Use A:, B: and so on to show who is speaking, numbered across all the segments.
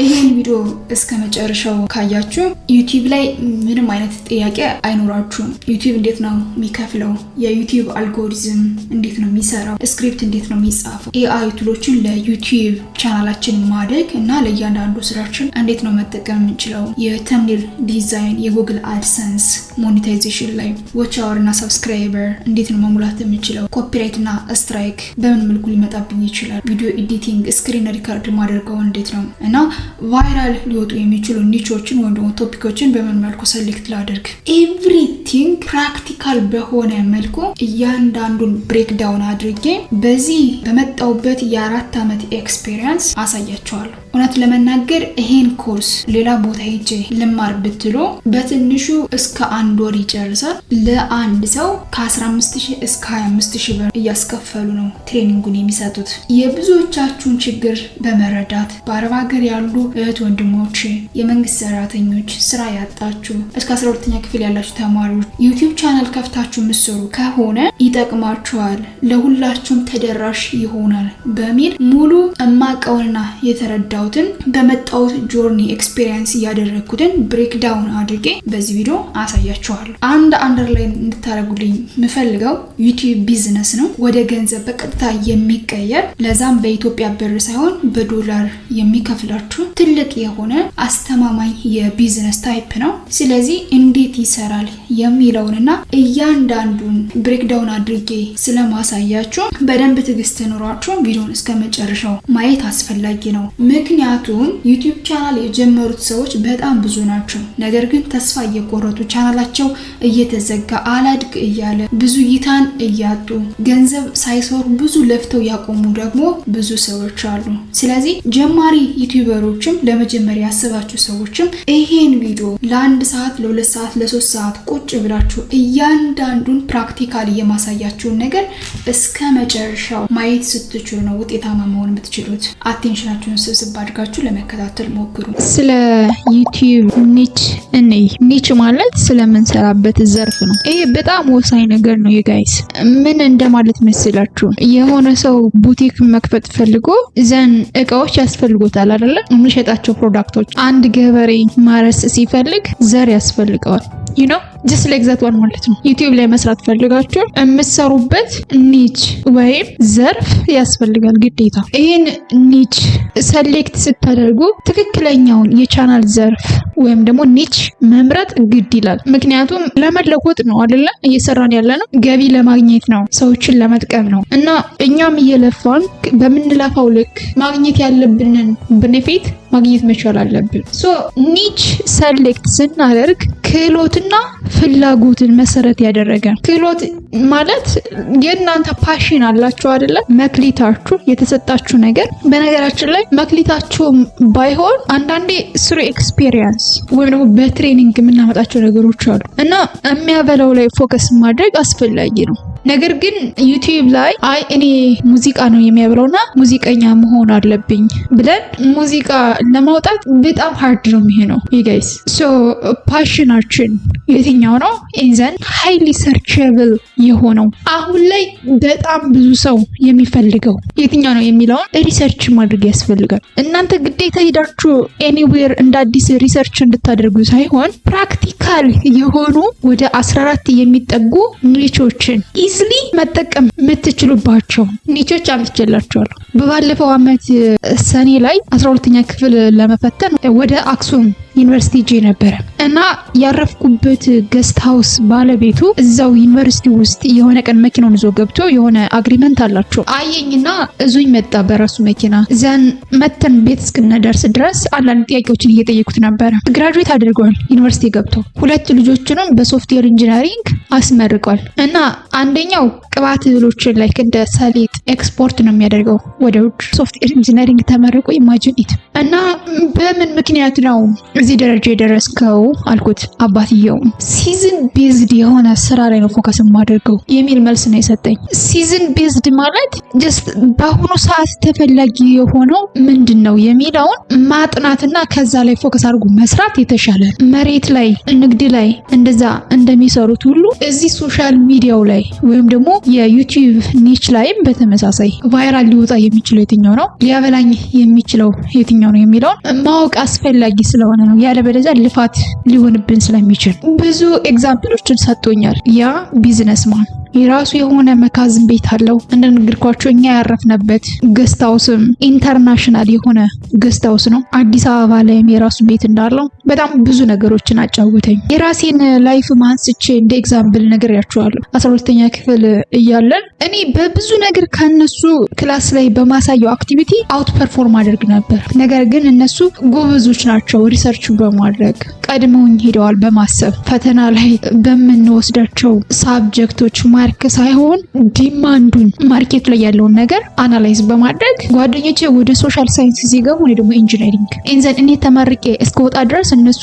A: ይሄን ቪዲዮ እስከ መጨረሻው ካያችሁ ዩቲዩብ ላይ ምንም አይነት ጥያቄ አይኖራችሁም። ዩቲዩብ እንዴት ነው የሚከፍለው? የዩቲዩብ አልጎሪዝም እንዴት ነው የሚሰራው? ስክሪፕት እንዴት ነው የሚጻፈው? ኤአይ ቱሎችን ለዩቲዩብ ቻናላችን ማደግ እና ለእያንዳንዱ ስራችን እንዴት ነው መጠቀም የምንችለው? የተምኔል ዲዛይን፣ የጉግል አድሰንስ ሞኔታይዜሽን ላይ ዎች አወር እና ሰብስክራይበር እንዴት ነው መሙላት የምንችለው? ኮፒራይት እና ስትራይክ በምን መልኩ ሊመጣብኝ ይችላል? ቪዲዮ ኤዲቲንግ፣ ስክሪን ሪካርድ ማድረገው እንዴት ነው እና ቫይራል ሊወጡ የሚችሉ ኒቾችን ወይም ደግሞ ቶፒኮችን በምን መልኩ ሰሌክት ላድርግ? ኤቭሪቲንግ ፕራክቲካል በሆነ መልኩ እያንዳንዱን ብሬክዳውን አድርጌ በዚህ በመጣውበት የ4 ዓመት ኤክስፔሪየንስ አሳያቸዋለሁ። እውነት ለመናገር ይሄን ኮርስ ሌላ ቦታ ሄጄ ልማር ብትሉ በትንሹ እስከ 1 ወር ይጨርሳል። ለአንድ ሰው ከ15000 እስከ 25000 ብር እያስከፈሉ ነው ትሬኒንጉን የሚሰጡት። የብዙዎቻችሁን ችግር በመረዳት በአረብ ሀገር ያሉ እህት ወንድሞች፣ የመንግስት ሰራተኞች፣ ስራ ያጣችሁ እስከ 12ኛ ክፍል ያላችሁ ተማሪዎች ዩቲዩብ ቻናል ከፍታችሁ ምሰሩ ከሆነ ይጠቅማችኋል፣ ለሁላችሁም ተደራሽ ይሆናል በሚል ሙሉ እማቀውንና የተረዳውትን በመጣውት ጆርኒ ኤክስፒሪየንስ ያደረኩትን ብሬክዳውን አድርጌ በዚህ ቪዲዮ አሳያችኋለሁ። አንድ አንደርላይን እንድታረጉልኝ ምፈልገው ዩቲዩብ ቢዝነስ ነው፣ ወደ ገንዘብ በቀጥታ የሚቀየር ለዛም በኢትዮጵያ ብር ሳይሆን በዶላር የሚከፍላችሁ ትልቅ የሆነ አስተማማኝ የቢዝነስ ታይፕ ነው። ስለዚህ እንዴት ይሰራል የሚለውንና እያንዳንዱን ብሬክዳውን አድርጌ ስለማሳያችሁ በደንብ ትዕግስት ኖሯችሁ ቪዲዮን እስከ መጨረሻው ማየት አስፈላጊ ነው። ምክንያቱም ዩቲዩብ ቻናል የጀመሩት ሰዎች በጣም ብዙ ናቸው። ነገር ግን ተስፋ እየቆረጡ ቻናላቸው እየተዘጋ አላድግ እያለ ብዙ እይታን እያጡ ገንዘብ ሳይሰሩ ብዙ ለፍተው ያቆሙ ደግሞ ብዙ ሰዎች አሉ። ስለዚህ ጀማሪ ዩቲዩበሮችም ለመጀመሪያ ያሰባችሁ ሰዎችም ይሄን ቪዲዮ ለ1 ሰዓት፣ ለ2 ሰዓት፣ ለ3 ሰዓት ቁጭ ብላችሁ እያንዳንዱን ፕራክቲካሊ የማሳያችሁን ነገር እስከ መጨረሻው ማየት ስትችሉ ነው ውጤታማ መሆን የምትችሉት። አቴንሽናችሁን ስብስብ አድርጋችሁ ለመከታተል ሞክሩ።
B: ስለ ዩቲዩብ ኒች ማለት ስለምንሰራበት ዘርፍ ነው። ይሄ በጣም ወሳኝ ነገር ነው ጋይስ። ምን እንደማለት መስላችሁ? የሆነ ሰው ቡቲክ መክፈት ፈልጎ ዘን እቃዎች ያስፈልጎታል አይደለ? የሚሸጣቸው ፕሮዳክቶች። አንድ ገበሬ ማረስ ሲፈልግ ዘር ያስፈልገዋል። just like that one ማለት ነው። ዩቲዩብ ላይ መስራት ፈልጋችሁ የምትሰሩበት ኒች ወይም ዘርፍ ያስፈልጋል ግዴታ። ይሄን ኒች ሰሌክት ስታደርጉ ትክክለኛውን የቻናል ዘርፍ ወይም ደግሞ ኒች መምረጥ ግድ ይላል። ምክንያቱም ለመለወጥ ነው አይደለ? እየሰራን ያለ ነው፣ ገቢ ለማግኘት ነው፣ ሰዎችን ለመጥቀም ነው እና እኛም እየለፋን በምንለፋው ልክ ማግኘት ያለብንን ቤኔፊት ማግኘት መቻል አለብን። ኒች ሰሌክት ስናደርግ ክህሎትና ፍላጎትን መሰረት ያደረገ። ክህሎት ማለት የእናንተ ፓሽን አላችሁ አይደለ? መክሊታችሁ የተሰጣችሁ ነገር። በነገራችን ላይ መክሊታችሁ ባይሆን አንዳንዴ ስሩ ኤክስፒሪየንስ ወይም ደግሞ በትሬኒንግ የምናመጣቸው ነገሮች አሉ እና የሚያበላው ላይ ፎከስ ማድረግ አስፈላጊ ነው። ነገር ግን ዩቲዩብ ላይ እኔ ሙዚቃ ነው የሚያብለውና ሙዚቀኛ መሆን አለብኝ ብለን ሙዚቃ ለማውጣት በጣም ሃርድ ነው የሚሆነው ጋይስ። ፓሽናችን የትኛው ነው? ኢንዘን ሃይሊ ሰርቸብል የሆነው አሁን ላይ በጣም ብዙ ሰው የሚፈልገው የትኛው ነው የሚለውን ሪሰርች ማድረግ ያስፈልጋል። እናንተ ግዴታ ሄዳችሁ ኤኒዌር እንደ አዲስ ሪሰርች እንድታደርጉ ሳይሆን ፕራክቲካል የሆኑ ወደ 14 የሚጠጉ ኒቾችን ኢዝሊ መጠቀም የምትችሉባቸው ኒቾች አምጥቼላችኋለሁ። በባለፈው አመት ሰኔ ላይ 12ኛ ክፍል ለመፈተን ወደ አክሱም ዩኒቨርሲቲ ጄ ነበረ እና ያረፍኩበት ገስት ሃውስ ባለቤቱ እዛው ዩኒቨርሲቲ ውስጥ የሆነ ቀን መኪናውን ይዞ ገብቶ የሆነ አግሪመንት አላቸው አየኝና እዙኝ መጣ በራሱ መኪና። ዘን መተን ቤት እስክንደርስ ድረስ አንዳንድ ጥያቄዎችን እየጠየቁት ነበረ። ግራጁዌት አድርጓል ዩኒቨርሲቲ ገብቶ 2 ልጆችንም በሶፍትዌር ኢንጂነሪንግ አስመርቋል እና አንደኛው ቅባት እህሎችን ላይ እንደ ሰሊጥ ኤክስፖርት ነው የሚያደርገው ወደ ውጭ። ሶፍትዌር ኢንጂነሪንግ ተመርቆ ኢማጂን ኢት። እና በምን ምክንያት ነው እዚህ ደረጃ የደረስከው አልኩት አባትየው ሲዝን ቤዝድ የሆነ ስራ ላይ ነው ፎከስ የማደርገው የሚል መልስ ነው የሰጠኝ። ሲዝን ቤዝድ ማለት ጀስት በአሁኑ ሰዓት ተፈላጊ የሆነው ምንድነው የሚለውን ማጥናትና ከዛ ላይ ፎከስ አድርጎ መስራት የተሻለ መሬት ላይ ንግድ ላይ እንደዛ እንደሚሰሩት ሁሉ እዚህ ሶሻል ሚዲያው ላይ ወይም ደግሞ የዩቲዩብ ኒች ላይም በተመሳሳይ ቫይራል ሊወጣ የሚችለው የትኛው ነው፣ ሊያበላኝ የሚችለው የትኛው ነው የሚለውን ማወቅ አስፈላጊ ስለሆነ ነው። ያለበለዚያ ልፋት ሊሆንብን ስለሚችል ብዙ ኤግዛምፕሎችን ሰጥቶኛል። ያ ቢዝነስማን የራሱ የሆነ መካዝን ቤት አለው። እንደነገርኳችሁ እኛ ያረፍነበት ገስት ሃውስም ኢንተርናሽናል የሆነ ገስት ሃውስ ነው። አዲስ አበባ ላይም የራሱ ቤት እንዳለው በጣም ብዙ ነገሮችን አጫውተኝ። የራሴን ላይፍ ማንስቼ እንደ ኤግዛምፕል ነግሬያችኋለሁ። 12ኛ ክፍል እያለን እኔ በብዙ ነገር ከነሱ ክላስ ላይ በማሳየው አክቲቪቲ አውት ፐርፎርም አድርግ ነበር። ነገር ግን እነሱ ጎበዞች ናቸው። ሪሰርች በማድረግ ቀድመውኝ ሄደዋል በማሰብ ፈተና ላይ በምንወስዳቸው ሳብጀክቶች ማርክ ሳይሆን ዲማንዱን ማርኬቱ ላይ ያለውን ነገር አናላይዝ በማድረግ ጓደኞቼ ወደ ሶሻል ሳይንስ ሲገቡ እኔ ደግሞ ኢንጂነሪንግ እንዘን እኔ ተመርቄ እስከወጣ ድረስ እነሱ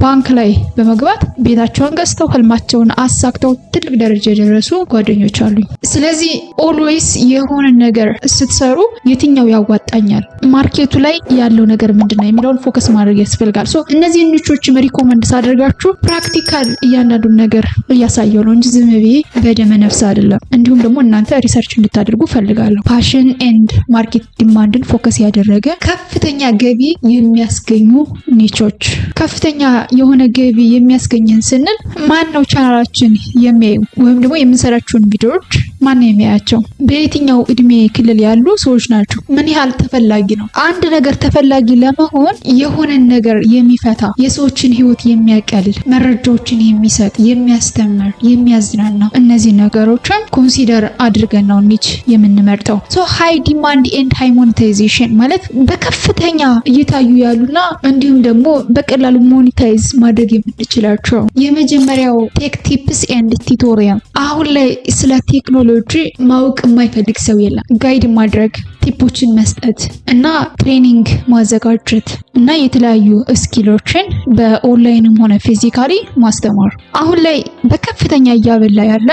B: ባንክ ላይ በመግባት ቤታቸውን ገዝተው ህልማቸውን አሳክተው ትልቅ ደረጃ የደረሱ ጓደኞች አሉኝ። ስለዚህ ኦልዌይስ የሆነ ነገር ስትሰሩ የትኛው ያዋጣኛል፣ ማርኬቱ ላይ ያለው ነገር ምንድነው የሚለውን ፎከስ ማድረግ ያስፈልጋል። ሶ እነዚህ ንቾች ሪኮመንድ ሳደርጋችሁ ፕራክቲካል እያንዳንዱን ነገር እያሳየው ነው እንጂ ዝም ብዬ በደመ ነፍስ አይደለም። እንዲሁም ደግሞ እናንተ ሪሰርች እንድታደርጉ ፈልጋለሁ። ፓሽን ኤንድ ማርኬት ዲማንድን ፎከስ ያደረገ ከፍተኛ ገቢ የሚያስገኙ ኒቾች። ከፍተኛ የሆነ ገቢ የሚያስገኘን ስንል ማን ነው ቻናላችን የሚያዩ ወይም ደግሞ የምንሰራቸውን ቪዲዮዎች ማን ነው የሚያያቸው? በየትኛው እድሜ ክልል ያሉ ሰዎች ናቸው? ምን ያህል ተፈላጊ ነው? አንድ ነገር ተፈላጊ ለመሆን የሆነን ነገር የሚፈታ የሰዎችን ህይወት የሚያቀልል መረጃዎችን የሚሰጥ የሚያስተምር የሚያዝናና እነዚህ ነገሮችን ኮንሲደር አድርገን ነው ኒች የምንመርጠው። ሶ ሃይ ዲማንድ ኤንድ ሃይ ሞኔታይዜሽን ማለት በከፍተኛ እየታዩ ያሉና እንዲሁም ደግሞ በቀላሉ ሞኔታይዝ ማድረግ የምንችላቸው። የመጀመሪያው ቴክ ቲፕስ ኤንድ ቱቶሪያል። አሁን ላይ ስለ ቴክኖሎጂ ማወቅ የማይፈልግ ሰው የለም። ጋይድ ማድረግ፣ ቲፖችን መስጠት እና ትሬኒንግ ማዘጋጀት እና የተለያዩ ስኪሎችን በኦንላይንም ሆነ ፊዚካሊ ማስተማር አሁን ላይ በከፍተኛ እያበላ ያለ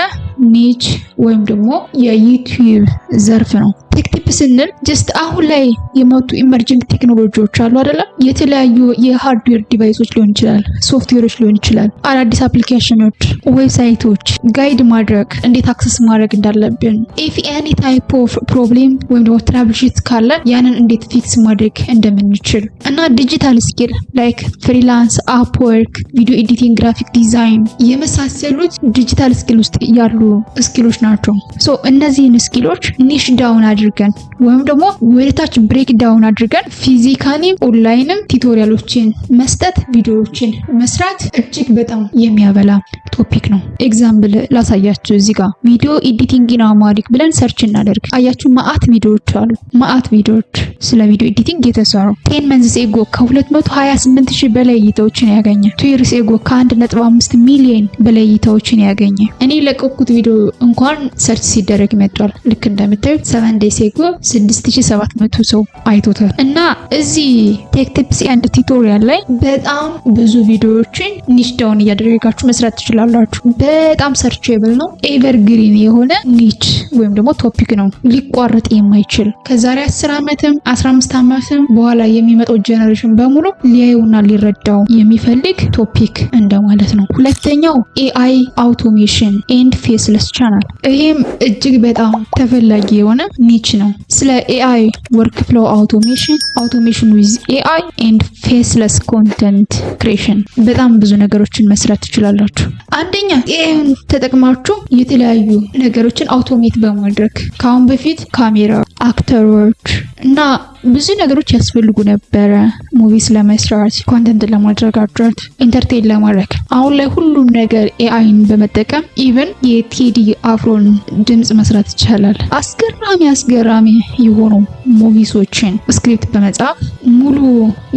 B: ኒች ወይም ደግሞ የዩቲዩብ ዘርፍ ነው። ቴክ ቲፕ ስንል ጀስት አሁን ላይ የመጡ ኢመርጂንግ ቴክኖሎጂዎች አሉ አይደለም? የተለያዩ የሃርድዌር ዲቫይሶች ሊሆን ይችላል፣ ሶፍትዌሮች ሊሆን ይችላል፣ አዳዲስ አፕሊኬሽኖች፣ ዌብሳይቶች ጋይድ ማድረግ እንዴት አክሰስ ማድረግ እንዳለብን፣ ኢፍ ኤኒ ታይፕ ኦፍ ፕሮብሌም ወይም ደግሞ ትራብልሺት ካለ ያንን እንዴት ፊክስ ማድረግ እንደምንችል እና ዲጂታል ስኪል ላይክ ፍሪላንስ፣ አፕወርክ፣ ቪዲዮ ኤዲቲንግ፣ ግራፊክ ዲዛይን የመሳሰሉት ዲጂታል ስኪል ውስጥ ያሉ ስኪሎች ናቸው። ሶ እነዚህን ስኪሎች ኒሽ ዳውን አድርገን ወይም ደግሞ ወደታች ብሬክ ዳውን አድርገን ፊዚካሊም ኦንላይንም ቱቶሪያሎችን መስጠት፣ ቪዲዮዎችን መስራት እጅግ በጣም የሚያበላ ቶፒክ ነው። ኤግዛምፕል ላሳያችሁ። እዚህ ጋር ቪዲዮ ኤዲቲንግ ኢን አማሪክ ብለን ሰርች እናደርግ። አያችሁ ማአት ቪዲዮዎች አሉ። ማአት ቪዲዮዎች ስለ ቪዲዮ ኤዲቲንግ የተሰሩ 10 መንዝስ ኤጎ ከ228,000 በላይ እይታዎችን ያገኘ፣ 2 years ኤጎ ከ1.5 ሚሊዮን በላይ እይታዎችን ያገኘ። እኔ ለቀኩት ቪዲዮ እንኳን ሰርች ሲደረግ መጥቷል። ልክ እንደምታዩት 7 days ኤጎ 6700 ሰው አይቶታል። እና እዚህ ቴክ ቲፕስ ኤንድ ቱቶሪያል ላይ በጣም ብዙ ቪዲዮዎችን ኒሽ ዳውን እያደረጋችሁ መስራት ትችላላችሁ። በጣም ሰርቼብል ነው። ኤቨርግሪን የሆነ ኒች ወይም ደግሞ ቶፒክ ነው፣ ሊቋረጥ የማይችል ከዛሬ 10 ዓመትም 15 ዓመትም በኋላ የሚመጣው ጄነሬሽን በሙሉ ሊያዩና ሊረዳው የሚፈልግ ቶፒክ እንደማለት ነው። ሁለተኛው ኤአይ አውቶሜሽን ኤንድ ፌስለስ ቻናል። ይሄም እጅግ በጣም ተፈላጊ የሆነ ኒች ነው። ስለ ኤአይ ወርክፍሎ አውቶሜሽን ዊዝ ኤአይ ኤንድ ፌስለስ ኮንተንት ክሬሽን በጣም ብዙ ነገሮችን መስራት ትችላላችሁ። አንደኛ ኤአይን ተጠቅማችሁ የተለያዩ ነገሮችን አውቶሜት በማድረግ ከአሁን በፊት ካሜራ፣ አክተሮች እና ብዙ ነገሮች ያስፈልጉ ነበረ ሙቪስ ለመስራት፣ ኮንተንት ለማዘጋጀት፣ ኢንተርቴን ለማድረግ። አሁን ላይ ሁሉም ነገር ኤአይን በመጠቀም ኢቭን የቴዲ አፍሮን ድምጽ መስራት ይቻላል። አስገራሚ የሆኑ ሙቪሶችን ስክሪፕት በመጻፍ ሙሉ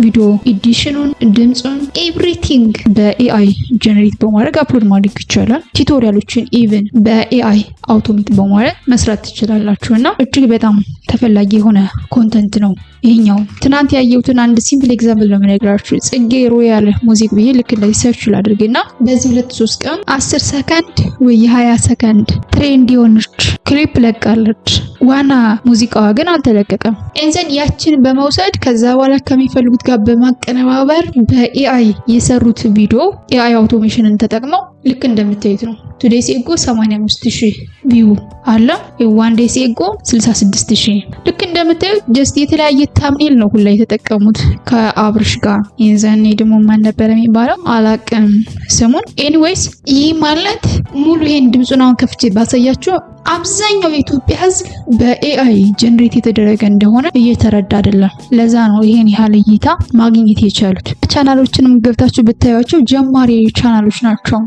B: ቪዲዮ ኤዲሽኑን፣ ድምጹን፣ ኤቭሪቲንግ በኤአይ ጀነሬት በማድረግ አፕሎድ ማድረግ ይቻላል። ቱቶሪያሎችን ኢቭን በኤአይ አውቶሜት በማድረግ መስራት ትችላላችሁ እና እጅግ በጣም ተፈላጊ የሆነ ኮንተንት ነው ይሄኛው ትናንት ያየሁትን አንድ ሲምፕል ኤግዛምፕል ነው የምነግራችሁ። ጽጌ ሮያል ሙዚክ ብዬ ልክ እንደዚህ ሰርች ላድርግና በዚህ 2-3 ቀን 10 ሰከንድ ወይ 20 ሰከንድ ትሬንድ የሆነች ክሊፕ ለቃለች። ዋና ሙዚቃዋ ግን አልተለቀቀም። እንዘን ያችን በመውሰድ ከዛ በኋላ ከሚፈልጉት ጋር በማቀነባበር በኤአይ የሰሩት ቪዲዮ ኤአይ አውቶሜሽንን ተጠቅመው ልክ እንደምታዩት ነው። 2 days ago 85000 ቪው አለ። 1 days ago 66000። ልክ እንደምታዩት ጀስት የተለያየ ታምኔል ነው ሁላ የተጠቀሙት ከአብርሽ ጋር። የዛኔ ደግሞ ማን ነበር የሚባለው አላቅም ስሙን። ኤኒዌይስ ይህ ማለት ሙሉ ይሄን ድምጹን አሁን ከፍቼ ባሳያችሁ አብዛኛው የኢትዮጵያ ሕዝብ በኤአይ ጀነሬት የተደረገ እንደሆነ እየተረዳ አይደለም። ለዛ ነው ይሄን ያህል እይታ ማግኘት የቻሉት። ቻናሎችንም ገብታችሁ ብታዩቸው ጀማሪ ቻናሎች ናቸው።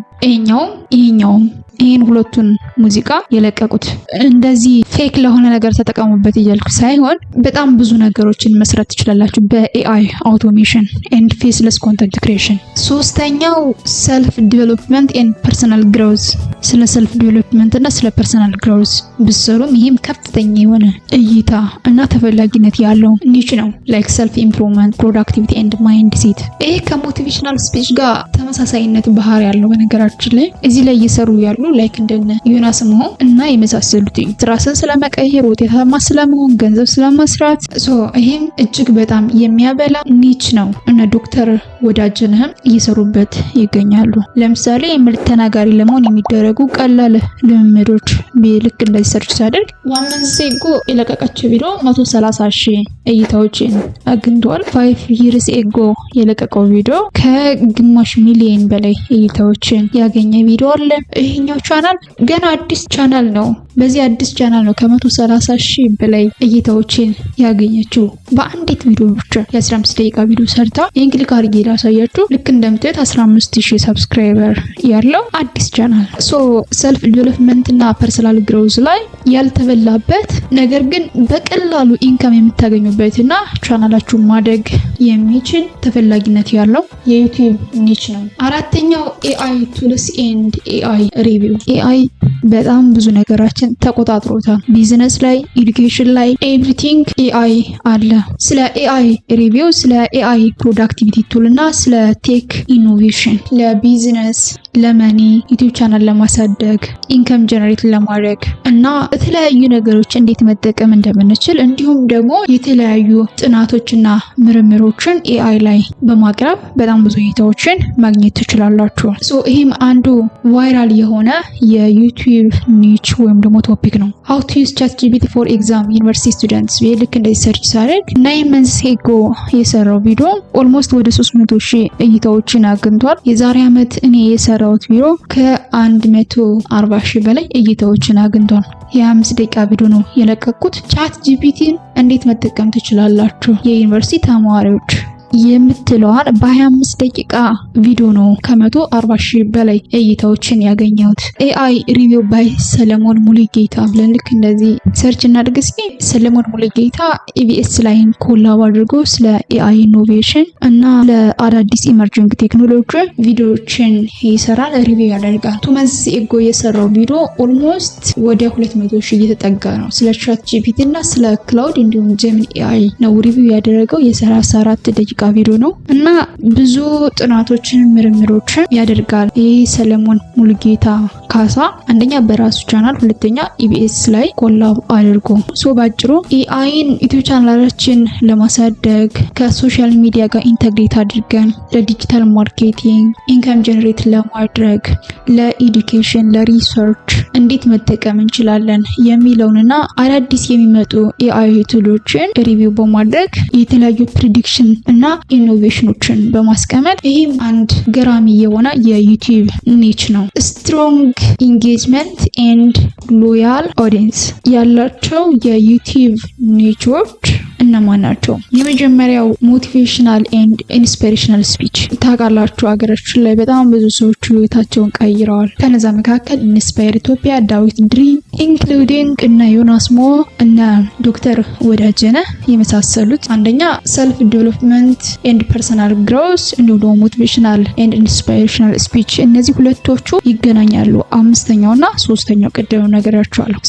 B: ይሄኛውም ይሄን ሁለቱን ሙዚቃ የለቀቁት እንደዚህ ፌክ ለሆነ ነገር ተጠቀሙበት እያልኩ ሳይሆን በጣም ብዙ ነገሮችን መስራት ትችላላችሁ በኤአይ አውቶሜሽን ኤንድ ፌስለስ ኮንተንት ክሪኤሽን። ሶስተኛው ሰልፍ ዲቨሎፕመንት ኤንድ ፐርሰናል ግሮዝ። ስለ ሰልፍ ዲቨሎፕመንት እና ስለ ፐርሰናል ግሮዝ ብትሰሩም ይሄም ከፍተኛ የሆነ እይታ እና ተፈላጊነት ያለው ኒች ነው። ላይክ ሰልፍ ኢምፕሩቭመንት፣ ፕሮዳክቲቪቲ ኤንድ ማይንድ ሴት። ይሄ ከሞቲቬሽናል ስፒች ጋር ተመሳሳይነት ባህሪ ያለው በነገራችን ላይ እዚህ ላይ እየሰሩ ያሉ ላይክ እንደነ ዮናስ መሆን እና የመሳሰሉት ራስን ስለመቀየር፣ ውጤታማ ስለመሆን፣ ገንዘብ ስለመስራት ይሄም እጅግ በጣም የሚያበላ ኒች ነው እና ዶክተር ወዳጅነህም እየሰሩበት ይገኛሉ። ለምሳሌ ምርጥ ተናጋሪ ለመሆን የሚደረጉ ቀላል ልምምዶች ልክ እንደዚህ ሰርች ሳደርግ ዋናን ሴጎ የለቀቀችው ቪዲዮ 130,000 እይታዎችን አግኝቷል። 5 years ago የለቀቀው ቪዲዮ ከግማሽ ሚሊዮን በላይ እይታዎችን ያገኘ ቪዲዮ አለ። ይሄኛው ቻናል ገና አዲስ ቻናል ነው። በዚህ አዲስ ቻናል ነው ከ130,000 በላይ እይታዎችን ያገኘችው በአንዲት ቪዲዮ ብቻ። የ15 ደቂቃ ቪዲዮ ሰርታ ይሄን ክሊክ አድርጌ ላሳያችሁ። ልክ እንደምታዩት 15,000 ሰብስክራይበር ያለው አዲስ ቻናል። ሰልፍ ዲቨሎፕመንት እና ፐርሰናል ግሮዝ ላይ ያልተበላበት ነገር ግን በቀላሉ ኢንካም የምታገኙበትና ቻናላችሁ ማደግ የሚችል ተፈላጊነት ያለው የዩቲዩብ ኒች ነው። አራተኛው ኤአይ ቱልስ ኤንድ ኤአይ ሪቪው። ኤአይ በጣም ብዙ ነገራችን ተቆጣጥሮታል። ቢዝነስ ላይ፣ ኤዱኬሽን ላይ ኤቭሪቲንግ ኤአይ አለ። ስለ ኤአይ ሪቪው፣ ስለ ኤአይ ፕሮዳክቲቪቲ ቱል እና ስለ ቴክ ኢኖቬሽን ለቢዝነስ፣ ለመኒ፣ ዩቲዩብ ቻናል ለማሳደግ፣ ኢንከም ጀነሬት ለማድረግ እና የተለያዩ ነገሮች እንዴት መጠቀም እንደምንችል እንዲሁም ደግሞ የተለያዩ ጥናቶችና ምርምሮችን ኤአይ ላይ በማቅረብ በጣም ብዙ እይታዎችን ማግኘት ትችላላችሁ። ይህም አንዱ ቫይራል የሆነ የዩቲዩብ ኒች ወይም ደግሞ ቶፒክ ነው። how to use ChatGPT for exam university students ልክ እንደዚህ ሰርች ሳደርግ 9 months ago የሰራው ቪዲዮ ኦልሞስት ወደ 300,000 እይታዎችን አግኝቷል። የዛሬ ዓመት እኔ የሰራሁት ቪዲዮ ከ140,000 በላይ እይታዎችን አግኝቷል። የ5 ደቂቃ ቪዲዮ ነው የለቀኩት። ChatGPTን እንዴት መጠቀም ትችላላችሁ የዩኒቨርሲቲ ተማሪዎች የምትለዋን በ25 ደቂቃ ቪዲዮ ነው ከ140,000 በላይ እይታዎችን ያገኘሁት። ኤአይ ሪቪው ባይ ሰለሞን ሙሉጌታ ብለን ልክ እንደዚህ ሰርች እናድርግ እስኪ። ሰለሞን ሙሉጌታ ኢቢኤስ ላይ ኮላብ አድርጎ ስለ ኤአይ ኢኖቬሽን እና ለአዳዲስ ኢመርጂንግ ቴክኖሎጂ ቪዲዮዎችን ይሰራል፣ ሪቪው ያደርጋል። ቱመንስ ኤጎ የሰራው ቪዲዮ ኦልሞስት ወደ 200,000 እየተጠጋ ነው። ስለ ቻትጂፒቲ እና ስለ ክላውድ እንዲሁም ጀሚኒ ኤአይ ነው ሪቪው ያደረገው። የ34 ደቂቃ ቪዲዮ ነው እና ብዙ ጥናቶችን ምርምሮችን ያደርጋል። ይህ ሰለሞን ሙሉጌታ ካሳ አንደኛ በራሱ ቻናል፣ ሁለተኛ ኢቢኤስ ላይ ኮላብ አድርጎ ባጭሩ ኤአይን ዩቲዩብ ቻናላችን ለማሳደግ ከሶሻል ሚዲያ ጋር ኢንተግሬት አድርገን ለዲጂታል ማርኬቲንግ ኢንካም ጀነሬት ለማድረግ ለኤዱኬሽን ለሪሰርች እንዴት መጠቀም እንችላለን የሚለውንና አዳዲስ የሚመጡ ኤአይ ቱሎችን ሪቪው በማድረግ የተለያዩ ፕሪዲክሽን እና ኢኖቬሽኖችን በማስቀመጥ ይህም አንድ ገራሚ የሆነ የዩቲዩብ ኒች ነው። ስትሮንግ ኢንጌጅመንት ኤንድ ሎያል ኦዲየንስ ያላቸው የዩቲዩብ ኒቾች እነማን ናቸው? የመጀመሪያው ሞቲቬሽናል ኤንድ ኢንስፒሬሽናል ስፒች። ታውቃላችሁ ሀገራችን ላይ በጣም ብዙ ሰዎች ህይወታቸውን ቀይረዋል። ከነዛ መካከል ኢንስፓየር ኢትዮጵያ፣ ዳዊት ድሪም ኢንክሉዲንግ እና ዮናስ ሞ እና ዶክተር ወዳጀነህ የመሳሰሉት። አንደኛ ሰልፍ ዲቨሎፕመንት ኤንድ ፐርሰናል ግሮዝ እንዲሁም ደግሞ ሞቲቬሽናል ኤንድ ኢንስፒሬሽናል ስፒች። እነዚህ ሁለቶቹ ይገናኛሉ። አምስተኛውና ሶስተኛው ቅድም ነገራችኋለሁ።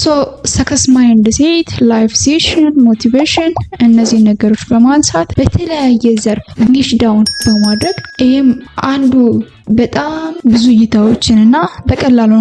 B: ሰክሰስ ማይንድ ሴት፣ ላይፍ ሴሽን፣ ሞቲቬሽን እነዚህ ነገሮች በማንሳት በተለያየ ዘርፍ ኒሽ ዳውን በማድረግ ይህም አንዱ በጣም ብዙ እይታዎችንና በቀላሉ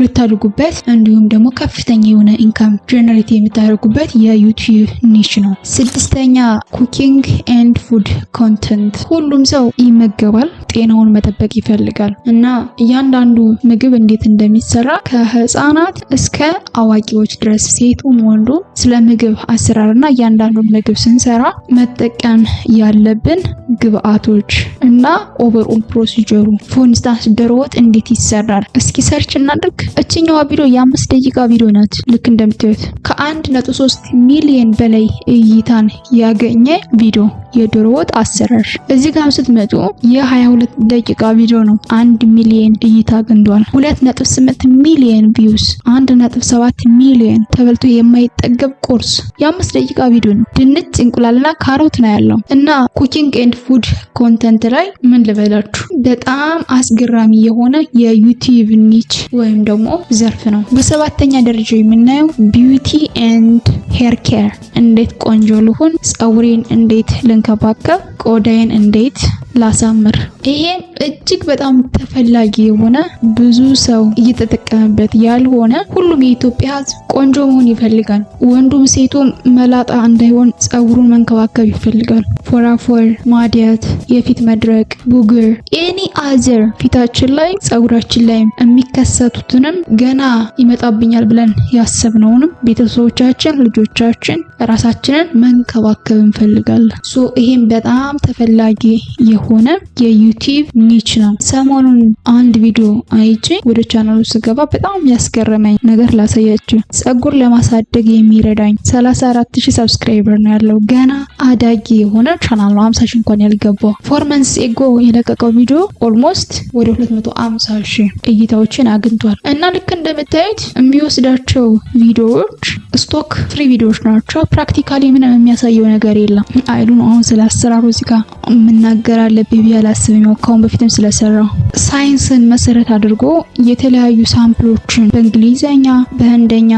B: ልታደርጉበት እንዲሁም ደግሞ ከፍተኛ የሆነ ኢንካም ጀነሬት የምታደርጉበት የዩቲዩብ ኒሽ ነው። ስድስተኛ ኩኪንግ ኤንድ ፉድ ኮንተንት። ሁሉም ሰው ይመገባል፣ ጤናውን መጠበቅ ይፈልጋል እና እያንዳንዱ ምግብ እንዴት እንደሚሰራ ከህፃናት እስከ አዋቂዎች ድረስ ሴቱም ወንዱ ስለ ምግብ አሰራርና እያንዳንዱ ምግብ ስንሰራ መጠቀም ያለብን ግብአቶች እና ኦቨርኦል ፕሮሲጀሩ። ፎር ኢንስታንስ ዶሮ ወጥ እንዴት ይሰራል? እስኪ ሰርች እናድርግ። እችኛዋ ቪዲዮ የ5 ደቂቃ ቪዲዮ ናት። ልክ እንደምታዩት ከ1.3 ሚሊዮን በላይ እይታን ያገኘ ቪዲዮ የዶሮ ወጥ አሰራር። እዚህ ጋር ስትመጡ የ22 ደቂቃ ቪዲዮ ነው 1 ሚሊዮን እይታ አግኝቷል። 2.8 ሚሊዮን ቪውስ፣ 1.7 ሚሊዮን ተበልቶ የማይጠገብ ቁርስ የ5 ደቂቃ ቪዲዮ ነው። ድንች እንቁላልና ካሮት ነው ያለው እና ኩኪንግ ኤንድ ፉድ ኮንተንት ላይ ምን ልበላችሁ በጣም አስገራሚ የሆነ የዩቲዩብ ኒች ወይም ደግሞ ዘርፍ ነው። በሰባተኛ ደረጃ የምናየው ቢዩቲ ኤንድ ሄር ኬር። እንዴት ቆንጆ ልሁን፣ ፀጉሬን እንዴት ልንከባከብ፣ ቆዳዬን እንዴት ላሳምር። ይሄም እጅግ በጣም ተፈላጊ የሆነ ብዙ ሰው እየተጠቀመበት ያልሆነ ሁሉም የኢትዮጵያ ሕዝብ ቆንጆ መሆን ይፈልጋል። ወንዱም ሴቱም መላጣ እንዳይሆን ፀጉሩን መንከባከብ ይፈልጋል። ፎራፎር፣ ማዲያት፣ የፊት መድረቅ፣ ቡግር፣ ኤኒ አዘር ፊታችን ላይ ፀጉራችን ላይ የሚከሰቱትንም ገና ይመጣብኛል ብለን ያሰብነውንም ቤተሰቦቻችን፣ ልጆቻችን፣ ራሳችንን መንከባከብ እንፈልጋለን። ይሄም በጣም ተፈላጊ የሆነ የዩቲዩብ ኒች ነው። ሰሞኑን አንድ ቪዲዮ አይቼ ወደ ቻናሉ ስገባ በጣም ያስገረመኝ ነገር ላሳያችሁ። ፀጉር ለማሳደግ የሚረዳኝ 34000 ሰብስክራይበር ነው ያለው። ገና አዳጊ የሆነ ቻናል ነው። 50 ሺህ እንኳን ያልገባው። ፎርመንስ ኤጎ የለቀቀው ቪዲዮ ኦልሞስት ወደ 250,000 እይታዎችን አግኝቷል። እና ልክ እንደምታዩት የሚወስዳቸው ቪዲዮዎች ስቶክ ፍሪ ቪዲዮዎች ናቸው። ፕራክቲካሊ ምንም የሚያሳየው ነገር የለም። አይሉ ነው። አሁን ስለ አሰራሩ እዚህ ጋር መናገር አለብኝ ብዬ አላስብም። ካሁን በፊትም ስለሰራው ሳይንስን መሰረት አድርጎ የተለያዩ ሳምፕሎችን በእንግሊዘኛ፣ በህንደኛ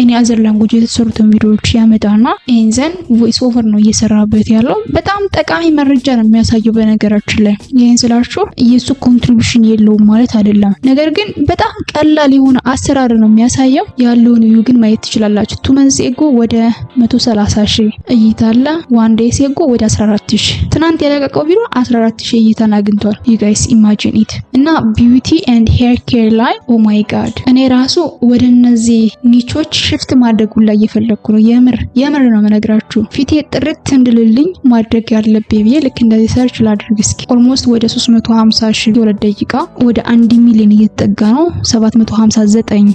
B: ኤኒ አዘር ላንጉጅ የተሰሩትን ቪዲዮዎች ያመጣና ኢንዘን ቮይስ ኦቨር ነው እየሰራበት ያለው። በጣም ጠቃሚ መረጃ ነው የሚያሳየው። በነገራችን ላይ ይህን ስላችሁ የሱ ኮንትሪቢዩሽን የለውም ማለት አይደለም። ነገር ግን በጣም ቀላል የሆነ አሰራር ነው የሚያሳየው። ያለውን ቪው ግን ማየት ትችላላችሁ። ቱመንስ ኤጎ ወደ 130,000 እይታ አለ። ዋን ዴይ ኤጎ ወደ 14,000። ትናንት የለቀቀው ቪዲዮ 14,000 እይታን አግኝቷል። ዩ ጋይስ ኢማጂን ኢት። እና ቢዩቲ ኤንድ ሄር ኬር ላይ ኦ ማይ ጋድ እኔ ራሱ ወደ እነዚህ ኒቾች ሽፍት ማድረግ ላይ እየፈለኩ ነው። የምር ነው መነግራችሁ። ፊቴ ጥርት እንድልልኝ ማድረግ ያለብኝ ብዬ ልክ እንደዚህ ሰርች ላድርግ እስኪ። ኦልሞስት ወደ 350,000 2 ደቂቃ ወደ 1 ሚሊዮን እየተጠጋ ነው። 759,000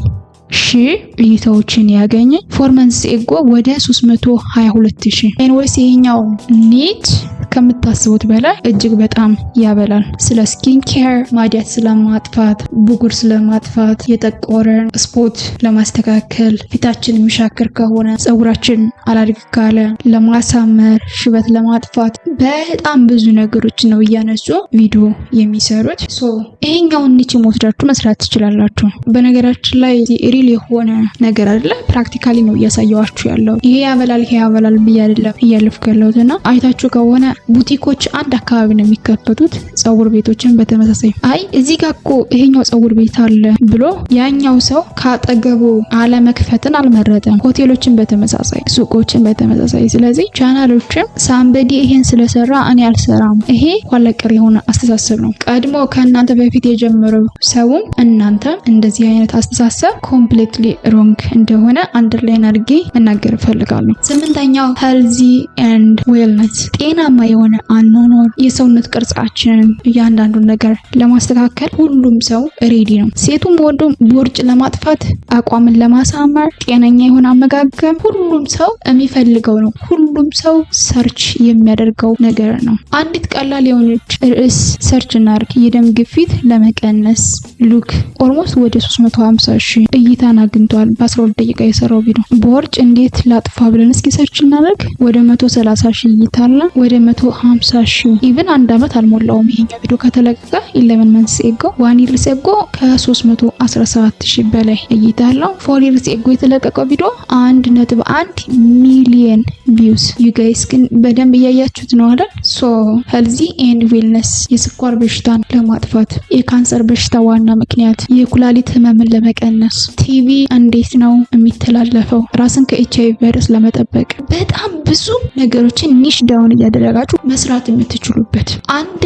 B: እይታዎችን ያገኘ ፎርመንስ ኤጎ ወደ 322,000። ኤንዌይስ ይሄኛው ኒች ከምታስቡት በላይ እጅግ በጣም ያበላል። ስለ ስኪን ኬር፣ ማዲያት ስለማጥፋት፣ ብጉር ስለማጥፋት፣ የጠቆረን ስፖት ለማስተካከል፣ ፊታችን የሚሻክር ከሆነ ፀጉራችን አላድግ ካለ ለማሳመር፣ ሽበት ለማጥፋት በጣም ብዙ ነገሮች ነው እያነሱ ቪዲዮ የሚሰሩት። ይሄኛውን ኒች ወስዳችሁ መስራት ትችላላችሁ። በነገራችን ላይ ሪል የሆነ ነገር አይደለ፣ ፕራክቲካሊ ነው እያሳየዋችሁ ያለው። ይሄ ያበላል ብዬ አይደለም እያለፍኩ ያለሁትና አይታችሁ ከሆነ ቡቲኮች አንድ አካባቢ ነው የሚከፈቱት። ፀጉር ቤቶችን በተመሳሳይ እዚህ ጋር እኮ ይሄኛው ፀጉር ቤት አለ ብሎ ያኛው ሰው ካጠገቡ አለመክፈትን አልመረጠም። ሆቴሎችን በተመሳሳይ፣ ሱቆችን በተመሳሳይ። ስለዚህ ቻናሎችም ሳምበዲ ይሄን ስለሰራ እኔ አልሰራም፣ ይሄ ኋላቀር የሆነ አስተሳሰብ ነው። ቀድሞ ከእናንተ በፊት የጀመረው ሰውም እናንተ እንደዚህ አይነት አስተሳሰብ ኮምፕሊትሊ ሮንግ እንደሆነ አንደርላይን አድርጌ መናገር እፈልጋለሁ። 8ኛው ሄልዚ ኤንድ ዌልነስ፣ ጤናማ የሆነ አኗኗር፣ የሰውነት ቅርጻችንን እያንዳንዱን ነገር ለማስተካከል ሁሉም ሰው ሬዲ ነው። ሴቱም ወንዱም ቦርጭ ለማጥፋት፣ አቋምን ለማሳመር፣ ጤነኛ የሆነ አመጋገብ ሁሉም ሰው የሚፈልገው ነው። ሁሉም ሰው ሰርች የሚያደርገው ነገር ነው። አንዲት ቀላል የሆነች ርዕስ ሰርች እናድርግ። የደም ግፊት ለመቀነስ ሉክ ኦልሞስት ወደ 350,000 እይታን አግኝቷል። ይታያችኋል። በ12 ደቂቃ የሰራው ቪዲዮ ቦርጭ እንዴት ላጥፋ ብለን እስኪ ሰርች እናደርግ። ወደ 130 ሺህ እይታ አለ። ወደ 150 ሺህ ኢቭን አንድ አመት አልሞላውም ይሄኛው ቪዲዮ ከተለቀቀ 11 months ago 1 year ago ከ317 ሺህ በላይ እይታ አለው። 4 years ago የተለቀቀው ቪዲዮ 1.1 ሚሊዮን ቪውስ። ዩ ጋይስ ግን በደንብ እያያችሁት ነው አይደል? ሶ ሄልዚ ኤንድ ዌልነስ የስኳር በሽታን ለማጥፋት፣ የካንሰር በሽታ ዋና ምክንያት፣ የኩላሊት ህመምን ለመቀነስ፣ ቲቪ እንዴት ነው የሚተላለፈው፣ ራስን ከኤችአይቪ ቫይረስ ለመጠበቅ በጣም ብዙ ነገሮችን ኒሽ ዳውን እያደረጋችሁ መስራት የምትችሉበት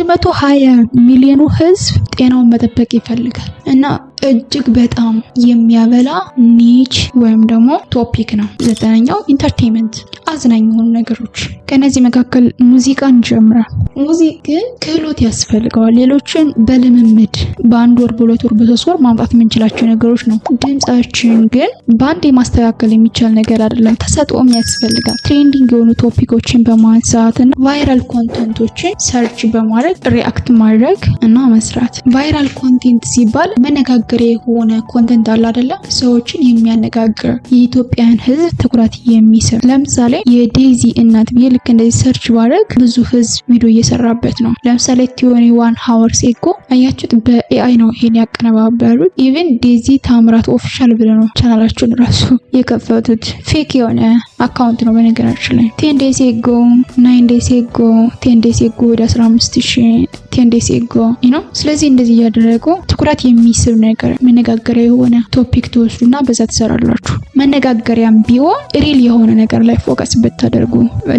B: 120 ሚሊዮኑ ህዝብ ጤናውን መጠበቅ ይፈልጋል እና እጅግ በጣም የሚያበላ ኒች ወይም ደግሞ ቶፒክ ነው። 9ኛው ኢንተርቴይንመንት አዝናኝ የሆኑ ነገሮች። ከነዚህ መካከል ሙዚቃን ጀምራል። ሙዚቃ ግን ክህሎት ያስፈልገዋል። ሌሎችን በልምምድ በአንድ ወር፣ በሁለት ወር፣ በሶስት ወር ማምጣት የምንችላቸው ነገሮች ነው። ድምጻችን ግን በአንድ ማስተካከል የሚቻል ነገር አይደለም። ተሰጥኦም ያስፈልጋል። ትሬንዲንግ የሆኑ ቶፒኮችን በማንሳትና ቫይራል ኮንተንቶችን ሰርች በማድረግ ሪአክት ማድረግ እና መስራት። ቫይራል ኮንቴንት ሲባል መነጋገር የሆነ ኮንተንት አለ አይደለ? ሰዎችን የሚያነጋግር የኢትዮጵያን ህዝብ ትኩረት የሚስብ። ለምሳሌ የዴዚ እናት ብዬ ልክ እንደዚህ ሰርች ባደርግ ብዙ ህዝብ ቪዲዮ እየሰራበት ነው። ለምሳሌ 21 hours ago አያችሁት? በኤአይ ነው ይሄን ያቀነባበሩት። ኢቭን ዴዚ ታምራት ኦፊሻል ብለው ነው ቻናላቸውን ራሱ የከፈቱት። ፌክ የሆነ አካውንት ነው በነገራችን ላይ። 10 days ago 9 days ago 10 days ago ወደ 15000 10 days ago ስለዚህ እንደዚህ እያደረጉ ትኩረት የሚስብ ነገር መነጋገሪያ የሆነ ቶፒክ ትወስዱና በዛ ትሰራላችሁ። መነጋገሪያም ቢሆን ሪል የሆነ ነገር ላይ ፎከስ ብታደርጉ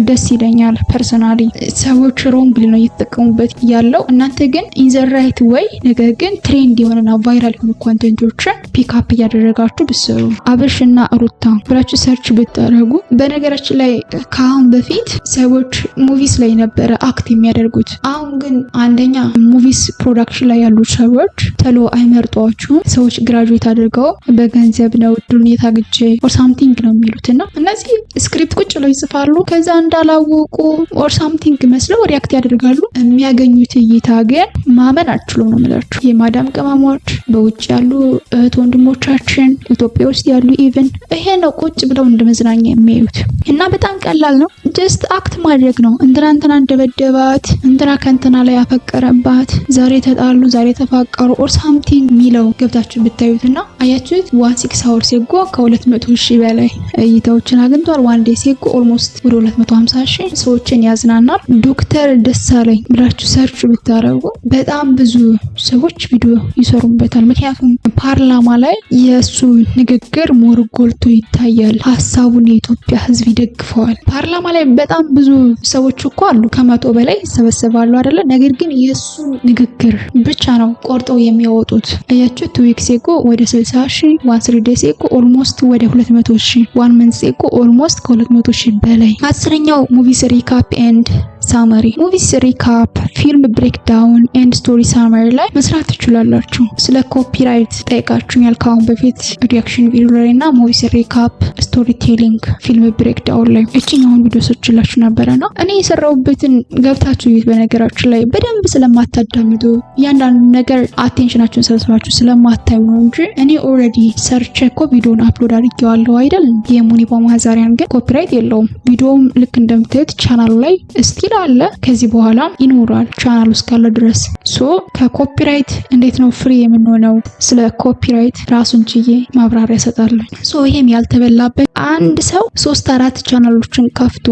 B: ደስ ይለኛል። ፐርሰናሊ ሰዎች ሮንግሊ ነው እየተጠቀሙበት ያለው። እናንተ ግን ኢን ዘ ራይት ወይ ነገር ግን ትሬንድ የሆነና ቫይራል የሆኑ ኮንቴንቶችን ፒክ አፕ እያደረጋችሁ ብትሰሩ። አብርሽና ሩታ ብላችሁ ሰርች ብታደርጉ በነገራችን ላይ ከአሁን በፊት ሰዎች ሙቪስ ላይ ነበረ አክት የሚያደርጉት። አሁን ግን አንደኛ ሙቪስ ፕሮዳክሽን ላይ ያሉ ሰዎች ተሎ አይመርጧችሁም። ሰዎች ግራጁዌት አድርገው በገንዘብ ነው እድሉን የታግጄ ኦር ሳምቲንግ ነው የሚሉትና እነዚህ ስክሪፕት ቁጭ ብለው ይጽፋሉ። ከዛ እንዳላወቁ ኦር ሳምቲንግ መስለው ሪአክት ያደርጋሉ። የሚያገኙት እይታ ግን ማመን አትችሉም ነው የምላችሁ። የማዳም ቅመሞች፣ በውጭ ያሉ እህት ወንድሞቻችን፣ ኢትዮጵያ ውስጥ ያሉ ኢቭን ይሄ ነው ቁጭ ብለው እንደመዝናኛ የሚያዩት እና በጣም ቀላል ነው። ጀስት አክት ማድረግ ነው። እንትና እንደበደባት፣ እንትና ከእንትና ላይ ያፈቀረባት፣ ዛሬ ተጣሉ፣ ዛሬ ተፋቀሩ ኦር ሳምቲንግ ሚለው ገብታችሁ ብታዩትና አያችሁት 16 hours ago ከ200 ሺህ በላይ እይታዎችን አግኝቷል። 1 day ago ኦልሞስት ወደ 250 ሺህ ሰዎችን ያዝናናል። ዶክተር ደሳለኝ ብላችሁ ሰርች ብታረጉ በጣም ብዙ ሰዎች ቪዲዮ ይሰሩበታል። ምክንያቱም ፓርላማ ላይ የሱ ንግግር ሞር ጎልቶ ይታያል። ሀሳቡን የኢትዮጵያ ህዝብ ይደግፈዋል። ፓርላማ ላይ በጣም ብዙ ሰዎች እኮ አሉ፣ ከ100 በላይ ይሰበሰባሉ አይደለ? ነገር ግን የሱ ንግግር ብቻ ነው ቆርጠው የሚያወጡት። አያችሁ 2 weeks ago ወደ 60 ሺህ፣ 3 days ago ኦልሞስት ወደ 200 ሺህ፣ 1 month ago ኦልሞስት ከ200 ሺህ በላይ። 10ኛው ሙቪስ ሪካፕ ኤንድ ሳመሪ። ሙቪስ ሪካፕ፣ ፊልም ብሬክዳውን ኤንድ ስቶሪ ሳመሪ ላይ መስራት ትችላላችሁ። ስለ ኮፒራይት ጠይቃችሁኛል ካሁን በፊት ሪአክሽን ቪዲዮ ላይ እና ሙቪስ ሪካፕ፣ ስቶሪ ቴሊንግ፣ ፊልም ብሬክዳውን ላይ እቺኛውን ቪዲዮ ሰርችላችሁ ነበረና እኔ የሰራሁበትን ገብታችሁ ይት በነገራችሁ ላይ በደንብ ስለማታዳምጡ እያንዳንዱ ነገር አቴንሽናችሁን ሰብስባችሁ ስለማታዩ ነው እንጂ እኔ ኦልሬዲ ሰርች እኮ ቪዲዮን አፕሎድ አድርጌዋለሁ አይደል? የሙኒባ ማዛሪያን ግን ኮፒራይት የለውም። ቪዲዮም ልክ እንደምታዩት ቻናሉ ላይ ስቲል አለ። ከዚህ በኋላ ይኖራል ቻናሉ እስካለ ድረስ። ሶ ከኮፒራይት እንዴት ነው ፍሪ የምንሆነው? ስለ ኮፒራይት ራሱን ችዬ ማብራሪያ እሰጣለሁ። ሶ ይሄም ያልተበላበት አንድ ሰው 3-4 ቻናሎችን ከፍቶ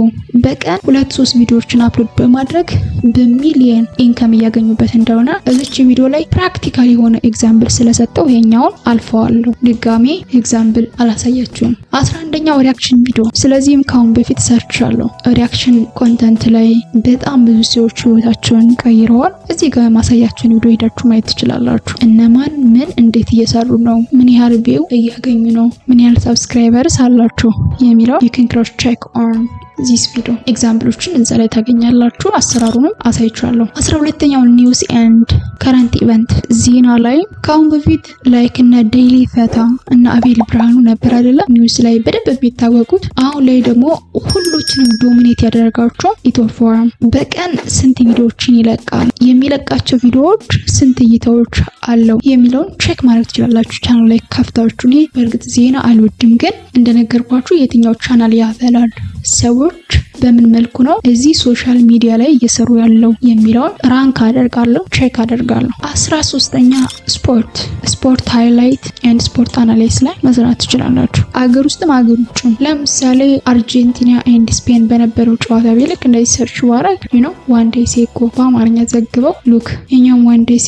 B: በቀን 2-3 ቪዲዮዎችን አፕሎድ በማድረግ በሚሊየን ኢንከም እያገኙበት እንደሆነ እዚች ቪዲዮ ላይ ፕራክቲካል የሆነ ኤግዛምፕል ስለሰጠው ይሄኛውን አልፈዋለሁ። ድጋሜ ኤግዛምፕል አላሳያችሁም። 11ኛው ሪአክሽን ቪዲዮ። ስለዚህም ካሁን በፊት ሰርቻለሁ። ሪአክሽን ኮንተንት ላይ በጣም ብዙ ሰዎች ህይወታቸውን ቀይረዋል። እዚህ ጋር ማሳያችሁን ቪዲዮ ሄዳችሁ ማየት ትችላላችሁ። እነማን ምን እንዴት እየሰሩ ነው፣ ምን ያህል ቪው እያገኙ ነው፣ ምን ያህል ሰብስክራይበርስ አላችሁ የሚለው you can cross check on ዚስ ቪዲዮ ኤግዛምፕሎችን እዛ ላይ ታገኛላችሁ። አሰራሩንም አሳይቻለሁ። 12ኛው ኒውስ ኤንድ ከረንት ኢቨንት ዜና ላይ ከአሁን በፊት ላይክ እነ ዴይሊ ፈታ እና አቤል ብርሃኑ ነበር አይደለ ኒውስ ላይ በደንብ የሚታወቁት። አሁን ላይ ደግሞ ሁሉንም ዶሚኔት ያደረጋቸው ኢትዮ ፎረም በቀን ስንት ቪዲዮዎችን ይለቃል፣ የሚለቃቸው ቪዲዮዎች ስንት እይታዎች አለው የሚለውን ቼክ ማድረግ ትችላላችሁ ቻናል ላይ ከፍታችሁ። እኔ በእርግጥ ዜና አልወድም፣ ግን እንደነገርኳችሁ የትኛው ቻናል ያፈላል፣ ሰዎች በምን መልኩ ነው እዚህ ሶሻል ሚዲያ ላይ እየሰሩ ያለው የሚለውን ራንክ አደርጋለሁ፣ ቼክ አደርጋለሁ። 13ኛ ስፖርት ሃይላይት ኤንድ ስፖርት አናላይስ ላይ መስራት ትችላላችሁ። አገር ውስጥም አገር ውጭም። ለምሳሌ አርጀንቲና ኤንድ ስፔን በነበረው ጨዋታ ቢልክ እንደዚህ ሰርች ባረግ ዋን ዴይ ሴኮ በአማርኛ ዘግበው ሉክ እኛም ዋን ዴይ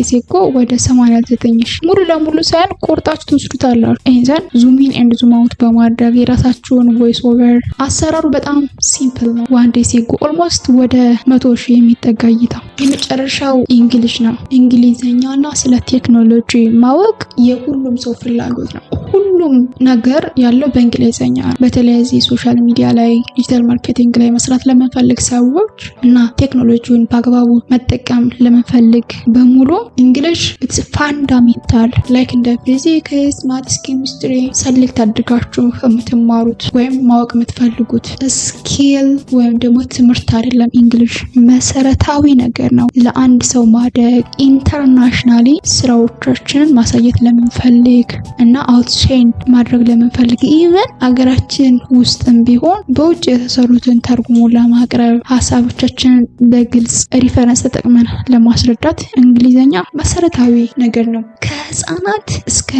B: ሴኮ ወደ 89 ሙሉ ለሙሉ ሳይሆን ቆርጣችሁ ትወስዱታላችሁ። ኤንዘን ዙም ኢን ኤንድ ዙም አውት በማድረግ የራሳችሁን ቮይስ ኦቨር። አሰራሩ በጣም ሲምፕል ነው። ዋን ዴይ ሴኮ ኦልሞስት ወደ 100,000 የሚጠጋ እይታ። የመጨረሻው እንግሊሽ ነው። እንግሊዘኛና ስለ ቴክኖሎጂ ማወቅ የሁሉም ሰው ፍላጎት ነው። ሁሉም ነገር ያለው በእንግሊዘኛ ነው። በተለይ እዚህ ሶሻል ሚዲያ ላይ ዲጂታል ማርኬቲንግ ላይ መስራት ለምንፈልግ ሰዎች እና ቴክኖሎጂውን በአግባቡ መጠቀም ለምንፈልግ በሙሉ እንግሊሽ ኢትስ ፋንዳሜንታል ላይክ እንደ ፊዚክስ፣ ማትስ፣ ኬሚስትሪ ሰሌክት አድርጋችሁ የምትማሩት ወይም ማወቅ የምትፈልጉት ስኪል ወይም ደግሞ ትምህርት አይደለም። እንግሊሽ መሰረታዊ ነገር ነው ለአንድ ሰው ማደግ። ኢንተርናሽናሊ ስራዎቻችንን ማሳየት ለምንፈልግ እና አውትሼን ማድረግ ለምንፈልግ ኢቨን አገራችን ውስጥም ቢሆን በውጭ የተሰሩትን ተርጉሞ ለማቅረብ ሀሳቦቻችንን በግልጽ ሪፈረንስ ተጠቅመን ለማስረዳት እንግሊዘኛ መሰረታዊ ነገር ነው። ከህፃናት እስከ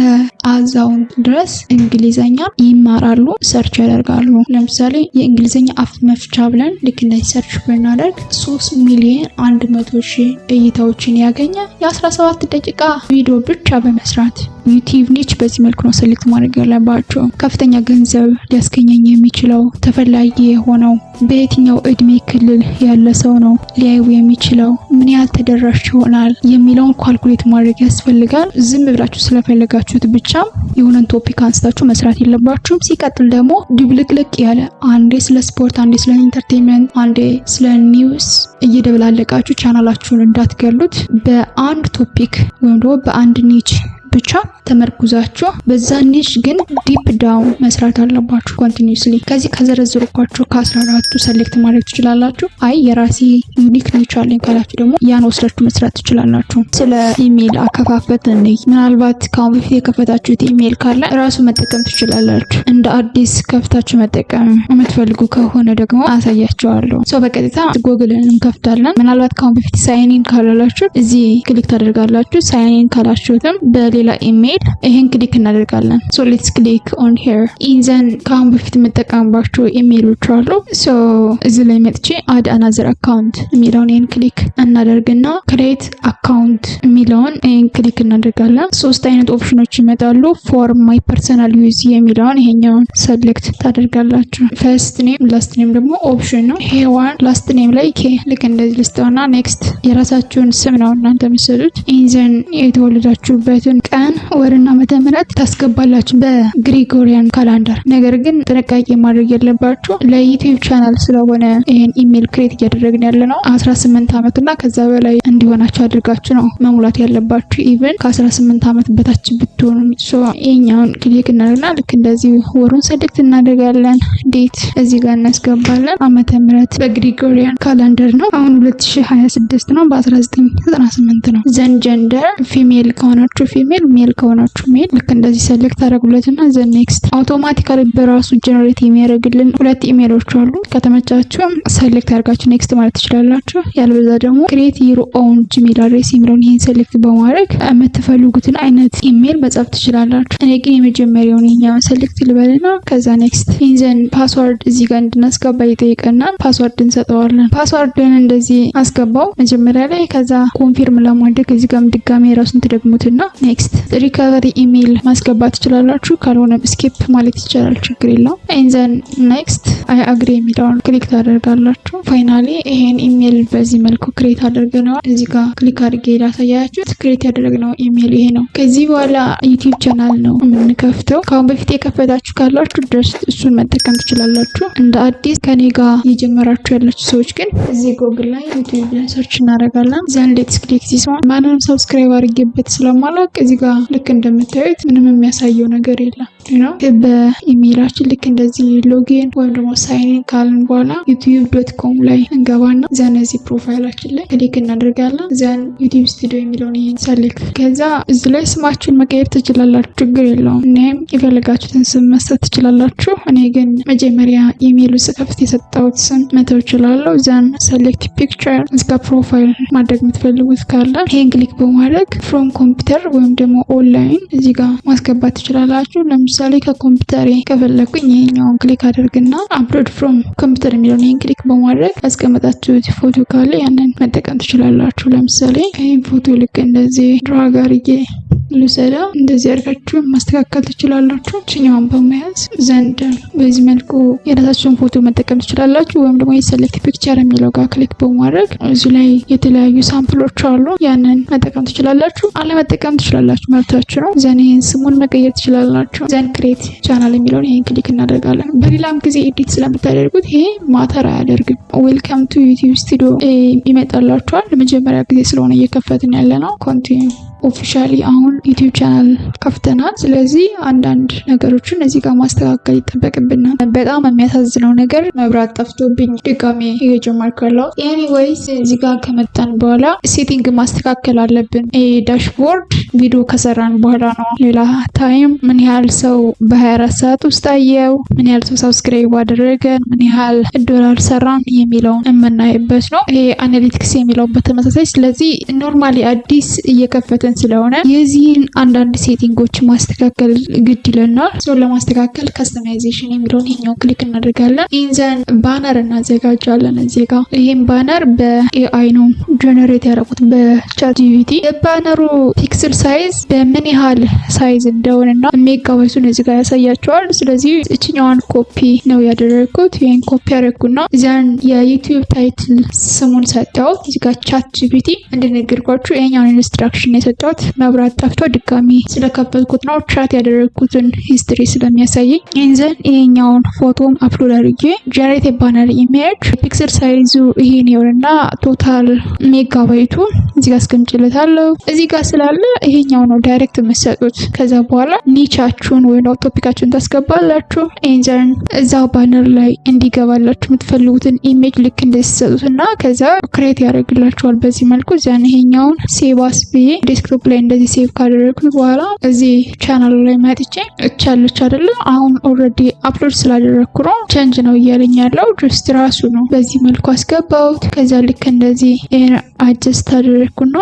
B: አዛውንት ድረስ እንግሊዘኛ ይማራሉ፣ ሰርች ያደርጋሉ። ለምሳሌ የእንግሊዘኛ አፍ መፍቻ ብለን ልክ እንደዚህ ሰርች ብናደርግ 3,100,000 እይታዎችን ያገኘ የ17 ደቂቃ ቪዲዮ ብቻ በመስራት ዩቲዩብ ኒች በዚህ መልኩ ነው ሴሌክት ማድረግ ያለባቸው። ከፍተኛ ገንዘብ ሊያስገኘኝ የሚችለው ተፈላጊ የሆነው በየትኛው እድሜ ክልል ያለ ሰው ነው ሊያዩ የሚችለው፣ ምን ያህል ተደራሽ ይሆናል የሚለውን ካልኩሌት ማድረግ ያስፈልጋል። ዝም ብላችሁ ስለፈለጋችሁት ብቻ የሆነን ቶፒክ አንስታችሁ መስራት የለባችሁም። ሲቀጥል ደግሞ ድብልቅልቅ ያለ አንዴ ስለ ስፖርት፣ አንዴ ስለ ኢንተርቴንመንት፣ አንዴ ስለ ኒውስ እየደበላለቃችሁ ቻናላችሁን እንዳትገሉት። በአንድ ቶፒክ ወይም ደግሞ በአንድ ኒች ብቻ ተመርኩዛችሁ በዛ ኒች ግን ዲፕ ዳውን መስራት አለባችሁ ኮንቲኒዩስሊ። ከዚህ ከዘረዘሩኳችሁ ከ14ቱ ሰሌክት ማድረግ ትችላላችሁ። አይ የራሴ ዩኒክ ኒች አለኝ ካላችሁ ደግሞ ያን ወስዳችሁ መስራት ትችላላችሁ። ስለ ኢሜል አከፋፈት ምናልባት ከአሁን በፊት የከፈታችሁት ኢሜል ካለ ራሱ መጠቀም ትችላላችሁ። እንደ አዲስ ከፍታችሁ መጠቀም የምትፈልጉ ከሆነ ደግሞ አሳያችኋለሁ። ሰው በቀጥታ ጎግልን እንከፍታለን። ምናልባት ከአሁን በፊት ሳይኒን ካላላችሁ እዚህ ክሊክ ታደርጋላችሁ። ሳይኒን ካላችሁትም በሌላ ኢሜል ይሄን ክሊክ እናደርጋለን። ሶ ሌትስ ክሊክ ኦን ሄር ኢንዘን ከአሁን በፊት የምጠቀምባቸው ኢሜሎች አሉ። ሶ እዚህ ላይ መጥቼ አድ አናዘር አካውንት የሚለውን ይሄን ክሊክ እናደርግና ክሬት አካውንት የሚለውን ይሄን ክሊክ እናደርጋለን። 3 አይነት ኦፕሽኖች ይመጣሉ። ፎር ማይ ፐርሰናል ዩዝ የሚለውን ይሄኛውን ሰሌክት ታደርጋላችሁ። ፈርስት ኔም ላስት ኔም ደግሞ ኦፕሽን ነው። ሄዋን ላስት ኔም ላይ ኬ ልክ እንደዚህ ልስጠውና ኔክስት የራሳችሁን ስም ነው እናንተ የምትሰጡት። ኢንዘን የተወለዳችሁበትን ቀን ወርና ዓመተ ምህረት ታስገባላችሁ በግሪጎሪያን ካላንደር። ነገር ግን ጥንቃቄ ማድረግ ያለባችሁ ለዩቲዩብ ቻናል ስለሆነ ይሄን ኢሜል ክሬት እያደረግን ያለ ነው 18 ዓመትና ከዛ በላይ እንዲሆናችሁ አድርጋችሁ ነው መሙላት ያለባችሁ። ኢቭን ከ18 ዓመት በታች ብትሆኑ ይሄኛውን ክሊክ እናደርግና ልክ እንደዚህ ወሩን ሰሌክት እናደርጋለን። ዴት እዚህ ጋር እናስገባለን። ዓመተ ምህረት በግሪጎሪያን ካላንደር ነው። አሁን 2026 ነው፣ በ1998 ነው። ዘን ጀንደር ፊሜል ከሆናችሁ ፊሜል፣ ሜል ከሆናችሁ ሜል። ልክ እንደዚህ ሰሌክት አደረጉለትና ዘን ኔክስት አውቶማቲካሊ በራሱ ጀነሬት የሚያደርግልን 2 ኢሜሎች አሉ። ከተመቻችሁ ሰሌክት አድርጋችሁ ኔክስት ማለት ትችላላችሁ። ያልበዛ ደግሞ ክሬት ዩር ኦውን ጂሜል አድሬስ የሚለውን ይሄን ሰሌክት በማድረግ የምትፈልጉትን አይነት ኢሜል መጻፍ ትችላላችሁ። እኔ ግን የመጀመሪያውን ይሄኛውን ሰሌክት ልበልና ከዛ ኔክስት ኢንዘን ፓስወርድ እዚህ ጋር እንድናስገባ ይጠይቀናል። ፓስወርድ እንሰጠዋለን። ፓስወርድን እንደዚህ አስገባው መጀመሪያ ላይ። ከዛ ኮንፊርም ለማድረግ እዚህ ጋር ድጋሜ ራሱን ትደግሙትና ኔክስት ኔክስት ሪከቨሪ ኢሜል ማስገባት ትችላላችሁ። ካልሆነም ስኪፕ ማለት ይቻላል፣ ችግር የለውም። ኤንዘን ኔክስት አይ አግሪ የሚለውን ክሊክ ታደርጋላችሁ። ፋይናሊ ይሄን ኢሜል በዚህ መልኩ ክሬት አድርገነዋል። እዚህ ጋር ክሊክ አድርጌ ላሳያችሁ። ክሬት ያደረግነው ኢሜል ይሄ ነው። ከዚህ በኋላ ዩቲዩብ ቻናል ነው የምንከፍተው። ከአሁን በፊት የከፈታችሁ ካላችሁ ድረስ እሱን መጠቀም ትችላላችሁ። እንደ አዲስ ከኔ ጋር እየጀመራችሁ ያላችሁ ሰዎች ግን እዚህ ጎግል ላይ ዩቲዩብ ብለን ሰርች እናደርጋለን። ዘን ሌትስ ክሊክ ዚስ ዋን። ማንንም ሰብስክራይብ አድርጌበት ስለማላውቅ እዚህ ጋር ልክ እንደምታዩት ምንም የሚያሳየው ነገር የለም ነው። በኢሜይላችን ልክ እንደዚህ ሎጊን ወይም ደግሞ ሳይን ካልን በኋላ youtube.com ላይ እንገባና ዘን እዚህ ፕሮፋይላችን ላይ ክሊክ እናደርጋለን። ዘን ዩቲዩብ ስቱዲዮ የሚለውን ይሄን ሰሌክት። ከዛ እዚህ ላይ ስማችሁን መቀየር ትችላላችሁ፣ ችግር የለውም። እኔም የፈለጋችሁትን ስም መስጠት ትችላላችሁ። እኔ ግን መጀመሪያ ኢሜይሉ ስከፍት የሰጠሁት ስም መተው እችላለሁ። ዘን ሰሌክት ፒክቸር። እስከ ፕሮፋይል ማድረግ የምትፈልጉት ካለ ይሄን ክሊክ በማድረግ ፍሮም ኮምፒውተር ወይም ደግሞ ኦንላይን እዚህ ጋር ማስገባት ትችላላችሁ። ለምሳሌ ከኮምፒውተሬ ከፈለኩኝ ይሄኛውን ክሊክ አድርግና አፕሎድ ፍሮም ኮምፒውተር የሚለውን ይሄን ክሊክ በማድረግ ያስቀመጣችሁት ፎቶ ካለ ያንን መጠቀም ትችላላችሁ። ለምሳሌ ይሄን ፎቶ ልክ እንደዚህ ድራግ አድርጌ ልሰዳ እንደዚህ አድርጋችሁ ማስተካከል ትችላላችሁ። እኛውን በመያዝ ዘንድ በዚህ መልኩ የራሳችሁን ፎቶ መጠቀም ትችላላችሁ። ወይም ደግሞ የሰሌክት ፒክቸር የሚለው ጋር ክሊክ በማድረግ እዚህ ላይ የተለያዩ ሳምፕሎች አሉ፣ ያንን መጠቀም ትችላላችሁ። አለመጠቀም ትችላላችሁ፣ መብታችሁ ነው። ዘን ይሄን ስሙን መቀየር ትችላላችሁ። ዘን ክሬት ቻናል የሚለውን ይሄን ክሊክ እናደርጋለን። በሌላም ጊዜ ኤዲት ስለምታደርጉት ይሄ ማተር አያደርግም። ዌልካም ቱ ዩቲዩብ ስቱዲዮ ይመጣላችኋል። ለመጀመሪያ ጊዜ ስለሆነ እየከፈትን ያለ ነው። ኮንቲኒው ኦፊሻሊ አሁን ዩቲዩብ ቻናል ከፍተናል። ስለዚህ አንዳንድ ነገሮችን እዚህ ጋር ማስተካከል ይጠበቅብናል። በጣም የሚያሳዝነው ነገር መብራት ጠፍቶብኝ ድጋሜ እየጀመርኩ ያለው። ኤኒዌይስ እዚህ ጋር ከመጣን በኋላ ሴቲንግ ማስተካከል አለብን። ዳሽቦርድ ቪዲዮ ከሰራን በኋላ ነው። ሌላ ታይም ምን ያህል ሰው በ24 ሰዓት ውስጥ አየው፣ ምን ያህል ሰው ሰብስክራይብ አደረገን፣ ምን ያህል ዶላር ሰራን የሚለውን የምናይበት ነው። ይሄ አናሊቲክስ የሚለው በተመሳሳይ። ስለዚህ ኖርማሊ አዲስ እየከፈተ ስለሆነ የዚህን አንዳንድ ሴቲንጎች ማስተካከል ግድ ይለናል። ለማስተካከል ከስተማይዜሽን የሚለውን ይሄኛው ክሊክ እናደርጋለን። ኢንዘን ባነር እናዘጋጃለን። እዚህ ጋር ይሄን ባነር በኤአይ ነው ጀነሬት ያደረጉት በቻትጂፒቲ። የባነሩ ፒክስል ሳይዝ በምን ያህል ሳይዝ እንደሆነና ሜጋባይቱን እዚህ ጋር ያሳያቸዋል። ስለዚህ እችኛዋን ኮፒ ነው ያደረኩት። ይሄን ኮፒ ያደረኩና ዘን የዩቲዩብ ታይትል ስሙን ሰጠሁት። እዚህ ጋር ቻትጂፒቲ እንደነገርኳችሁ ይሄኛውን ኢንስትራክሽን የሰጠሁት መብራት ጠፍቶ ድጋሚ ስለከፈትኩት ነው። ቻት ያደረግኩትን ሂስትሪ ስለሚያሳየኝ ኢንዘን ይሄኛውን ፎቶም አፕሎድ አድርጌ ጀነሬት ባነር ኢሜጅ ፒክስል ሳይዙ ይሄን ይሆንና ቶታል ሜጋባይቱ እዚህ ጋር አስቀምጬለታለሁ። እዚህ ጋር ስላለ ይሄኛው ነው ዳይሬክት የምትሰጡት። ከዛ በኋላ ኒቻችሁን ወይ ነው ቶፒካችሁን ታስገባላችሁ። ኢንዘን እዛው ባነር ላይ እንዲገባላችሁ የምትፈልጉትን ኢሜጅ ልክ እንደዚህ ሰጡትና ከዛ ክሬት ያደርግላችኋል በዚህ መልኩ። ዘን ይሄኛውን ሴቭ አስ ብዬ ዴስክቶፕ ላይ እንደዚህ ሴቭ ካደረግኩት በኋላ እዚህ ቻናሉ ላይ መጥቼ እቻለች አይደለ? አሁን ኦልሬዲ አፕሎድ ስላደረግኩ ነው ቼንጅ ነው እያለኝ ያለው። ጀስት ራሱ ነው በዚህ መልኩ አስገባሁት። ከዛ ልክ እንደዚህ አጀስት አደረግኩና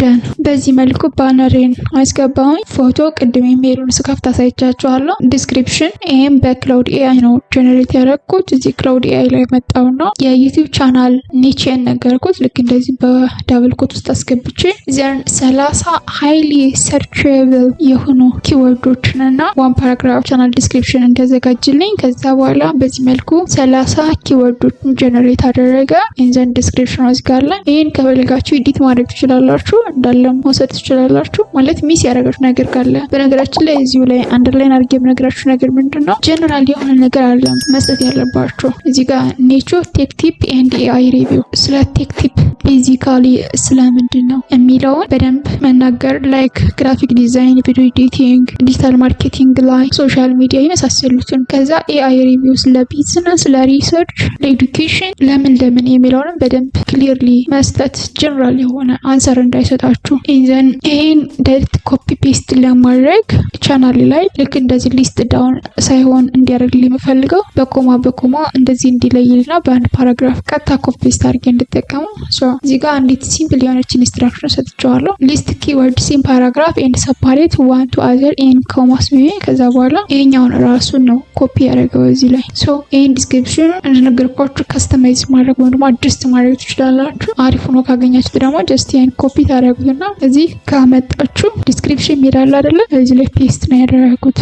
B: ደን በዚህ መልኩ ባነሬን አስገባሁኝ። ፎቶ ቅድም ኢሜይሉን ስከፍት አሳይቻችኋለሁ። ዲስክሪፕሽን ይሄም በክላውድ ኤአይ ነው ጀነሬት ያደረግኩት። እዚህ ክላውድ ኤአይ ላይ መጣውና የዩቲዩብ ቻናል ኒቼን ነገርኩት። ልክ እንደዚህ በዳብል ኮት ውስጥ አስገብቼ ዘን 30 ሃይሊ ሰርችብል የሆኑ ኪወርዶችን እና ዋን ፓራግራፍ ቻናል ዲስክሪፕሽን እንዲያዘጋጅልኝ። ከዛ በኋላ በዚህ መልኩ 30 ኪወርዶችን ጀነሬት አደረገ። ኢንዘን ዲስክሪፕሽን አዝጋለ። ይህን ከፈለጋችሁ ኤዲት ማድረግ ትችላላችሁ፣ እንዳለ መውሰድ ትችላላችሁ። ማለት ሚስ ያደረጋችሁ ነገር ካለ በነገራችን ላይ እዚሁ ላይ አንደርላይን አድርጌ የምነግራችሁ ነገር ምንድን ነው፣ ጀነራል የሆነ ነገር አለ መስጠት ያለባችሁ። እዚህ ጋር ኔቾ ቴክ ቲፕ ኤንድ ኤአይ ሪቪው። ስለ ቴክ ቲፕ ቤዚካሊ ስለምንድን ነው የሚለውን በደንብ መናገር፣ ላይክ ግራፊክ ዲዛይን፣ ቪዲዮ ኤዲቲንግ፣ ዲጂታል ማርኬቲንግ ላይ ሶሻል ሚዲያ የመሳሰሉትን። ከዛ ኤአይ ሪቪው ስለ ቢዝነስ፣ ለሪሰርች፣ ለኤዱኬሽን ለምን የሚለውንም በደንብ ክሊርሊ መስጠት፣ ጀነራል የሆነ አንሰር እንዳይሰጣችሁ። ኢንዘን ይሄን ዳይሬክት ኮፒ ፔስት ለማድረግ ቻናል ላይ ልክ እንደዚህ ሊስት ዳውን ሳይሆን እንዲያደርግልኝ የምፈልገው በኮማ እንደዚህ እንዲለይልና በአንድ ፓራግራፍ ቀጥታ ኮፒ ፔስት አድርጌ እንድጠቀሙ እዚህ ጋር አንዲት ሲምፕል የሆነች ኢንስትራክሽን ሰጥቼዋለሁ። ሊስት ኪወርድስ ኢን ፓራግራፍ ኤንድ ሰፓሬት ዋን ቱ አዘር ኢን ኮማስ ብዬ ከዛ በኋላ ይሄኛውን ራሱን ነው ኮፒ ያደረገው እዚህ ላይ። ሶ ይሄን ዲስክሪፕሽን እንደነገርኳችሁ ከስተማይዝ ማድረግ ወይም ደግሞ አድጀስት ማድረግ ትችላላችሁ። አሪፍ ሆኖ ካገኛችሁ ደግሞ ጀስት ይሄን ኮፒ ታደርጉትና እዚህ ካመጣችሁ ዲስክሪፕሽን ይላል አይደለ? እዚህ ላይ ፔስት ነው ያደረኩት።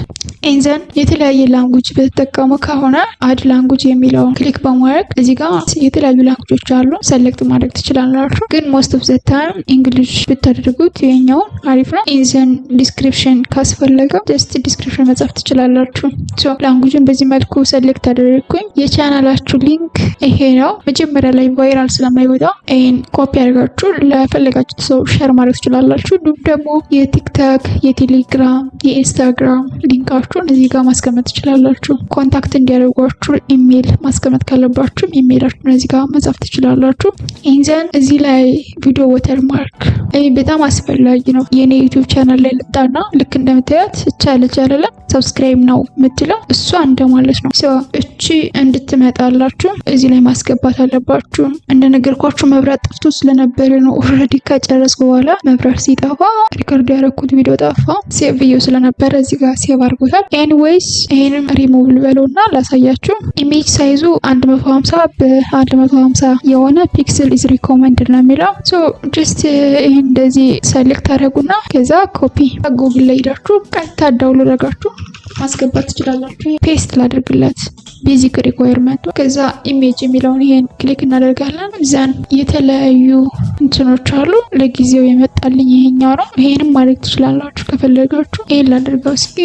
B: ኢንዘን የተለያየ ላንጉጅ በተጠቀሙ ከሆነ አድ ላንጉጅ የሚለውን ክሊክ በማድረግ እዚህ ጋር የተለያዩ ላንጉጆች አሉ ሰሌክት ማድረግ ትችላላችሁ። ግን ሞስት ኦፍ ዘ ታይም እንግሊሽ ብታደርጉት ይሄኛውን አሪፍ ነው። ኢንዘን ዲስክሪፕሽን ካስፈለገው ጀስት ዲስክሪፕሽን መጻፍ ትችላላችሁ። ሶ ላንጉጅን በዚህ መልኩ ሰሌክት አደረግኩኝ። የቻናላችሁ ሊንክ ይሄ ነው። መጀመሪያ ላይ ቫይራል ስለማይወጣ ይሄን ኮፒ አድርጋችሁ ለፈለጋችሁት ሰው ሼር ማድረግ ትችላላችሁ። እንዲሁም ደግሞ የቲክታክ፣ የቴሌግራም፣ የኢንስታግራም ሊንካችሁን እዚህ ጋር ማስቀመጥ ትችላላችሁ። ኮንታክት እንዲያደርጓችሁ ኢሜል ማስቀመጥ ካለባችሁ ኢሜይላችሁን እዚህ ጋር መጻፍ ትችላላችሁ። ኢንዘን እዚህ ላይ ቪዲዮ ወተርማርክ ይሄ በጣም አስፈላጊ ነው። የኔ ዩቲዩብ ቻናል ላይ ልጣና ልክ እንደምታያት እቻለች አይደለ? ሰብስክራይብ ነው የምትለው እሷ እንደማለት ነው። እቺ እንድትመጣላችሁ እዚህ ላይ ማስገባት አለባችሁ። እንደነገርኳችሁ መብራት ጠፍቶ ስለነበረ ነው ኦልሬዲ ከጨረስኩ በኋላ መብራት ሲጠፋ ሪከርድ ያደረኩት ቪዲዮ ጠፋ። ሴቭ ቪዲዮ ስለነበረ እዚህ ጋር ሴቭ አድርጎታል። ኤኒዌይስ ይሄንም ሪሙቭ ልበለውና ላሳያችሁ። ኢሜጅ ሳይዙ 150 በ150 የሆነ ፒክስል ኢዝ ሪኮመንድድ ነው የሚለው። ሶ ጀስት ይሄን እንደዚህ ሰሌክት አደረጉና ከዛ ኮፒ ጉግል ላይ ሄዳችሁ ቀጥታ ዳውንሎድ አድርጋችሁ ማስገባት ትችላላችሁ። ፔስት ላድርግለት ቤዚክ ሪኳየርመንቱ። ከዛ ኢሜጅ የሚለውን ይሄን ክሊክ እናደርጋለን። ዘን የተለያዩ እንትኖች አሉ። ለጊዜው የመጣልኝ ይሄኛው ነው። ይሄንም ማድረግ ትችላላችሁ ከፈለጋችሁ። ይሄን ላድርገው እስኪ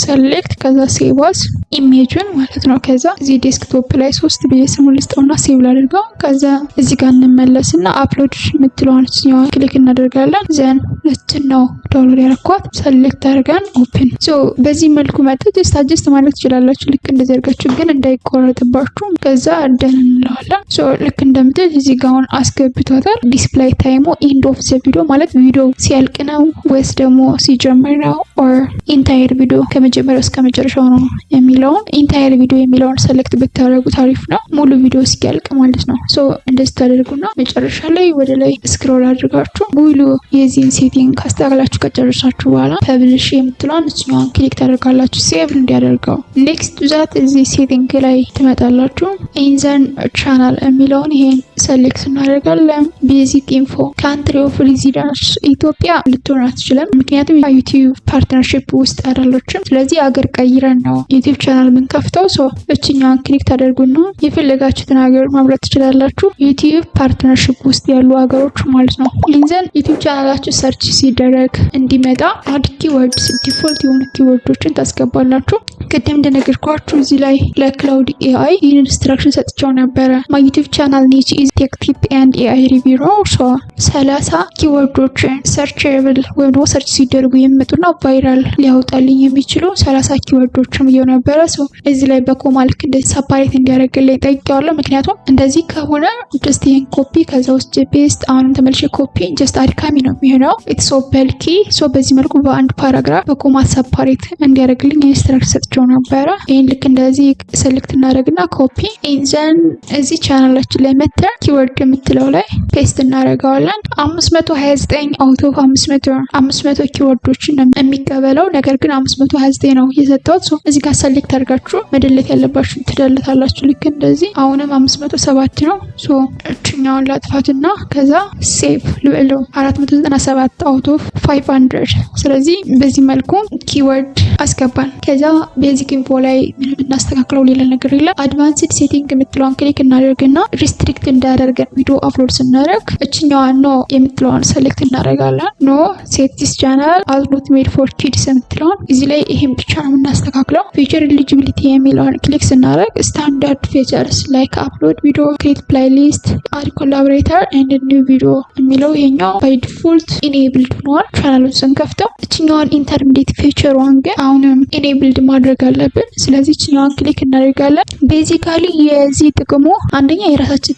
B: ሰሌክት ከዛ ሴቭ አስ ኢሜጅን ማለት ነው። ከዛ እዚህ ዴስክቶፕ ላይ 3 ብዬ ስሙን ልስጠውና ሴቭ ላድርገው። ከዛ እዚህ ጋር እንመለስና አፕሎድ የምትለውን ክሊክ እናደርጋለን። ዘን ለችን ነው ዳውንሎድ ያደረኳት ሰሌክት አድርገን ኦፕን። ሶ በዚህ መልኩ ጀስት አጀስት ማለት ትችላላችሁ። ልክ እንደዘርጋችሁ ግን እንዳይቆረጥባችሁ። ከዛ ደን እንለዋለን። ሶ ልክ እንደምትል እዚህ ጋር አሁን አስገብቷታል። ዲስፕሌይ ታይሙ ኢንድ ኦፍ ዘ ቪዲዮ ማለት ቪዲዮ ሲያልቅ ነው ወይስ ደግሞ ሲጀምር ነው ኦር ኢንታየር ቪዲዮ ከመጀመሪያው እስከ መጨረሻው ነው የሚለውን ኢንታየር ቪዲዮ የሚለውን ሰሌክት ብታደርጉት አሪፍ ነው። ሙሉ ቪዲዮ እስኪያልቅ ማለት ነው። ሶ እንደዚህ ታደርጉና መጨረሻ ላይ ወደ ላይ ስክሮል አድርጋችሁ ሙሉ የዚህን ሴቲንግ ካስተካከላችሁ ከጨረሳችሁ በኋላ ፐብሊሽ የምትለውን እሱኛውን ክሊክ ታደርጋላችሁ ሴቭ እንዲያደርገው። ኔክስት ዛት እዚህ ሴቲንግ ላይ ትመጣላችሁ። ኢንዘን ቻናል የሚለውን ይሄን ሰሌክት እናደርጋለን። ቤዚክ ኢንፎ ካንትሪ ኦፍ ሬዚደንስ ኢትዮጵያ ልትሆን አትችልም፣ ምክንያቱም ዩቲዩብ ፓርትነርሺፕ ውስጥ አይደለችም። ስለዚህ አገር ቀይረን ነው ዩቲዩብ ቻናል የምንከፍተው። ሶ እችኛውን ክሊክ ታደርጉና የፈለጋችሁትን ሀገር ማምረት ትችላላችሁ። ዩቲዩብ ፓርትነርሺፕ ውስጥ ያሉ ሀገሮች ማለት ነው። ኢንዘን ዩቲዩብ ቻናላችሁ ሰርች ሲደረግ እንዲመጣ አድ ኪወርድስ ዲፎልት የሆኑ ኪወርዶችን ታስገባላችሁ። ቅድም እንደነገርኳችሁ እዚህ ላይ ለክላውድ ኤአይ ይህን ኢንስትራክሽን ሰጥቼው ነበረ። ማይ ዩቲዩብ ቻናል ኒች ኢዝ ቴክ ቲፕ ኤንድ ኤአይ ሪቪው። ሶ 30 ኪወርዶችን ሰርችብል ወይም ደግሞ ሰርች ሲደረጉ የሚመጡና ቫይራል ሊያወጣልኝ የሚችሉ 30 ኪወርዶችን ብዬው ነበረ። ሶ እዚህ ላይ በኮማ ልክ እንደዚህ ሰፓሬት እንዲያደርግልኝ ጠይቄዋለሁ። ምክንያቱም እንደዚህ ከሆነ ጀስት ይሄን ኮፒ ከዛ ውስጥ ፔስት አሁንም ተመልሼ ኮፒ ጀስት አድካሚ ነው የሚሆነው። ኢትስ ሶ በልኪ። ሶ በዚህ መልኩ በአንድ ፓራግራፍ በኮማ ሰፓሬት እንዲያደርግልኝ ኢንስትራክሽን ሰጥቼው ነበረ። ይሄን ልክ እንደዚህ ሴሌክት እናደርግና ኮፒ ኢንዘን እዚህ ቻናላችን ላይ መተን ኪወርድ የምትለው ላይ ፔስት እናደርገዋለን። 529 አውቶ 500 ኪወርዶችን የሚቀበለው ነገር ግን 529 ነው የሰጠሁት። ሶ እዚህ ጋር ሴሌክት አድርጋችሁ መደለት ያለባችሁ ትደልታላችሁ። ልክ እንደዚህ አሁንም 507 ነው። ሶ እችኛውን ላጥፋትና ከዛ ሴቭ ልበለው 497 አውቶ 500። ስለዚህ በዚህ መልኩ ኪወርድ አስገባን። ከዛ ቤዚክ ኢንፎ ላይ ምንም እናስተካክለው ሌላ ነገር የለም። አድቫንስድ ሴቲንግ የምትለዋን ክሊክ እናደርግና ሪስትሪክት እንዳያደርገን ቪዲዮ አፕሎድ ስናደርግ እችኛዋን ኖ የምትለዋን ሴሌክት እናደርጋለን። ኖ ሴት ዲስ ቻናል አዝ ኖት ሜድ ፎር ኪድስ የምትለዋን እዚህ ላይ ይሄን ብቻ ነው የምናስተካክለው። ፊቸር ኤሊጂቢሊቲ የሚለውን ክሊክ ስናደርግ ስታንዳርድ ፊቸርስ ላይክ አፕሎድ ቪዲዮ፣ ክሬት ፕሌይሊስት፣ አድ ኮላቦሬተር ኤንድ ኒው ቪዲዮ የሚለው ይሄኛው ባይ ዲፎልት ኢኔብልድ ሆኗል ቻናሉን ስንከፍተው። እችኛዋን ኢንተርሚዲየት ፊቸሯን ግን አሁንም ኢኔብልድ ማድረግ አለብን። ስለዚህ እችኛዋን ክሊክ እናደርጋለን። ቤዚካሊ የዚህ ጥቅሙ አንደኛ የራሳችን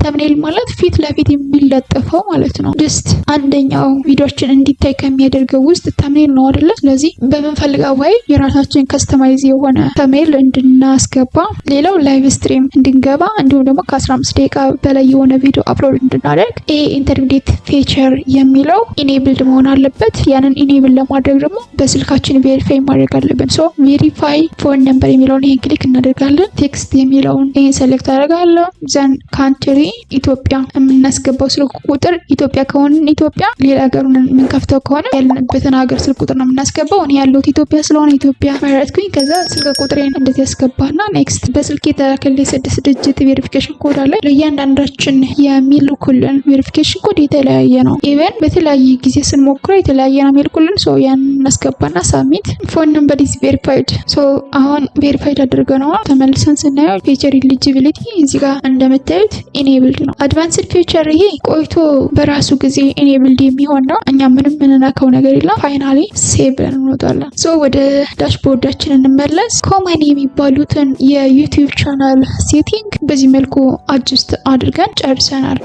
B: ተምኔል ማለት ፊት ለፊት የሚለጠፈው ማለት ነው። ጀስት አንደኛው ቪዲዮችን እንዲታይ ከሚያደርገው ውስጥ ተምኔል ነው አይደለ? ስለዚህ በምንፈልገው ወይ የራሳችን ከስተማይዝ የሆነ ተምኔል እንድናስገባ፣ ሌላው ላይቭ ስትሪም እንድንገባ እንዲሁም ደግሞ ከ15 ደቂቃ በላይ የሆነ ቪዲዮ አፕሎድ እንድናደርግ ይሄ ኢንተርሚዲየት ፊቸር የሚለው ኢኔብልድ መሆን አለበት። ያንን ኢኔብል ለማድረግ ደግሞ በስልካችን ቬሪፋይ ማድረግ አለብን። ሶ ቬሪፋይ ፎን ነምበር የሚለውን ይሄን ክሊክ እናደርጋለን። ቴክስት የሚለውን ይሄን ሴሌክት አደርጋለሁ። ዘን ካንትሪ ኢትዮጵያ፣ የምናስገባው ስልክ ቁጥር ኢትዮጵያ ከሆነ ኢትዮጵያ፣ ሌላ ሀገሩን የምንከፍተው ከሆነ ያለንበትን ሀገር ስልክ ቁጥር ነው የምናስገባው። እኔ ያለሁት ኢትዮጵያ ስለሆነ ኢትዮጵያ መረጥኩኝ። ከዛ ስልክ ቁጥሬን እንደዚህ ያስገባና ኔክስት። በስልክ የተላከልኝ 6 ዲጂት ቬሪፊኬሽን ኮድ አለ። ለእያንዳንዳችን የሚልኩልን ቬሪፊኬሽን ኮድ የተለያየ ነው። ኢቨን በተለያየ ጊዜ ስንሞክረው የተለያየ ነው የሚልኩልን። ሶ ያን እናስገባና ሳሚት። ፎን ነምበር ኢዝ ቬሪፋይድ። ሶ አሁን ቬሪፋይድ አድርገነዋል። ተመልሰን ስናየው ፊቸር ኤሊጂቢሊቲ እዚህ ጋር እንደምታዩት ኢኔብልድ ነው። አድቫንስድ ፊቸር ይሄ ቆይቶ በራሱ ጊዜ ኢኔብልድ የሚሆን ነው። እኛ ምንም ምንነካው ነገር የለም። ፋይናሊ ሴቭ ብለን እንወጣለን። ሶ ወደ ዳሽቦርዳችን እንመለስ። ኮመን የሚባሉትን የዩቲዩብ ቻናል ሴቲንግ በዚህ መልኩ አጅስት አድርገን ጨርሰናል።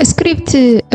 B: ስክሪፕት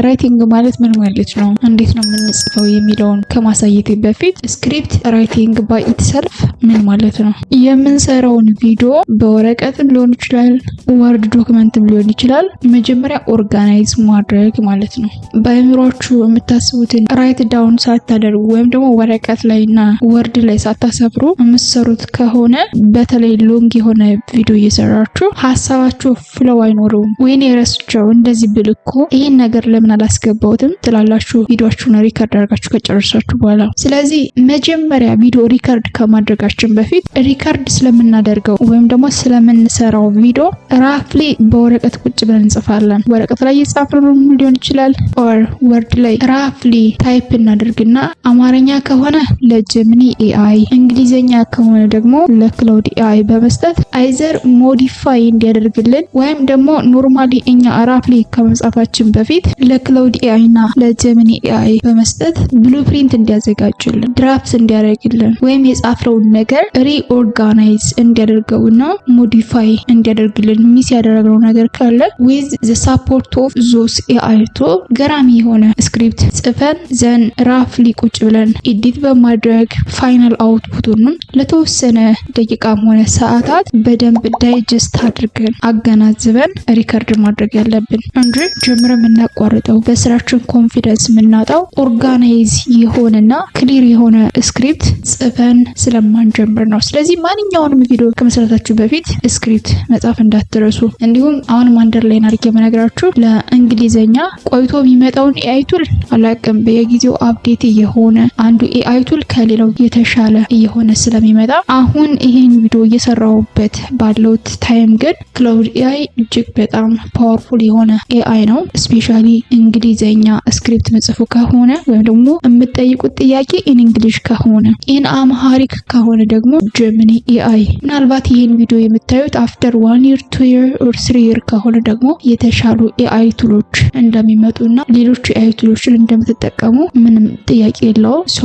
B: ራይቲንግ ማለት ምን ማለት ነው፣ እንዴት ነው የምንጽፈው የሚለውን ከማሳየቴ በፊት ስክሪፕት ራይቲንግ ባይ ኢትሰልፍ ምን ማለት ነው? የምንሰራውን ቪዲዮ በወረቀትም ሊሆን ይችላል፣ ወርድ ዶክመንትም ሊሆን ይችላል። መጀመሪያ ኦርጋናይዝ ማድረግ ማለት ነው። በአእምሯችሁ የምታስቡትን ራይት ዳውን ሳታደርጉ ወይም ደግሞ ወረቀት ላይና ወርድ ላይ ሳታሰፍሩ የምትሰሩት ከሆነ በተለይ ሎንግ የሆነ ቪዲዮ እየሰራችሁ ሀሳባችሁ ፍለው አይኖረውም። ወይኔ ረስቸው እንደዚህ ብል እኮ ይህን ነገር ለምን አላስገባውትም ትላላችሁ ቪዲዮአችሁን ሪከርድ አድርጋችሁ ከጨረሳችሁ በኋላ። ስለዚህ መጀመሪያ ቪዲዮ ሪከርድ ከማድረጋችን በፊት ሪከርድ ስለምናደርገው ወይም ደግሞ ስለምንሰራው ቪዲዮ ራፍሊ በወረቀት ቁጭ ብለን እንጽፋለን። ወረቀት ላይ የጻፍነው ሊሆን ይችላል ኦር ወርድ ላይ ራፍሊ ታይፕ እናደርግና አማርኛ ከሆነ ለጀሚኒ ኤአይ፣ እንግሊዘኛ ከሆነ ደግሞ ለክላውድ ኤአይ በመስጠት አይዘር ሞዲፋይ እንዲያደርግልን ወይም ደግሞ ኖርማሊ እኛ ራፍሊ ከመጻፋችን በፊት ለክላውድ ኤአይ እና ለጀሚኒ ኤአይ በመስጠት ብሉፕሪንት እንዲያዘጋጅልን፣ ድራፍት እንዲያደርግልን ወይም የጻፍነውን ነገር ሪኦርጋናይዝ እንዲያደርገውና ሞዲፋይ እንዲያደርግልን ሚስ ያደረግነው ነገር ካለ ዊዝ ዘ ሳፖርት ኦፍ ዞስ ኤአይ ቶ ገራሚ የሆነ ስክሪፕት ጽፈን ዘን ራፍሊ ቁጭ ብለን ኤዲት በማድረግ ፋይናል አውትፑቱንም ለተወሰነ ደቂቃም ሆነ ሰዓታት በደንብ ዳይጀስት አድርገን አገናዝበን ሪከርድ ማድረግ ያለብን እንጂ ጀምረ የምናቋርጠው በስራችን ኮንፊደንስ የምናጣው ኦርጋናይዝ የሆነና ክሊር የሆነ ስክሪፕት ጽፈን ስለማንጀምር ነው። ስለዚህ ማንኛውንም ቪዲዮ ከመስራታችሁ በፊት ስክሪፕት መጻፍ እንዳትረሱ። እንዲሁም አሁን አንደርላይን አድርጌ የምነግራችሁ ለእንግሊዘኛ ቆይቶ የሚመጣውን ኤአይ ቱል አላቅም፣ በየጊዜው አፕዴት የሆነ አንዱ ኤአይ ቱል ከሌላው የተሻለ እየሆነ ስለሚመጣ አሁን ይሄን ቪዲዮ እየሰራሁበት ባለው ታይም ግን ክላውድ ኤአይ እጅግ በጣም ፓወርፉል የሆነ ኤአይ ነው። ስፔሻሊ እንግሊዘኛ ስክሪፕት መጽፉ ከሆነ ወይም ደግሞ የምትጠይቁት ጥያቄ ኢን እንግሊሽ ከሆነ፣ ኢን አምሃሪክ ከሆነ ደግሞ ጀሚኒ ኤአይ። ምናልባት ይሄን ቪዲዮ የምታዩት አፍተር 1 year 2 year or 3 year ከሆነ ደግሞ የተሻሉ ኤአይ ቱሎች እንደሚመጡና ሌሎች ኤአይ ቱሎችን እንደምትጠቀሙ ምንም ጥያቄ የለውም። ሶ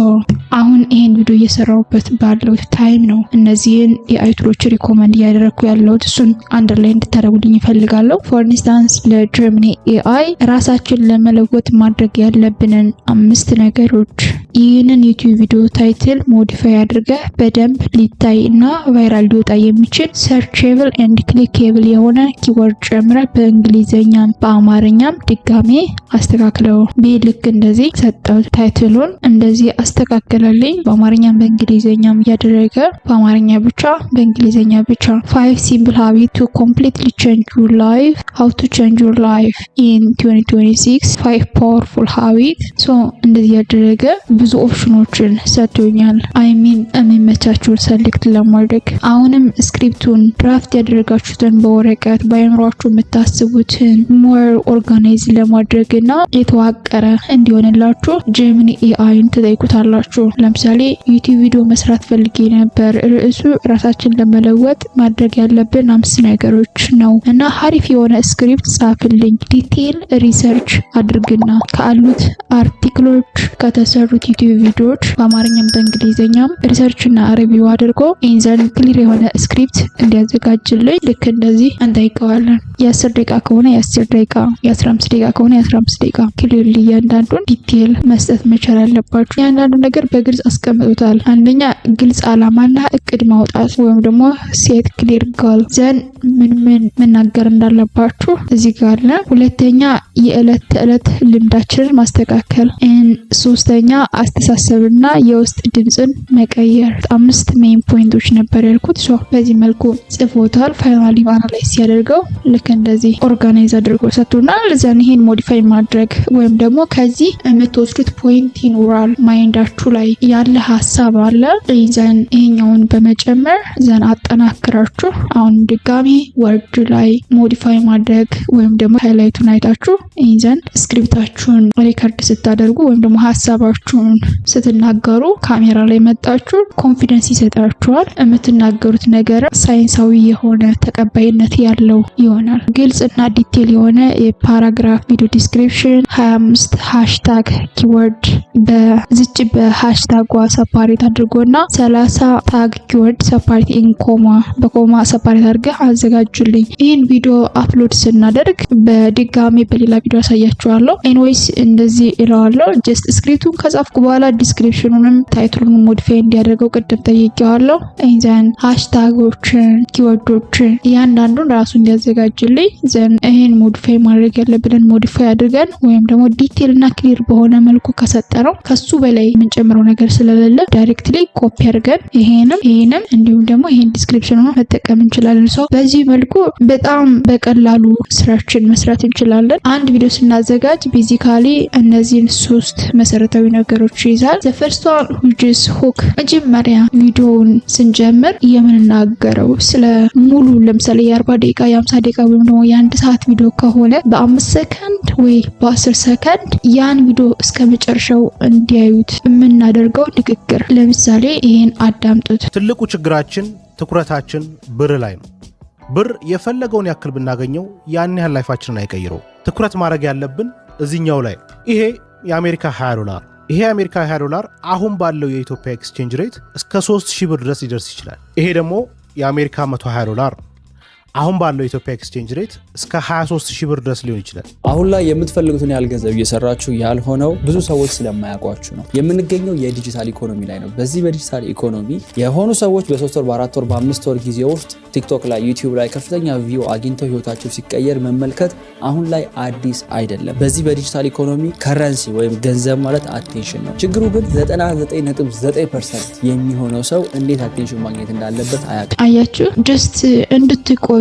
B: አሁን ይሄን ቪዲዮ እየሰራሁበት ባለው ታይም ነው እነዚህን ኤአይ ቱሎች ሪኮመንድ እያደረኩ ያለሁት። እሱን አንደርላይን እንድታደርጉልኝ ይፈልጋለሁ። ፎር ኢንስታንስ ለጀሚኒ ኤአይ ራሳችን ለመለወጥ ማድረግ ያለብንን 5 ነገሮች። ይህንን ዩቲዩብ ቪዲዮ ታይትል ሞዲፋይ አድርገህ በደንብ ሊታይ እና ቫይራል ሊወጣ የሚችል ሰርቼብል ኤንድ ክሊኬብል የሆነ ኪወርድ ጨምረህ በእንግሊዘኛም በአማርኛም ድጋሜ አስተካክለው። ልክ እንደዚህ ሰጠው። ታይትሉን እንደዚህ አስተካክለልኝ በአማርኛም በእንግሊዘኛም እያደረገ በአማርኛ ብቻ በእንግሊዘኛ ብቻ 5 simple habits to completely change your life, how to change your life in 2026 5 powerful habits። ሶ እንደዚህ ያደረገ ብዙ ኦፕሽኖችን ሰጥቶኛል። የሚመቻችሁን ሰሌክት ለማድረግ አሁንም ስክሪፕቱን ድራፍት ያደረጋችሁትን በወረቀት በአእምሯችሁ የምታስቡትን ሞር ኦርጋናይዝ ለማድረግና የተዋቀረ እንዲሆንላችሁ ጀሚኒ ኤአይን ትጠይቁታላችሁ። ለምሳሌ ዩቲዩብ ቪዲዮ መስራት ፈልጌ ነበር፣ ርዕሱ ራሳችን ለመለወጥ ማድረግ ያለብን 5 ነገሮች ነው እና ሀሪፍ የሆነ ስክሪፕት ጻፍልኝ። ዲቴል ሪሰርች አድርግና ካሉት አርቲክሎች ከተሰሩት ዩቲዩብ ቪዲዮዎች በአማርኛም በእንግሊዝኛም ሪሰርችና ሪቪው አድርጎ ኢንዘን ክሊር የሆነ ስክሪፕት እንዲያዘጋጅልኝ ልክ እንደዚህ እንጠይቀዋለን። የ10 ደቂቃ ከሆነ የ10 ደቂቃ፣ የ15 ደቂቃ ከሆነ የ15 ደቂቃ ክሊር እያንዳንዱን ዲቴል መስጠት መቻል አለባችሁ። እያንዳንዱ ነገር በግልጽ አስቀምጡታል። አንደኛ ግልጽ አላማና እቅድ ማውጣት ወይም ደግሞ ሴት ክሊር ጎል ዘን ምን መናገር እንዳለባችሁ እዚህ ጋር አለ። ሁለተኛ የዕለት ተዕለት ልምዳችንን ማስተካከል። ሶስተኛ አስተሳሰብና የውስጥ ድምጽን መቀየር። 5 ሜን ፖይንቶች ነበር ያልኩት። በዚህ መልኩ ጽፎታል። ፋይናሊ አናላይዝ ሲያደርገው ልክ እንደዚህ ኦርጋናይዝ አድርጎ ሰጥቶናል። ዘን ይሄን ሞዲፋይ ማድረግ ወይም ደግሞ ከዚህ የምትወስዱት ፖይንት ይኖራል። ማይንዳችሁ ላይ ያለ ሀሳብ አለ። ዘን ይሄኛውን በመጨመር ዘን አጠናክራችሁ አሁን ድጋሚ ወርድ ላይ ሞዲፋይ ማድረግ ወይም ደግሞ ሃይላይቱን አይታችሁ ዘን ስክሪፕታችሁን ሪከርድ ስታደርጉ ወይም ደግሞ ሀሳባችሁን ስትናገሩ ካሜራ ላይ መጣችሁ ኮንፊደንስ ይሰጣችኋል። የምትናገሩት ነገር ሳይንሳዊ የሆነ ተቀባይነት ያለው ይሆናል። ግልጽ እና ዲቴል የሆነ የፓራግራፍ ቪዲዮ ዲስክሪፕሽን 25 ሃሽታግ ኪወርድ በዝጭ በሃሽታጓ ሰፓሬት አድርጎና 30 ታግ ኪወርድ ሰፓሬት ኢንኮማ በኮማ ሰፓሬት አድርገህ አዘጋጁልኝ። ይህን ቪዲዮ አፕሎድ ስናደርግ በድጋሚ በሌላ ቪዲዮ አሳያችኋለሁ። ኤንዌይስ እንደዚህ እለዋለሁ። ጀስት ስክሪፕቱን ከጻፍኩ በኋላ ዲስክሪፕሽኑንም ታይትሉን ሞዲፋይ እንዲያደርገው ቅድም ጠይቄዋለሁ። ዘን ሃሽታጎችን ኪወርዶችን እያንዳንዱን ራሱ እንዲያዘጋጅልኝ ዘን ይሄን ሞዲፋይ ማድረግ ያለብንን ሞዲፋይ አድርገን ወይም ደግሞ ዲቴል እና ክሊር በሆነ መልኩ ከሰጠነው ከሱ በላይ የምንጨምረው ነገር ስለሌለ ዳይሬክትሊ ኮፒ አድርገን ይሄንም እንዲሁም ደግሞ ይሄን ዲስክሪፕሽኑን መጠቀም እንችላለን። በዚህ መልኩ በጣም በቀላሉ ስራችን መስራት እንችላለን። አንድ ቪዲዮ ስናዘጋጅ ቤዚካሊ እነዚህን 3 መሰረታዊ ነገሮች ይይዛል። ዘ ፈርስት ዋን which is hook መጀመሪያ ቪዲዮውን ስንጀምር የምንናገረው ስለ ሙሉ ለምሳሌ የ40 ደቂቃ የ50 ደቂቃ ወይም ደግሞ የ1 ሰዓት ቪዲዮ ከሆነ በ5 ሰከንድ ወይ በ10 ሰከንድ ያን ቪዲዮ እስከ መጨረሻው እንዲያዩት የምናደርገው ንግግር። ለምሳሌ ይሄን አዳምጡት።
C: ትልቁ ችግራችን ትኩረታችን ብር ላይ ነው። ብር የፈለገውን ያክል ብናገኘው ያን ያህል ላይፋችንን አይቀይረው። ትኩረት ማድረግ ያለብን እዚህኛው ላይ። ይሄ የአሜሪካ $20 ይሄ የአሜሪካ $20 አሁን ባለው የኢትዮጵያ ኤክስቼንጅ ሬት እስከ 3000 ብር ድረስ ሊደርስ ይችላል። ይሄ ደግሞ የአሜሪካ $120 አሁን ባለው የኢትዮጵያ ኤክስቼንጅ ሬት እስከ 23000 ብር ድረስ ሊሆን ይችላል።
D: አሁን ላይ የምትፈልጉትን ያህል ገንዘብ እየሰራችሁ ያልሆነው ብዙ ሰዎች ስለማያውቋችሁ ነው። የምንገኘው የዲጂታል ኢኮኖሚ ላይ ነው። በዚህ በዲጂታል ኢኮኖሚ የሆኑ ሰዎች በ3 ወር በ4 ወር በ5 ወር ጊዜ ውስጥ ቲክቶክ ላይ ዩቲዩብ ላይ ከፍተኛ ቪው አግኝተው ህይወታቸው ሲቀየር መመልከት አሁን ላይ አዲስ አይደለም። በዚህ በዲጂታል ኢኮኖሚ ከረንሲ ወይም ገንዘብ ማለት አቴንሽን ነው። ችግሩ ግን 99.9% የሚሆነው ሰው እንዴት አቴንሽን ማግኘት እንዳለበት አያውቅም።
B: አያችሁ ጀስት እንድትቆዩ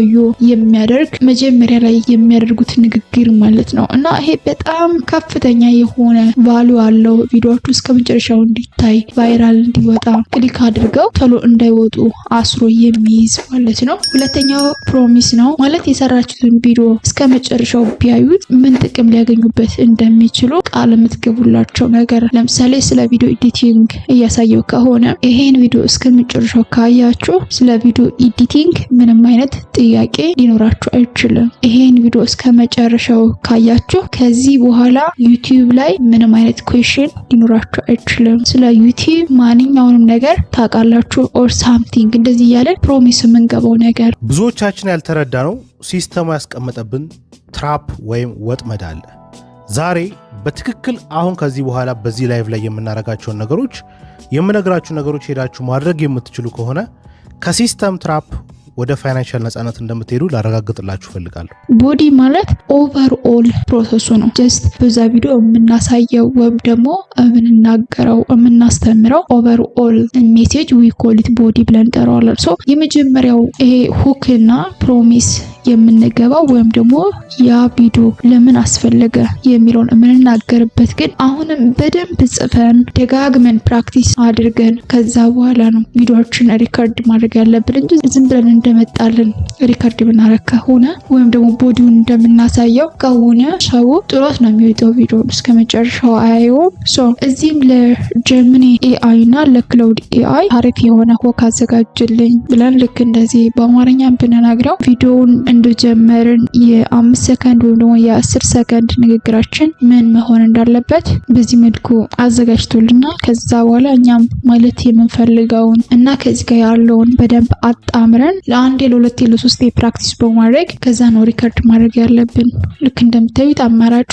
B: የሚያደርግ መጀመሪያ ላይ የሚያደርጉት ንግግር ማለት ነው። እና ይሄ በጣም ከፍተኛ የሆነ ቫልዩ አለው። ቪዲዮዎቹ እስከ መጨረሻው እንዲታይ ቫይራል እንዲወጣ ክሊክ አድርገው ቶሎ እንዳይወጡ አስሮ የሚይዝ ማለት ነው። ሁለተኛው ፕሮሚስ ነው ማለት የሰራችሁትን ቪዲዮ እስከ መጨረሻው ቢያዩት ምን ጥቅም ሊያገኙበት እንደሚችሉ ቃል የምትገቡላቸው ነገር። ለምሳሌ ስለ ቪዲዮ ኤዲቲንግ እያሳየው ከሆነ ይሄን ቪዲዮ እስከ መጨረሻው ካያችሁ ስለ ቪዲዮ ኤዲቲንግ ምንም አይነት ጥያቄ ሊኖራችሁ አይችልም። ይሄን ቪዲዮ እስከ መጨረሻው ካያችሁ ከዚህ በኋላ ዩቲዩብ ላይ ምንም አይነት ኩዌስችን ሊኖራችሁ አይችልም። ስለ ዩቲዩብ ማንኛውንም ነገር ታውቃላችሁ ኦር ሳምቲንግ እንደዚህ እያለን ፕሮሚስ የምንገባው ነገር።
C: ብዙዎቻችን ያልተረዳ ነው ሲስተሙ ያስቀመጠብን ትራፕ ወይም ወጥመድ አለ። ዛሬ በትክክል አሁን ከዚህ በኋላ በዚህ ላይቭ ላይ የምናደርጋቸውን ነገሮች የምነግራችሁ ነገሮች ሄዳችሁ ማድረግ የምትችሉ ከሆነ ከሲስተም ትራፕ ወደ ፋይናንሻል ነፃነት እንደምትሄዱ ላረጋግጥላችሁ ፈልጋለሁ።
B: ቦዲ ማለት ኦቨርኦል ፕሮሰሱ ነው። ጀስት በዛ ቪዲዮ የምናሳየው ወይም ደግሞ የምንናገረው የምናስተምረው ኦቨርኦል ሜሴጅ ዊ ኮል ኢት ቦዲ ብለን እንጠራዋለን። ሶ የመጀመሪያው ይሄ ሁክ እና ፕሮሚስ የምንገባው ወይም ደግሞ ያ ቪዲዮ ለምን አስፈለገ የሚለውን የምንናገርበት ግን አሁንም በደንብ ጽፈን ደጋግመን ፕራክቲስ አድርገን ከዛ በኋላ ነው ቪዲዮዎችን ሪከርድ ማድረግ ያለብን እንጂ ዝም ብለን እንደመጣልን ሪከርድ ብናረግ ከሆነ ወይም ደግሞ ቦዲውን እንደምናሳየው ከሆነ ሰው ጥሎት ነው የሚወጣው ቪዲዮውን እስከ መጨረሻው አያየውም። ሶ እዚህም ለጀሚኒ ኤአይ እና ለክላውድ ኤአይ አሪፍ የሆነ ሆክ አዘጋጅልኝ ብለን ልክ እንደዚህ በአማርኛ ብንናግረው ቪዲዮውን እንደጀመርን የ5 ሰከንድ ወይም ደግሞ የ10 ሰከንድ ንግግራችን ምን መሆን እንዳለበት በዚህ መልኩ አዘጋጅቶልናል። ከዛ በኋላ እኛም ማለት የምንፈልገውን እና ከዚህ ጋር ያለውን በደንብ አጣምረን ለአንዴ ለሁለቴ ለሶስቴ ፕራክቲስ በማድረግ ከዛ ነው ሪከርድ ማድረግ ያለብን። ልክ እንደምታዩት አማራጭ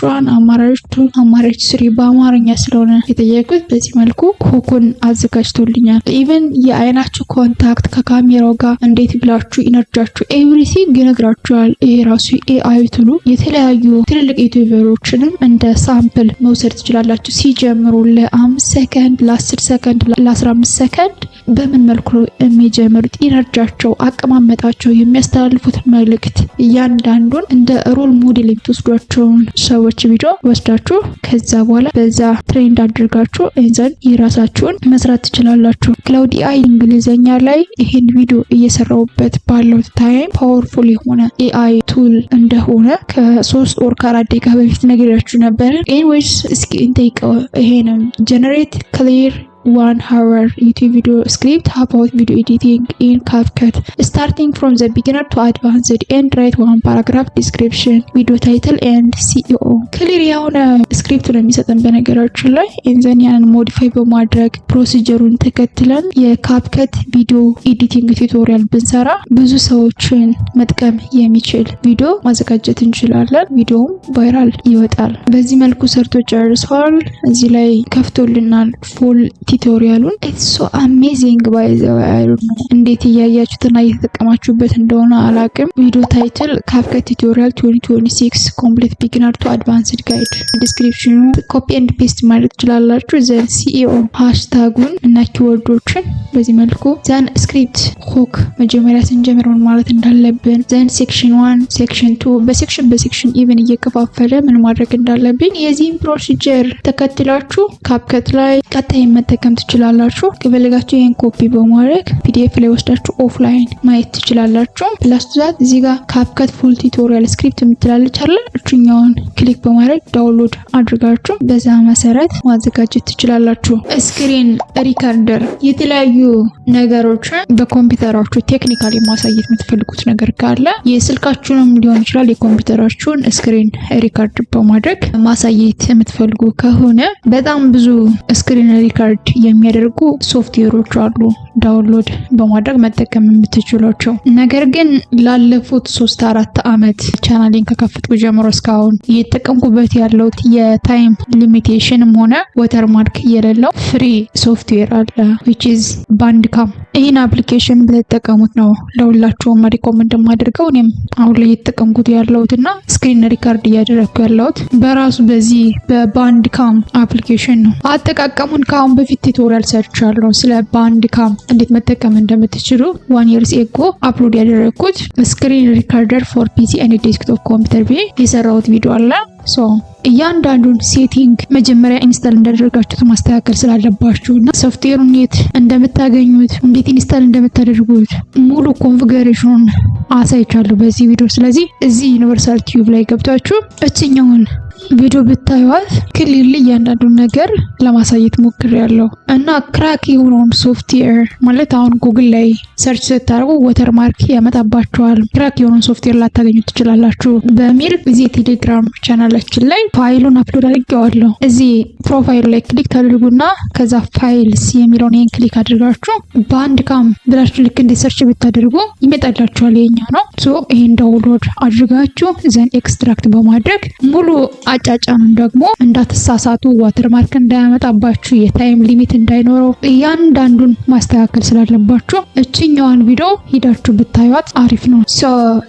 B: ስሪ በአማርኛ ስለሆነ የጠየቁት በዚህ መልኩ ኮኮን አዘጋጅቶልኛል። ኢቨን የአይናችሁ ኮንታክት ከካሜራው ጋር እንዴት ብላችሁ ኢነርጂያችሁ ኤቭሪቲንግ ይነግራችኋል። ይሄ ራሱ ኤአይ ትሉ የተለያዩ ትልልቅ ዩቲዩበሮችንም እንደ ሳምፕል መውሰድ ትችላላችሁ። ሲጀምሩ ለ5 ሰከንድ፣ ለ10 ሰከንድ፣ ለ15 ሰከንድ በምን መልኩ የሚጀምሩት ኢነርጂያቸው፣ አቀማመጣቸው፣ የሚያስተላልፉት መልእክት እያንዳንዱን እንደ ሮል ሞዴል የምትወስዷቸውን ሰዎች ቪዲዮ ወስዳችሁ ከዛ በኋላ በዛ ትሬንድ አድርጋችሁ እንዘን የራሳችሁን መስራት ትችላላችሁ። ክላውድ ኤአይ እንግሊዘኛ ላይ ይሄን ቪዲዮ እየሰራውበት ባለው ታይም ፓወርፉል የሆነ ኤአይ ቱል እንደሆነ ከ3 ወር ከ4 ደቂቃ በፊት ነግሬያችሁ ነበር። ኤኒዌይስ እስኪ እንጠይቀው። ይሄንም ጀነሬት ክሊር 1 hour YouTube video script about video editing in CapCut, starting from the beginner to advanced, and write 1 paragraph description, video title and CEO. ክሊር የሆነ ስክሪፕት ነው የሚሰጠን በነገራችን ላይ እንዘን ያንን ሞዲፋይ በማድረግ ፕሮሲጀሩን ተከትለን የካፕከት ቪዲዮ ኤዲቲንግ ቱቶሪያል ብንሰራ ብዙ ሰዎችን መጥቀም የሚችል ቪዲዮ ማዘጋጀት እንችላለን። ቪዲዮውም ቫይራል ይወጣል። በዚህ መልኩ ሰርቶ ጨርሷል። እዚህ ላይ ከፍቶልናል ፉል ቱቶሪያሉን። ኢትስ ሶ አሜዚንግ ባይ ዘ ወይ አይ ዶንት ኖ እንዴት እያያችሁትና እየተጠቀማችሁበት እንደሆነ አላቅም። ቪዲዮ ታይትል CapCut ቱቶሪያል 2026 ኮምፕሊት ቢጊነር ቱ አድቫንስድ ጋይድ። ዲስክሪፕሽኑ ኮፒ ኤንድ ፔስት ማድረግ ትችላላችሁ። ዘን ሲኢኦ ሃሽታጉን እና ኪወርዶችን በዚህ መልኩ ዘን ስክሪፕት ሁክ መጀመሪያ ስንጀምር ምን ማለት እንዳለብን ዘን ሴክሽን 1 ሴክሽን 2 በሴክሽን ኢቨን እየከፋፈለ ምን ማድረግ እንዳለብን የዚህን ፕሮሲጀር ተከትላችሁ CapCut ላይ ቀጣይ መጠቀም ትችላላችሁ። ከፈለጋችሁ ይሄን ኮፒ በማድረግ ፒዲኤፍ ላይ ወስዳችሁ ኦፍላይን ማየት ትችላላችሁ። ፕላስ ዛት እዚህ ጋር CapCut ፉል ቱቶሪያል ስክሪፕት የምትላለች አለ እችኛውን ክሊክ በማድረግ ዳውንሎድ አድርጋችሁ በዛ መሰረት ማዘጋጀት ትችላላችሁ። ስክሪን ሪከርደር የተለያዩ ነገሮችን በኮምፒውተራችሁ ቴክኒካሊ ማሳየት የምትፈልጉት ነገር ካለ የስልካችሁንም ሊሆን ይችላል የኮምፒውተራችሁን ስክሪን ሪከርድ በማድረግ ማሳየት የምትፈልጉ ከሆነ በጣም ብዙ ስክሪን ሪከርድ የሚያደርጉ ሶፍትዌሮች አሉ ዳውንሎድ በማድረግ መጠቀም የምትችሏቸው። ነገር ግን ላለፉት 3-4 አመት ቻናሌን ከከፈትኩ ጀምሮ እስካሁን እየተጠቀምኩበት ያለው የታይም ሊሚቴሽንም ሆነ ወተርማርክ የሌለው ፍሪ ሶፍትዌር አለ which is ባንድካም። ይህን አፕሊኬሽን ብትጠቀሙት ነው ለሁላችሁም ሪኮመንድ የማደርገው። እኔም አሁን ላይ እየተጠቀምኩት ያለሁትና ስክሪን ሪከርድ እያደረግኩ ያለሁት በራሱ በዚህ በባንድካም አፕሊኬሽን ነው። አጠቃቀሙን ከአሁን በፊት ቱቶሪያል ሰርቻለሁ ስለ ባንድካም እንዴት መጠቀም እንደምትችሉ 1 years ago አፕሎድ ያደረግኩት ስክሪን ሪከርደር ፎር ፒሲ ኤንድ ዴስክቶፕ ኮምፒውተር ብዬ የሰራሁት ቪዲዮ አለ። እያንዳንዱን ሴቲንግ መጀመሪያ ኢንስታል እንዳደረጋችሁት ማስተካከል ስላለባችሁና ሶፍትዌሩን የት እንደምታገኙት እንዴት ኢንስታል እንደምታደርጉት ሙሉ ኮንፊገሬሽኑን አሳይቻለሁ በዚህ ቪዲዮ። ስለዚህ እዚህ ዩኒቨርሳል ቲዩብ ላይ ገብታችሁ እችኛውን ቪዲዮ ብታዩት ክሊርሊ እያንዳንዱን ነገር ለማሳየት ሞክሬያለሁ እና ክራክ የሆነውን ሶፍትዌር ማለት አሁን ጉግል ላይ ሰርች ስታደርጉ ወተርማርክ ያመጣባችኋል። ክራክ የሆነውን ሶፍትዌር ላታገኙ ትችላላችሁ በሚል እዚህ ቴሌግራም ቻናላችን ላይ ፋይሉን አፕሎድ አድርጌዋለሁ። እዚህ ፕሮፋይሉ ላይ ክሊክ ታደርጉና ከዛ ፋይልስ የሚለውን ይሄን ክሊክ አድርጋችሁ ባንድካም ብላችሁ ልክ እንደ ሰርች ብታደርጉ ይመጣላችኋል። የኛው ነው። ይሄን ዳውንሎድ አድርጋችሁ ዘን ኤክስትራክት በማድረግ ሙሉ አጫጫኑን ደግሞ እንዳትሳሳቱ፣ ዋተርማርክ እንዳያመጣባችሁ፣ የታይም ሊሚት እንዳይኖረው እያንዳንዱን ማስተካከል ስላለባችሁ እችኛዋን ቪዲዮ ሂዳችሁ ብታዩት አሪፍ ነው።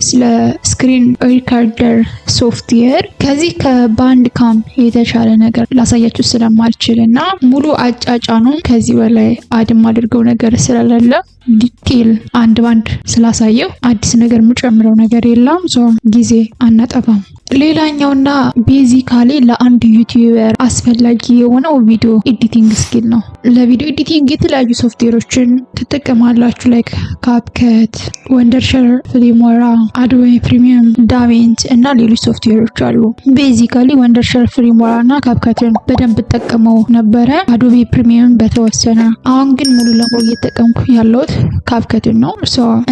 B: ስለ ስክሪን ሪከርደር ሶፍትዌር ከዚህ ከባንድካም የተሻለ ነገር ላሳያችሁ ስለማልችል እና ሙሉ አጫጫኑ ከዚህ በላይ አድም አድርገው ነገር ስለሌለ ዲቴል አንድ ባንድ ስላሳየው አዲስ ነገር የምጨምረው ነገር የለም። ጊዜ አናጠፋም። ሌላኛውና ቤዚካሊ ለአንድ ዩቲዩበር አስፈላጊ የሆነው ቪዲዮ ኤዲቲንግ ስኪል ነው። ለቪዲዮ ኤዲቲንግ የተለያዩ ሶፍትዌሮችን ትጠቀማላችሁ ላይክ ካፕከት፣ ወንደርሸር፣ ፊልሞራ፣ አዶቤ ፕሪሚየም፣ ዳቪንቺ እና ሌሎች ሶፍትዌሮች አሉ። ቤዚካሊ ወንደርሸር፣ ፊልሞራ እና ካፕከትን በደንብ ተጠቀመው ነበረ፣ አዶቤ ፕሪሚየም በተወሰነ። አሁን ግን ሙሉ ለሙሉ እየተጠቀምኩ ያለሁት ካፕከትን ነው።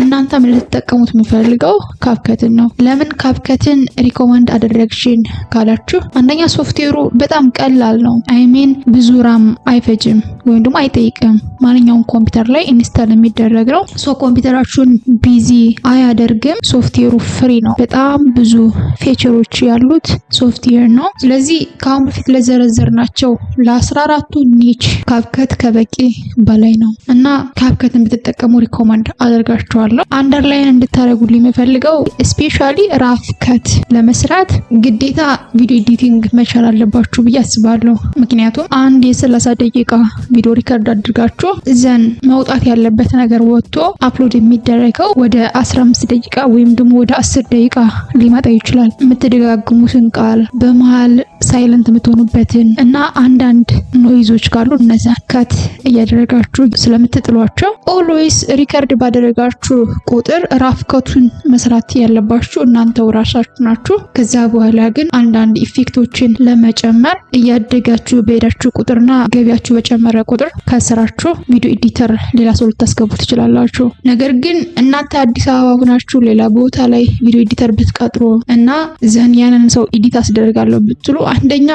B: እናንተም ልትጠቀሙት የምፈልገው ካፕከትን ነው። ለምን ካፕከትን ሪኮመንድ አደረግሽን ካላችሁ፣ አንደኛ ሶፍትዌሩ በጣም ቀላል ነው። አይሜን ብዙ ራም አይፈጅም ወይም ደግሞ አይጠይቅም። ማንኛውም ኮምፒውተር ላይ ኢንስታል የሚደረግ ነው። ኮምፒውተራችሁን ቢዚ አያደርግም። ሶፍትዌሩ ፍሪ ነው። በጣም ብዙ ፊቸሮች ያሉት ሶፍትዌር ነው። ስለዚህ ከአሁን በፊት ለዘረዘርናቸው ለ14ቱ ኒች ካፕከት ከበቂ በላይ ነው እና ካፕከትን ብትጠቀሙ ሪኮመንድ አደርጋችኋለሁ። አንደርላይን እንድታደርጉልኝ የምፈልገው ስፔሻሊ ራፍ ከት ለመስራት ግዴታ ቪዲዮ ኤዲቲንግ መቻል አለባችሁ ብዬ አስባለሁ። ምክንያቱም አንድ የ30 ደቂቃ ቪዲዮ ሪከርድ አድርጋችሁ ዘን መውጣት ያለበት ነገር ወጥቶ አፕሎድ የሚደረገው ወደ 15 ደቂቃ ወይም ደግሞ ወደ 10 ደቂቃ ሊመጣ ይችላል። የምትደጋግሙትን ቃል በመሃል ሳይለንት የምትሆኑበትን እና አንዳንድ ኖይዞች ካሉ እነዛን ከት እያደረጋችሁ ስለምትጥሏቸው ኦልዌይስ ሪከርድ ባደረጋችሁ ቁጥር ራፍ ከቱን መስራት ያለባችሁ እናንተው ራሳችሁ ናችሁ። ከዛ በኋላ ግን አንዳንድ ኢፌክቶችን ለመጨመር እያደጋችሁ በሄዳችሁ ቁጥርና ገቢያችሁ በጨመረ ቁጥር ከስራችሁ ቪዲዮ ኤዲተር ሌላ ሰው ልታስገቡ ትችላላችሁ። ነገር ግን እናንተ አዲስ አበባ ሆናችሁ ሌላ ቦታ ላይ ቪዲዮ ኤዲተር ብትቀጥሩ እና ዘን ያንን ሰው ኤዲት አስደርጋለሁ ብትሉ አንደኛ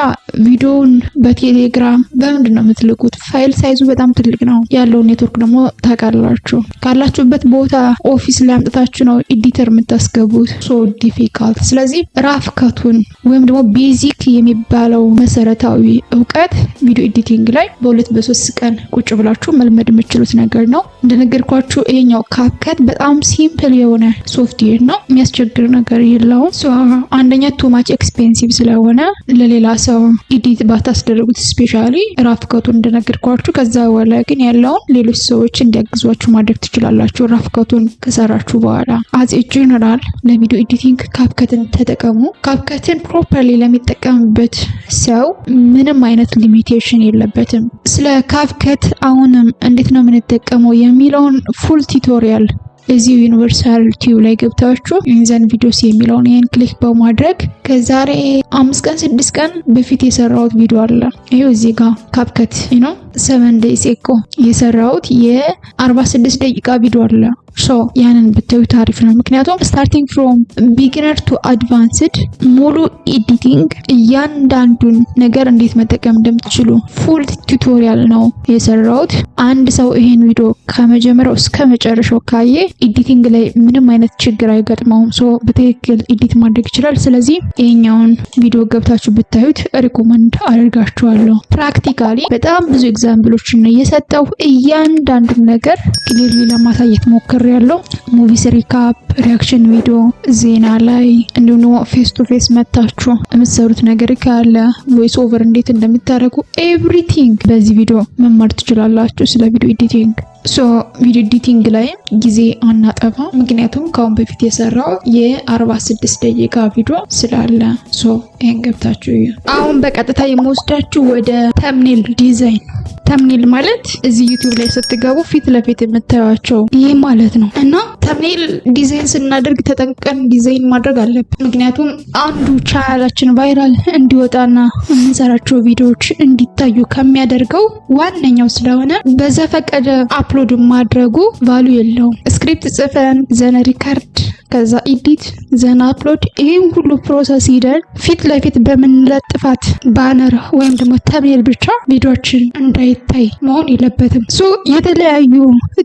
B: ቪዲዮውን በቴሌግራም በምንድን ነው የምትልኩት? ፋይል ሳይዙ በጣም ትልቅ ነው። ያለው ኔትወርክ ደግሞ ታውቃላችሁ። ካላችሁበት ቦታ ኦፊስ ላይ አምጥታችሁ ነው ኤዲተር የምታስገቡት። ሶ ዲፊካልት። ስለዚህ ራፍ ከቱን ወይም ደግሞ ቤዚክ የሚባለው መሰረታዊ እውቀት ቪዲዮ ኤዲቲንግ ላይ በ2-3 ቀን ቁጭ ብላችሁ መልመድ የምትችሉት ነገር ነው። እንደነገርኳችሁ ይሄኛው ካፕከት በጣም ሲምፕል የሆነ ሶፍትዌር ነው። የሚያስቸግር ነገር የለውም። አንደኛ ቱ ማች ኤክስፔንሲቭ ስለሆነ ለሌላ ሰው ኤዲት ባታስደርጉት ስፔሻሊ ራፍ ከቱን እንደነገርኳችሁ። ከዛ በኋላ ግን ያለውን ሌሎች ሰዎች እንዲያግዟችሁ ማድረግ ትችላላችሁ። ራፍ ከቱን ከሰራችሁ በኋላ አዝ ጀነራል ለቪዲዮ ኤዲቲንግ ካፕከትን ተጠቀሙ። ካፕከትን ፕሮፐርሊ ለሚጠቀምበት ሰው ምንም አይነት ሊሚቴሽን የለበትም። ስለ ካፕከት አሁንም እንዴት ነው የምንጠቀመው የሚለውን ፉል ቱቶሪያል እዚሁ ዩኒቨርሳል ቲዩብ ላይ ገብታችሁ ኢንዘን ቪዲዮስ የሚለውን ይሄን ክሊክ በማድረግ ከዛሬ 5 ቀን 6 ቀን በፊት የሰራሁት ቪዲዮ አለ። ይሄው እዚህ ጋር ካፕከት 7 days ago የሰራሁት የ46 ደቂቃ ቪዲዮ አለ። ያንን ብታዩ ታሪፍ ነው። ምክንያቱም ስታርቲንግ ፍሮም ቢጊነር ቱ አድቫንስድ ሙሉ ኤዲቲንግ እያንዳንዱን ነገር እንዴት መጠቀም እንደምትችሉ ፉል ቱቶሪያል ነው የሰራሁት። አንድ ሰው ይሄን ቪዲዮ ከመጀመሪያው እስከ መጨረሻው ካየ ኤዲቲንግ ላይ ምንም አይነት ችግር አይገጥመውም። በትክክል ኤዲት ማድረግ ይችላል። ስለዚህ ይሄኛውን ቪዲዮ ገብታችሁ ብታዩት ሪኮመንድ አደርጋችኋለሁ። ፕራክቲካሊ በጣም ብዙ ኤግዛምፕሎችን ነው የሰጠው። እያንዳንዱን ነገር ክሊርሊ ለማሳየት ሞክር ያለው ሙቪስ ሪካፕ፣ ሪያክሽን ቪዲዮ፣ ዜና ላይ እንዲሁም ደግሞ ፌስ ቱ ፌስ መታችሁ የምትሰሩት ነገር ካለ ቮይስ ኦቨር እንዴት እንደምታደርጉ ኤቭሪቲንግ በዚህ ቪዲዮ መማር ትችላላችሁ ስለ ቪዲዮ ኤዲቲንግ። ቪዲዮ ኤዲቲንግ ላይ ጊዜ አናጠፋ፣ ምክንያቱም ከአሁን በፊት የሰራው የ46 ደቂቃ ቪዲዮ ስላለ ይሄን ገብታችሁ አሁን በቀጥታ የምወስዳችሁ ወደ ተምኔል ዲዛይን። ተምኔል ማለት እዚህ ዩቲዩብ ላይ ስትገቡ ፊት ለፊት የምታዩቸው ይሄ ማለት ነው። እና ተምኔል ዲዛይን ስናደርግ ተጠንቀን ዲዛይን ማድረግ አለብን። ምክንያቱም አንዱ ቻናላችን ቫይራል እንዲወጣና የምንሰራቸው ቪዲዮዎች እንዲታዩ ከሚያደርገው ዋነኛው ስለሆነ በዘፈቀደ አፕሎድ ማድረጉ ቫሉ የለውም። ስክሪፕት ጽፈን ዘን ሪከርድ ከዛ ኤዲት ዘን አፕሎድ ይሄን ሁሉ ፕሮሰስ ሂደን ፊት ለፊት በምንለጥፋት ባነር ወይም ደግሞ ተምኔል ብቻ ቪዲዮችን እንዳይታይ መሆን የለበትም። የተለያዩ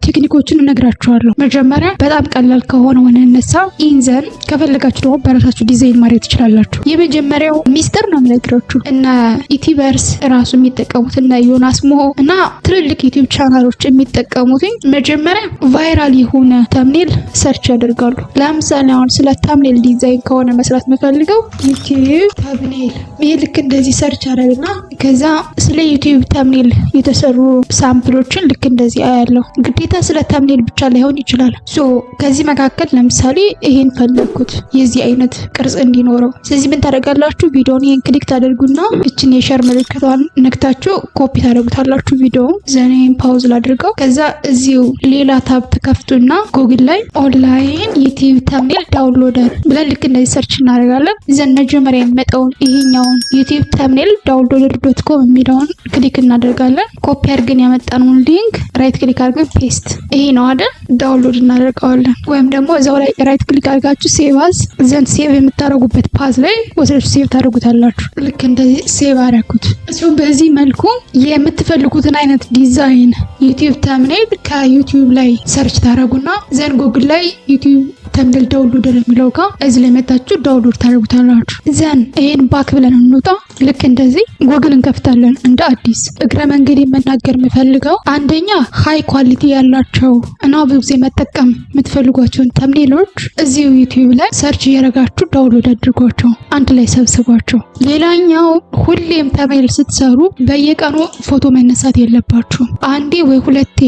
B: ቴክኒኮችን እነግራችኋለሁ። መጀመሪያ በጣም ቀላል ከሆነ ወነነሳ ኢንዘን ከፈለጋችሁ ደግሞ በራሳችሁ ዲዛይን ማድረግ ትችላላችሁ። የመጀመሪያው ሚስጥር ነው የምነግራችሁ እና ዩቲዩበርስ ራሱ የሚጠቀሙት እና ዮናስ ሞ እና ትልልቅ ዩቲዩብ ቻናሎች የሚጠቀሙት መጀመሪያ ቫይራል የሆነ ተምኔል ሰርች ያደርጋሉ። ለምሳሌ አሁን ስለ ተምኔል ዲዛይን ከሆነ መስራት የምፈልገው ዩቲዩብ ተምኔል ይሄ ልክ እንደዚህ ሰርች አደረግና ከዛ ስለ ዩቲዩብ ተምኔል የተሰሩ ሳምፕሎችን ልክ እንደዚህ አያለሁ። ግዴታ ስለ ተምኔል ብቻ ላይሆን ይችላል። ሶ ከዚህ መካከል ለምሳሌ ይሄን ፈለኩት የዚህ አይነት ቅርጽ እንዲኖረው። ስለዚህ ምን ታደርጋላችሁ? ቪዲዮውን ይሄን ክሊክ ታደርጉና እችን የሼር ምልክቷን ነክታችሁ ኮፒ ታደርጉታላችሁ ቪዲዮውን። ዘኔን ፓውዝ ላድርገው። ከዛ እዚሁ ሌላ ታብ ከፍቱና ጉግል ላይ ኦንላይን ዩቲዩብ ተምኔል ዳውንሎደር ብለን ልክ እንደዚህ ሰርች እናደርጋለን። ዘን መጀመሪያ የሚመጣውን ይሄኛውን ዩቲዩብ ተምኔል downloader.com የሚለውን ክሊክ እናደርጋለን። ኮፒ አድርገን ያመጣነውን ሊንክ ራይት ክሊክ አድርገን ፔስት፣ ይሄ ነው አይደል? ዳውንሎድ እናደርገዋለን። ወይም ደግሞ እዛው ላይ ራይት ክሊክ አድርጋችሁ ሴቭ አዝ፣ ዘን ሴቭ የምታደርጉበት ፓዝ ላይ ወስዳችሁ ሴቭ ታደርጉታላችሁ። ልክ እንደዚህ ሴቭ አደረኩት። እሱም በዚህ መልኩ የምትፈልጉትን አይነት ዲዛይን ዩቲዩብ ተምኔል ከዩቲዩብ ላይ ሰርች ታደርጉና ዘን ጉግል ላይ ዩቲዩብ ተምኔል ዳውንሎደር የሚለው ጋር እዚህ ላይ መጣችሁ ዳውንሎድ ታደርጉታላችሁ። ዘን ይሄን ባክ ብለን እንውጣ። ልክ እንደዚህ ጉግል እንከፍታለን እንደ አዲስ። እግረ መንገድ የመናገር የምፈልገው አንደኛ ሃይ ኳሊቲ ያላቸው እና ብዙ ጊዜ መጠቀም የምትፈልጓቸውን ተምኔሎች እዚሁ ዩቲዩብ ላይ ሰርች እያደረጋችሁ ዳውንሎድ አድርጓቸው፣ አንድ ላይ ሰብስቧቸው። ሌላኛው ሁሌም ተምኔል ስትሰሩ በየቀኑ ፎቶ መነሳት የለባችሁም። አንዴ ወይ ሁለቴ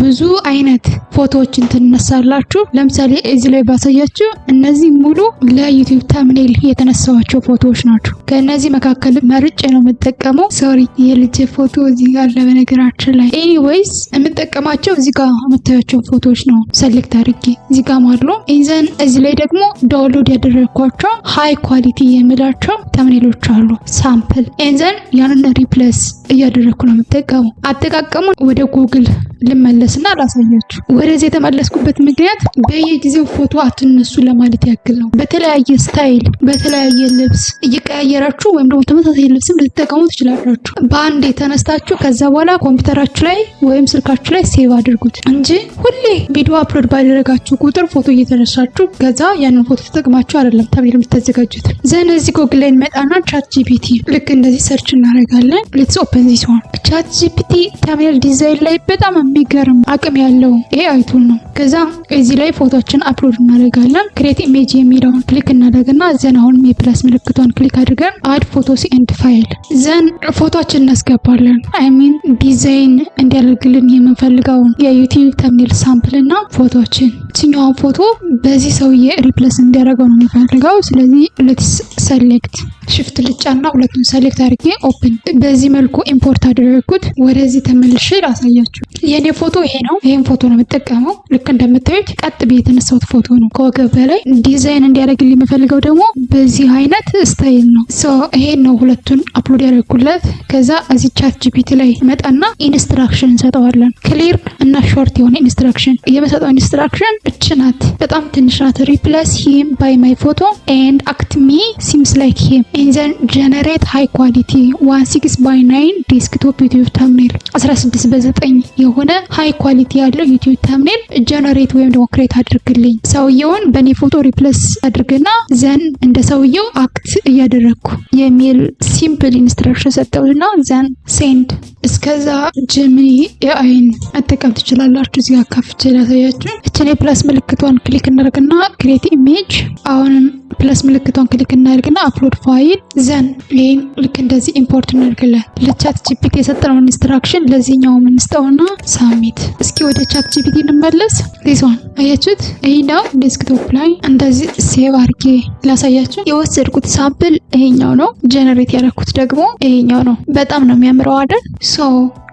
B: ብዙ አይነት ፎቶዎችን ትነሳላችሁ። ለምሳሌ እዚህ ላይ ባሳያችሁ እነዚህ ሙሉ ለዩቲዩብ ተምኔል የተነሳዋቸው ፎቶዎች ናቸው። ከነዚህ መካከል መርጬ ነው የምጠቀመው። ሶሪ የልጅ ፎቶ እዚህ ጋር ለበነገራችን ላይ ኤኒዌይስ የምጠቀማቸው እዚህ ጋር የምታያቸው ፎቶዎች ነው ሰሌክት አድርጌ እዚህ ጋር ማሉ። ኢንዘን እዚህ ላይ ደግሞ ዳውንሎድ ያደረኳቸው ሃይ ኳሊቲ የምላቸው ተምኔሎች አሉ ሳምፕል። ኢንዘን ያንን ሪፕሌስ እያደረኩ ነው የምጠቀመው። አጠቃቀሙን ወደ ጉግል ልመለስና ላሳያችሁ። ወደዚህ የተመለስኩበት ምክንያት በየጊዜው ፎቶ አትነሱ ለማለት ያክል ነው። በተለያየ ስታይል በተለያየ ልብስ እየቀያየራችሁ ወይም ደግሞ ተመሳሳይ ልብስም ልትጠቀሙ ትችላላችሁ። በአንድ የተነስታችሁ ከዛ በኋላ ኮምፒውተራችሁ ላይ ወይም ስልካችሁ ላይ ሴቭ አድርጉት እንጂ ሁሌ ቪዲዮ አፕሎድ ባደረጋችሁ ቁጥር ፎቶ እየተነሳችሁ ከዛ ያንን ፎቶ ተጠቅማችሁ አይደለም ተምኔል የምታዘጋጁት። ዘን እዚህ ጉግል ላይ እንመጣና ቻት ጂፒቲ ልክ እንደዚህ ሰርች እናደርጋለን። ሌትስ ኦፕን ዚስ ዋን። ቻት ጂፒቲ ተምኔል ዲዛይን ላይ በጣም የሚገርም አቅም ያለው ኤአይ ቱል ነው። ከዛ እዚህ ላይ ፎቶችን አፕሎድ እናደርጋለን። ክሬት ኢሜጅ የሚለውን ክሊክ እናደርግና ዘን አሁን የፕላስ ምልክቷን ክሊክ አድርገን አድ ፎቶስ ኤንድ ፋይል ዘን ፎቶችን እናስገባለን። አይ ሚን ዲዛይን እንዲያደርግልን የምንፈልገውን የዩቲዩብ ተምኔል ሳምፕል እና ፎቶችን እችኛውን ፎቶ በዚህ ሰውዬ ሪፕሌስ እንዲያደርገው ነው የሚፈልገው። ስለዚህ ሌትስ ሰሌክት ሽፍት ልጫና ሁለቱን ሰሌክት አድርጌ ኦፕን። በዚህ መልኩ ኢምፖርት አደረግኩት። ወደዚህ ተመልሼ ላሳያችሁ። የኔ ፎቶ ይሄ ነው። ይሄን ፎቶ ነው የምጠቀመው። ልክ እንደምታዩት ቀጥ ብዬ የተነሳሁት ፎቶ ነው። ከወገብ በላይ ዲዛይን እንዲያደርግልኝ የምፈልገው ደግሞ በዚህ አይነት ስታይል ነው። ሶ ይሄን ነው ሁለቱን አፕሎድ ያደረኩለት። ከዛ እዚህ ቻት ጂፒቲ ላይ መጣና ኢንስትራክሽን እንሰጠዋለን። ክሊር እና ሾርት የሆነ ኢንስትራክሽን። የመሰጠው ኢንስትራክሽን እች ናት። በጣም ትንሽ ናት። ሪፕሌስ ሂም ባይ ማይ ፎቶ ኤንድ አክት ሚ ሲምስ ላይክ ሂም ኢንዘን ጀነሬት ሃይ ኳሊቲ 16:9 ዴስክቶፕ ዩቲዩብ ተምኔል 16:9 የሆነ ሃይ ኳሊቲ ያለው ዩቲዩብ ተምኔል ጀነሬት ወይም ደግሞ ክሬት አድርግልኝ። ሰውየውን በኔ ፎቶ ሪፕሌስ አድርግና ዘን እንደ ሰውየው አክት እያደረግኩ የሚል ሲምፕል ኢንስትራክሽን ሰጠውና ዘን ሴንድ። እስከዛ ጀሚኒ ኤአይን መጠቀም ትችላላችሁ። እዚህ ጋር ከፍቼ ላሳያችሁ። እችን የፕላስ ምልክቷን ክሊክ እናደርግና ክሬት ኢሜጅ፣ አሁንም ፕላስ ምልክቷን ክሊክ እናደርግና አፕሎድ ፋይል ዘን ይሄን ልክ እንደዚህ ኢምፖርት እናደርግለን። ለቻት ጂፒቲ የሰጠነውን ኢንስትራክሽን ለዚህኛው እንስጠውና ሳሚት። እስኪ ወደ ቻት ጂፒቲ እንመለስ። ዲስዋን አያችሁት? ይሄኛው ዴስክቶፕ ላይ እንደዚህ ሴቭ አድርጌ ላሳያችሁ። የወሰድኩት ሳምፕል ይሄኛው ነው። ጀነሬት ያደረኩት ደግሞ ይሄኛው ነው። በጣም ነው የሚያምረው አይደል? ሶ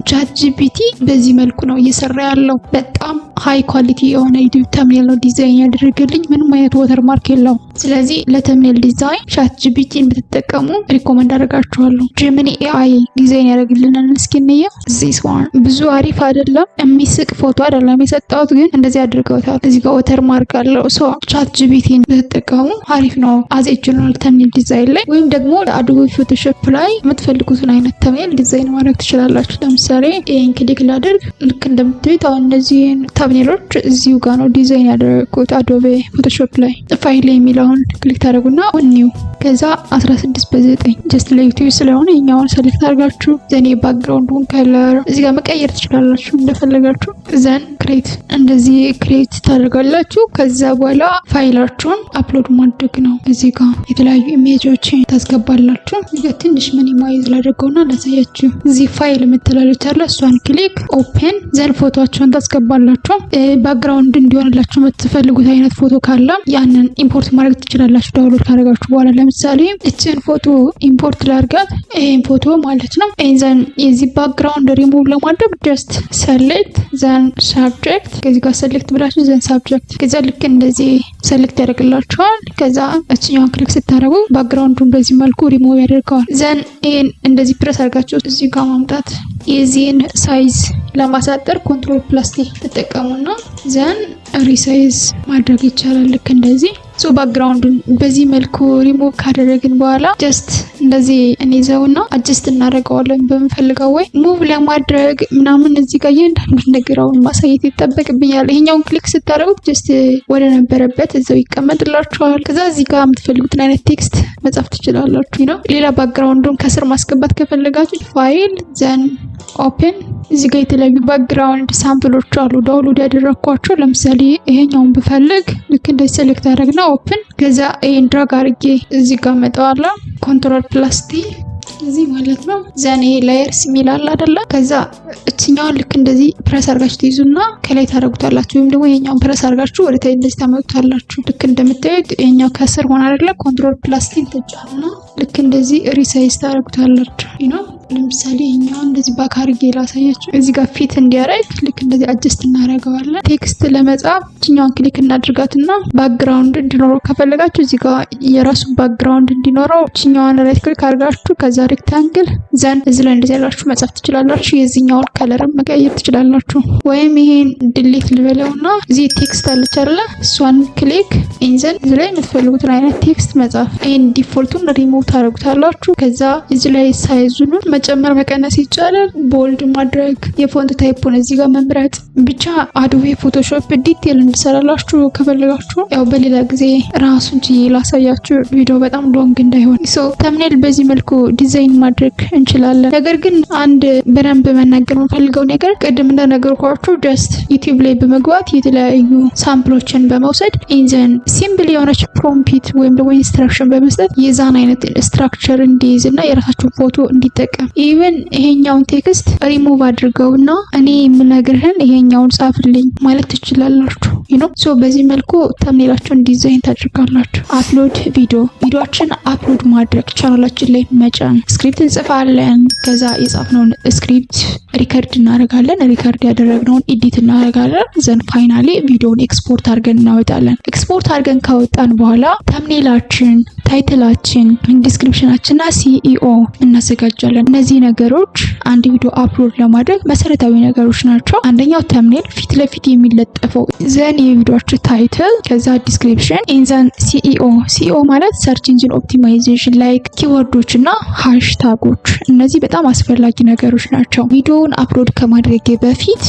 B: ቻት ጂፒቲ በዚህ መልኩ ነው እየሰራ ያለው። በጣም ሃይ ኳሊቲ የሆነ ዩቲዩብ ተምኔል ነው ዲዛይን ያደረገልኝ። ምንም አይነት ወተር ማርክ የለውም። ስለዚህ ለተምኔል ዲዛይን ቻት ጂፒቲን ብትጠቀሙ ሪኮመንድ አደርጋችኋለሁ። ጀሚኒ ኤአይ ዲዛይን ያደርግልናል። እስኪ እንየው። ዚስ ዋን ብዙ አሪፍ አይደለም፣ የሚስቅ ፎቶ አይደለም የሰጣሁት፣ ግን እንደዚህ አድርገውታል። እዚህ ጋር ወተር ማርክ አለው። ሶ ቻት ጂፒቲን ብትጠቀሙ አሪፍ ነው አዝ ኤ ጀነራል ተምኔል ዲዛይን ላይ። ወይም ደግሞ አዶቤ ፎቶሾፕ ላይ የምትፈልጉትን አይነት ተምኔል ዲዛይን ማድረግ ትችላላችሁ። ለምሳሌ ይሄን ክሊክ ላደርግ። ልክ እንደምታዩት አሁን እነዚህን ተምኔሎች እዚሁ ጋር ነው ዲዛይን ያደረኩት አዶቤ ፎቶሾፕ ላይ። ፋይል የሚለውን ክሊክ ታደርጉና ኒው፣ ከዛ 16:9 ጀስት ለዩቲዩብ ስለሆነ የኛውን ሰሌክት አድርጋችሁ ዘኔ ባክግራውንዱን ከለር እዚህ ጋር መቀየር ትችላላችሁ እንደፈለጋችሁ። ዘን ክሬት እንደዚህ ክሬት ታደርጋላችሁ። ከዛ በኋላ ፋይላችሁን አፕሎድ ማድረግ ነው። እዚህ ጋር የተለያዩ ኢሜጆችን ታስገባላችሁ። እዚህ ትንሽ ሚኒማይዝ ላድርገውና ላሳያችሁ። እዚህ ፋይል የምትላለች አለ፣ እሷን ክሊክ ኦፕን ዘን ፎቶአችሁን ታስገባላችሁ። ባክግራውንድ እንዲሆንላችሁ የምትፈልጉት አይነት ፎቶ ካለ ያንን ኢምፖርት ማድረግ ትችላላችሁ። ዳውንሎድ ካደረጋችሁ በኋላ ለምሳሌ እችን ፎቶ ኢምፖርት ላድርጋት፣ ይሄን ፎቶ ማለት ነው። ዘን የዚህ ባክግራውንድ ሪሙቭ ለማድረግ ጀስት ሰሌክት ዘን ሳብጀክት፣ ከዚህ ጋር ሰሌክት ብላችሁ ዘን ሳብጀክት፣ ከዛ ልክ እንደዚህ ሰሌክት ያደርግላችኋል። ከዛ እችኛውን ክሊክ ስታደርጉ ባክግራውንዱን በዚህ መልኩ ሪሙቭ ያደርገዋል። ዘን ይሄን እንደዚህ ፕረስ አድርጋችሁ እዚህ ጋር ማምጣት፣ የዚህን ሳይዝ ለማሳጠር ኮንትሮል ፕላስ ቲ ተጠቀሙና ዘን ሪሳይዝ ማድረግ ይቻላል። ልክ እንደዚህ ሶ ባክግራውንዱን በዚህ መልኩ ሪሙቭ ካደረግን በኋላ ጀስት እንደዚህ እንይዘውና አጀስት እናደርገዋለን በምንፈልገው ወይ። ሙቭ ለማድረግ ምናምን እዚህ ጋር እያንዳንዱ ነገራውን ማሳየት ይጠበቅብኛል። ይሄኛውን ክሊክ ስታደርጉት ጀስት ወደ ነበረበት እዛው ይቀመጥላችኋል። ከዛ እዚህ ጋር የምትፈልጉትን አይነት ቴክስት መጻፍ ትችላላችሁ ነው። ሌላ ባክግራውንዱን ከስር ማስገባት ከፈለጋችሁ ፋይል ዘን ኦፕን፣ እዚህ ጋር የተለያዩ ባክግራውንድ ሳምፕሎች አሉ ዳውንሎድ ያደረኳቸው። ለምሳሌ ይሄኛውን ብፈልግ ልክ እንደዚህ ሴሌክት አደረግና ኦፕን፣ ከዛ ይሄን ድራግ አድርጌ እዚህ ጋር መጣዋለሁ ኮንትሮል ፕላስ ቲ እዚህ ማለት ነው። ዘን ይሄ ላየርስ የሚላል አይደለ? ከዛ እችኛውን ልክ እንደዚህ ፕረስ አድርጋችሁ ትይዙና ከላይ ታደርጉታላችሁ፣ ወይም ደግሞ ይሄኛውን ፕረስ አድርጋችሁ ወደ ታች እንደዚህ ታመጡታላችሁ። ልክ እንደምታዩት ይሄኛው ከስር ሆነ አይደለ? ኮንትሮል ፕላስ ቲ ተጫኑና ልክ እንደዚህ ሪሳይዝ ታደርጉታላችሁ ነው። ለምሳሌ ይሄኛው እንደዚህ ባክ አድርጌ ላሳያችሁ። እዚህ ጋር ፊት እንዲያረግ ልክ እንደዚህ አጀስት እናደርገዋለን። ቴክስት ለመጻፍ እችኛውን ክሊክ እናድርጋትና ባክግራውንድ እንዲኖረው ከፈለጋችሁ እዚህ ጋር የራሱ ባክግራውንድ እንዲኖረው እችኛውን ራይት ክሊክ አድርጋችሁ ከዛ ሬክታንግል ዘን እዚህ ላይ እንደዚህ ያላችሁ መጻፍ ትችላላችሁ። የዚህኛውን ከለርም መቀየር ትችላላችሁ። ወይም ይሄን ዲሊት ልበለውና እዚህ ቴክስት አለች አይደለ? እሷን ክሊክ ኢንዘን እዚህ ላይ የምትፈልጉትን አይነት ቴክስት መጻፍ። ይሄን ዲፎልቱን ሪሙቭ ታደርጉታላችሁ። ከዛ እዚህ ላይ ሳይዙን መጨመር መቀነስ ይቻላል። ቦልድ ማድረግ፣ የፎንት ታይፑን እዚህ ጋር መምረጥ። ብቻ አዶቤ ፎቶሾፕ ዲቴል እንድሰራላችሁ ከፈለጋችሁ ያው በሌላ ጊዜ ራሱን ችዬ ላሳያችሁ፣ ቪዲዮ በጣም ሎንግ እንዳይሆን። ሶ ተምኔል በዚህ መልኩ ዲዛይን ማድረግ እንችላለን። ነገር ግን አንድ በደንብ መናገር የምፈልገው ነገር ቅድም እንደነገርኳችሁ ጀስት ዩቲዩብ ላይ በመግባት የተለያዩ ሳምፕሎችን በመውሰድ ኢንዘን ሲምፕል የሆነች ፕሮምፕት ወይም ደግሞ ኢንስትራክሽን በመስጠት የዛን አይነት ስትራክቸር እንዲይዝ እና የራሳችሁን ፎቶ እንዲጠቀም ኢቨን ይሄኛውን ቴክስት ሪሙቭ አድርገውና እኔ የምነግርህን ይሄኛውን ጻፍልኝ ማለት ትችላላችሁ። ሶ በዚህ መልኩ ተምኔላችሁን ዲዛይን ታደርጋላችሁ። አፕሎድ ቪዲዮችን አፕሎድ ማድረግ ቻናላችን ላይ መጫን፣ ስክሪፕት እንጽፋለን። ከዛ የጻፍነውን ስክሪፕት ሪከርድ እናደርጋለን። ሪከርድ ያደረግነውን ኤዲት እናደርጋለን። ዘን ፋይናሊ ቪዲዮውን ኤክስፖርት አድርገን እናወጣለን። ኤክስፖርት አድርገን ካወጣን በኋላ ተምኔላችን፣ ታይትላችን፣ ዲስክሪፕሽናችንና ሲኢኦ እናዘጋጃለን። እነዚህ ነገሮች አንድ ቪዲዮ አፕሎድ ለማድረግ መሰረታዊ ነገሮች ናቸው። አንደኛው ተምኔል ፊት ለፊት የሚለጠፈው፣ ዘን የቪዲዮአችሁ ታይትል፣ ከዛ ዲስክሪፕሽን፣ ኢንዘን ሲኢኦ ማለት ሰርች ኢንጂን ኦፕቲማይዜሽን ላይክ ኪወርዶች እና ሃሽታጎች። እነዚህ በጣም አስፈላጊ ነገሮች ናቸው። ቪዲዮውን አፕሎድ ከማድረጌ በፊት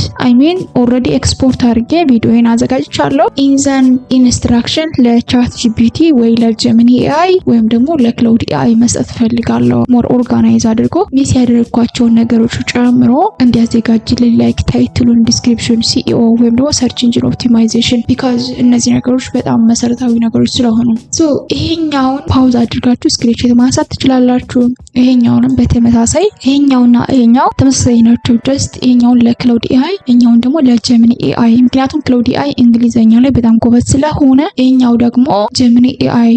B: ኦልሬዲ ኤክስፖርት አድርጌ ቪዲዮን አዘጋጅቻለሁ። ኢንዘን ኢንስትራክሽን ለቻት ጂፒቲ ወይ ለጀሚኒ ኤአይ ወይም ደግሞ ለክላውድ ኤአይ መስጠት ፈልጋለሁ። ሞር ኦርጋናይዝ አድርጎ ሚስ ያደረኳቸውን ነገሮች ጨምሮ እንዲያዘጋጅልኝ ላይክ ታይትሉን፣ ዲስክሪፕሽን፣ ሲኢኦ ወይም ደግሞ ሰርች ኢንጂን ኦፕቲማይዜሽን ቢካዝ እነዚህ ነገሮች በጣም መሰረታዊ ነገሮች ስለሆኑ ይሄኛውን ፓውዝ አድርጋችሁ ስክሪንሾት ማንሳት ትችላላችሁ። ይሄኛውንም በተመሳሳይ ይሄኛውና ይሄኛው ተመሳሳይ ናቸው። ጀስት ይሄኛውን ለክላውድ ኤአይ ይሄኛውን ደግሞ ለጀሚኒ ኤአይ፣ ምክንያቱም ክላውድ ኤአይ እንግሊዘኛ ላይ በጣም ጎበዝ ስለሆነ ይሄኛው ደግሞ ጀሚኒ ኤአይ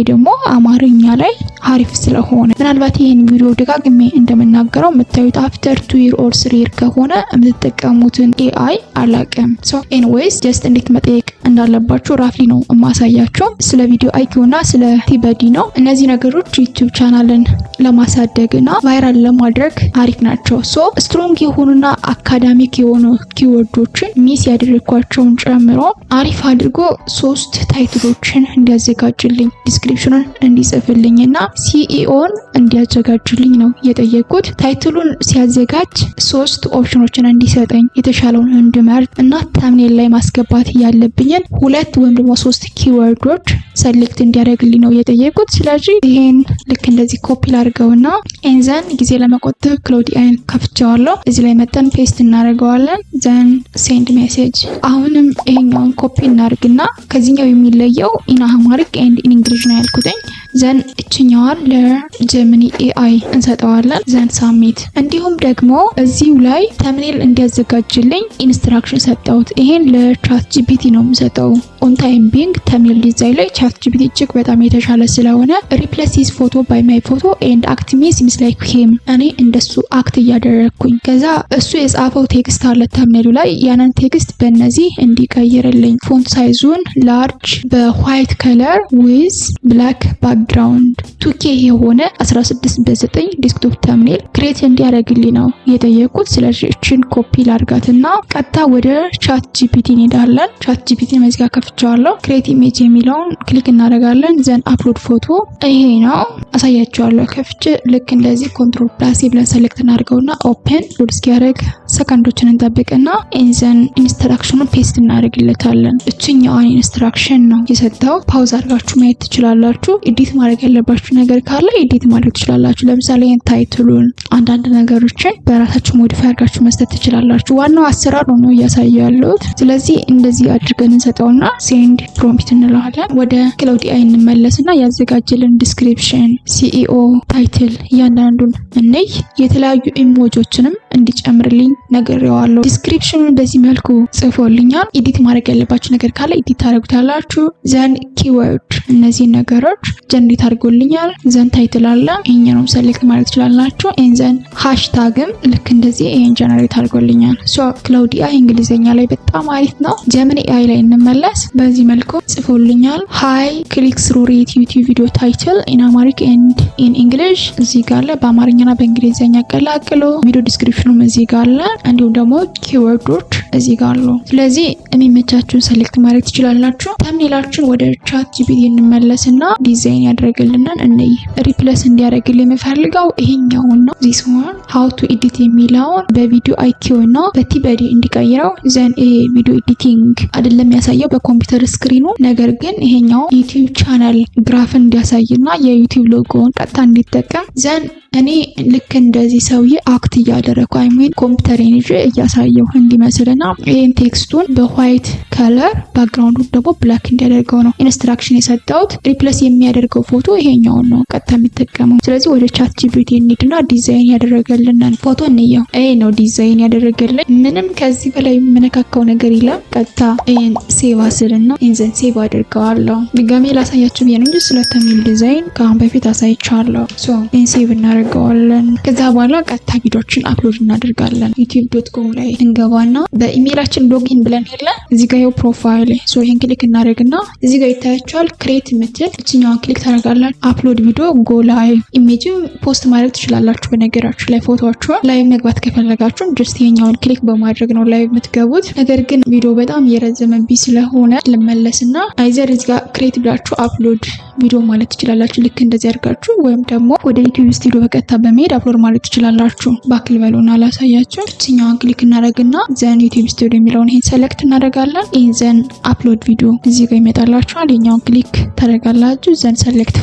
B: ደግሞ አማርኛ ላይ አሪፍ ስለሆነ ምናልባት ይሄን ቪዲዮ ደጋግሜ እንደምናገረው የምታዩት አፍተር 2 year or 3 year ከሆነ የምትጠቀሙትን ኤአይ አላውቅም። ኤኒዌይስ ጀስት እንዴት መጠየቅ እንዳለባችሁ ራፍሊ ነው የማሳያችሁ። ስለ ቪዲዮ አይኪውና ስለ ቲበዲ ነው። እነዚህ ነገሮች ዩቲዩብ ቻናልን ለማሳደግና ቫይራል ለማድረግ አሪፍ ናቸው። ስትሮንግ የሆኑና አካዳሚክ የሆኑ ኪወርዶችን ሚስ ያደረኳቸውን ጨምሮ አሪፍ አድርጎ 3 ታይትሎችን እንዲያዘጋጅልኝ፣ ዲስክሪፕሽኑን እንዲጽፍልኝና ሲኢኦን እንዲያዘጋጅልኝ ነው የጠየቁት። ታይትሉን ሲያዘጋጅ 3 ኦፕሽኖችን እንዲሰጠኝ፣ የተሻለውን እንድመርጥ እና ተምኔል ላይ ማስገባት ያለብኝን ያሉትን 2 ወይም ደግሞ 3 ኪወርዶች ሰሌክት እንዲያደርግልኝ ነው የጠየቁት። ስለዚህ ይሄን ልክ እንደዚህ ኮፒ ላድርገውና ኤንዘን ጊዜ ለመቆጠብ ክላውድ ኤአይን ከፍቼዋለሁ። እዚህ ላይ መጠን ፔስት እናደርገዋለን። ዘን ሴንድ ሜሴጅ። አሁንም ይሄኛውን ኮፒ እናድርግና ከዚህኛው የሚለየው ኢን አማሪክ ኤንድ ኢን እንግሊሽ ነው ያልኩትኝ። ዘን እችኛዋን ለጀሚኒ ኤአይ እንሰጠዋለን። ዘን ሳሚት። እንዲሁም ደግሞ እዚሁ ላይ ተምኔል እንዲያዘጋጅልኝ ኢንስትራክሽን ሰጠሁት። ይሄን ለቻት ጂፒቲ ነው የምሰጠው። ኦን ታይም ቢንግ ተምኔል ዲዛይን ላይ ቻት ጂፒቲ እጅግ በጣም የተሻለ ስለሆነ ሪፕሌስ ሂዝ ፎቶ ባይ ማይ ፎቶ ኤንድ አክት ሚ ሲምስ ላይክ ሂም፣ እኔ እንደሱ አክት እያደረግኩኝ ከዛ እሱ የጻፈው ቴክስት አለ ተምኔሉ ላይ ያንን ቴክስት በእነዚህ እንዲቀይርልኝ ፎንት ሳይዙን ላርጅ በዋይት ከለር ዊዝ ብላክ ባክግራውንድ 2K የሆነ 16:9 ዴስክቶፕ ተምኔል ክሬት እንዲያደርግልኝ ነው የጠየቁት። ስለዚህ እችን ኮፒ ላድርጋትና ቀጥታ ወደ ቻት ጂፒቲ እንሄዳለን። ቻት ጂፒቲ መዝጋ ከፍቻለሁ። ክሬት ኢሜጅ የሚለውን ክሊክ እናደርጋለን። ዘን አፕሎድ ፎቶ ይሄ ነው አሳያችኋለሁ። ከፍቼ ልክ እንደዚህ ኮንትሮል ፕላስ ብለን ሰሌክት እናደርገውና ኦፕን ሎድ እስኪያደርግ ሰከንዶችን እንጠብቅና ኢንዘን ኢንስትራክሽኑን ፔስት እናደርግለታለን። እችኛዋን ኢንስትራክሽን ነው የሰጠው። ፓውዝ አድርጋችሁ ማየት ትችላላችሁ። ኤዲት ማድረግ ያለባችሁ ነገር ካለ ኤዲት ማድረግ ትችላላችሁ። ለምሳሌ ታይትሉን፣ አንዳንድ ነገሮችን በራሳችሁ ሞዲፋይ አድርጋችሁ መስጠት ትችላላችሁ። ዋናው አሰራሩ ነው እያሳየ ያለሁት። ስለዚህ እንደዚህ አድርገን እንሰጠውና ሴንድ ፕሮምፕት እንለዋለን። ወደ ክላውድ ኤአይ እንመለስና ያዘጋጀልን ዲስክሪፕሽን፣ ሲኢኦ፣ ታይትል እያንዳንዱን እንይ። የተለያዩ ኢሞጆችንም እንዲጨምርልኝ ነግሬዋለሁ። ዲስክሪፕሽኑን በዚህ መልኩ ጽፎልኛል። ኤዲት ማድረግ ያለባችሁ ነገር ካለ ኤዲት ታደርጉታላችሁ። ዘን ኪወርድ እነዚህ ነገሮች ጀነሬት አድርጎልኛል። ዘን ታይትል አለ፣ ይሄኛው ሰሌክት ማድረግ ትችላላችሁ። ዘን ሃሽታግም ልክ እንደዚህ ይሄን ጀነሬት አድርጎልኛል። ሶ ክላውድ ኤአይ እንግሊዘኛ ላይ በጣም አሪፍ ነው። ጀሚኒ ኤአይ ላይ እንመለስ። በዚህ መልኩ ጽፎልኛል። ሃይ ክሊክ ስሩ ሬት ዩቲዩብ ቪዲዮ ታይትል ኢን አማሪክ ኤንድ ኢን እንግሊሽ እዚህ ጋር አለ። በአማርኛና በእንግሊዘኛ ቀላቅሎ ቪዲዮ ዲስክሪፕሽኑም እዚህ ጋር አለ። እንዲሁም ደግሞ ኪወርዶች እዚህ ጋር አሉ። ስለዚህ የሚመቻችሁን ሰሌክት ማድረግ ትችላላችሁ። ተምኔላችሁን ወደ ቻት ጂፒቲ እንመለስና ዲዛይን ያደረግልናል። እንይ ሪፕሌስ እንዲያደርግልኝ የምፈልገው ይሄኛውን ነው። ዚስ ዋን ሃው ቱ ኤዲት የሚለውን በቪዲዮ አይኪው እና በቲበዲ እንዲቀይረው። ዘን ይሄ ቪዲዮ ኤዲቲንግ አይደለም ያሳየው በኮምፒውተር ስክሪኑ፣ ነገር ግን ይሄኛው ዩቲዩብ ቻናል ግራፍን እንዲያሳይና የዩቲዩብ ሎጎውን ቀጥታ እንዲጠቀም። ዘን እኔ ልክ እንደዚህ ሰውዬ አክት እያደረኩ አይሚን ኮምፒውተሬን ይዤ እያሳየው እንዲመስልና ይሄን ቴክስቱን በዋይት ከለር ባክግራውንዱ ደግሞ ብላክ እንዲያደርገው ነው ኢንስትራክሽን የሰጠሁት። ሪፕሌስ የሚያደርገው ፎቶ ይሄኛውን ነው ቀጥታ የሚጠቀመው። ስለዚህ ወደ ቻት ጂፒቲ እንሂድና ዲዛይን ያደረገልንን ፎቶ እንየው። ይሄ ነው ዲዛይን ያደረገልን። ምንም ከዚህ በላይ የምነካካው ነገር የለም። ቀጥታ ይሄን ሴቭ አስልና ኢንዘን ሴቭ አድርገዋለሁ። ድጋሜ ላሳያችሁ ብዬ ነው እንጂ ስለተሚል ዲዛይን ከአሁን በፊት አሳይቻለሁ። ሶ ይሄን ሴቭ እናደርገዋለን። ከዛ በኋላ ቀጥታ ቪዲዮችን አፕሎድ እናደርጋለን። youtube.com ላይ እንገባና በኢሜይላችን ሎጊን ብለን ሄለ እዚህ ጋር ይኸው ፕሮፋይል ሶ ይሄን ክሊክ እናደርግና እዚህ ጋር ይታያችኋል ክሬት የምትል እችኛዋን ክሊክ ታደርጋላችሁ። አፕሎድ ቪዲዮ ጎ ላይቭ ኢሜጅ ፖስት ማድረግ ትችላላችሁ። በነገራችሁ ላይ ፎቶዎቹ ላይቭ መግባት ከፈለጋችሁ ጀስት ይሄኛውን ክሊክ በማድረግ ነው ላይቭ የምትገቡት። ነገር ግን ቪዲዮ በጣም የረዘመብኝ ስለሆነ ልመለስና አይዘር እዚህ ጋር ክሬት ብላችሁ አፕሎድ ቪዲዮ ማለት ትችላላችሁ። ልክ እንደዚህ አድርጋችሁ ወይም ደግሞ ወደ ዩቲዩብ ስቱዲዮ በቀጥታ በመሄድ አፕሎድ ማለት ትችላላችሁ። ባክል በሉና ላሳያችሁ። እችኛዋን ክሊክ እናደርግና ዘን ዩቲዩብ ስቱዲዮ የሚለውን ይሄን ሴሌክት እናደርጋለን። ዘን አፕሎድ ቪዲዮ እዚህ ጋር ይመጣላችኋል። ይሄኛውን ክሊክ ታደርጋላችሁ። ዘን ሴሌክት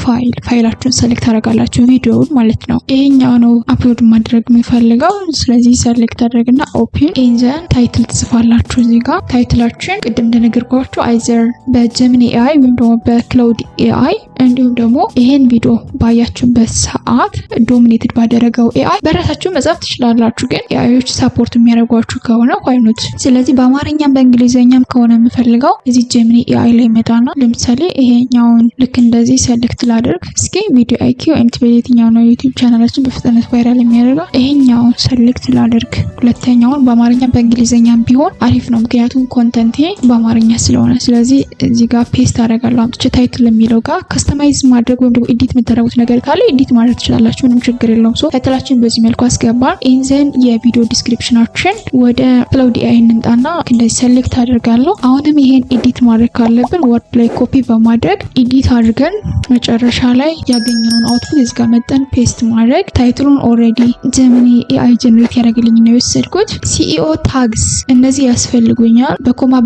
B: ፋይላችሁን ሴሌክት ታደርጋላችሁ ቪዲዮውን ማለት ነው። ይሄኛው ነው አፕሎድ ማድረግ የምፈልገው። ስለዚህ ሴሌክት አድርግና ኦፕን ዘን ታይትል ትጽፋላችሁ። እዚህ ጋር ታይትላችን ቅድም እንደነገርኳችሁ አይዘር በጀሚኒ ኤአይ ወይም ደግሞ በክላውድ ኤአይ እንዲሁም ደግሞ ይሄን ቪዲዮ ባያችሁበት ሰዓት ዶሚኔትድ ባደረገው ኤአይ በራሳችሁ መጻፍ ትችላላችሁ። ግን ኤአይዎች ሰፖርት የሚያደርጓችሁ ከሆነ ሆይኑት። ስለዚህ በአማርኛም በእንግሊዘኛም ከሆነ የምፈልገው እዚህ ጀሚኒ ኤአይ ላይ መጣና ለምሳሌ ይሄኛውን ልክ እንደዚህ ሴሌክት ላድርግ። እስኪ ቪዲዮ አይኪው ኤንድ በየትኛው ነው ዩቲዩብ ቻናላችን በፍጥነት ቫይራል የሚያደርገው? ይሄኛውን ሴሌክት ላድርግ። ሁለተኛውን በአማርኛም በእንግሊዘኛም ቢሆን አሪፍ ነው፣ ምክንያቱም ኮንተንት በአማርኛ ስለሆነ። ስለዚህ እዚህ ጋር ፔስት አደርጋለሁ አምጥቼ ታይትል የሚለው ጋር ካስተማይዝ ማድረግ ወይም ደግሞ ኤዲት የምታደርጉት ነገር ካለ ኤዲት ማድረግ ትችላላችሁ። ምንም ችግር የለውም። ሶ ታይትላችን በዚህ መልኩ አስገባን። ኢንዘን የቪዲዮ ዲስክሪፕሽናችን ወደ ክላውድ ኤአይ እንምጣና እንደዚህ ሴሌክት አድርጋለሁ። አሁንም ይሄን ኤዲት ማድረግ ካለብን ወርድ ላይ ኮፒ በማድረግ ኤዲት አድርገን መጨረሻ ላይ ያገኘነውን አውትፑት እዚህ ጋር መጠን ፔስት ማድረግ። ታይትሉን ኦልሬዲ ጀሚኒ ኤአይ ጀነሬት ያደረገልኝ ነው የወሰድኩት። ሲኢኦ ታግስ እነዚህ ያስፈልጉኛል።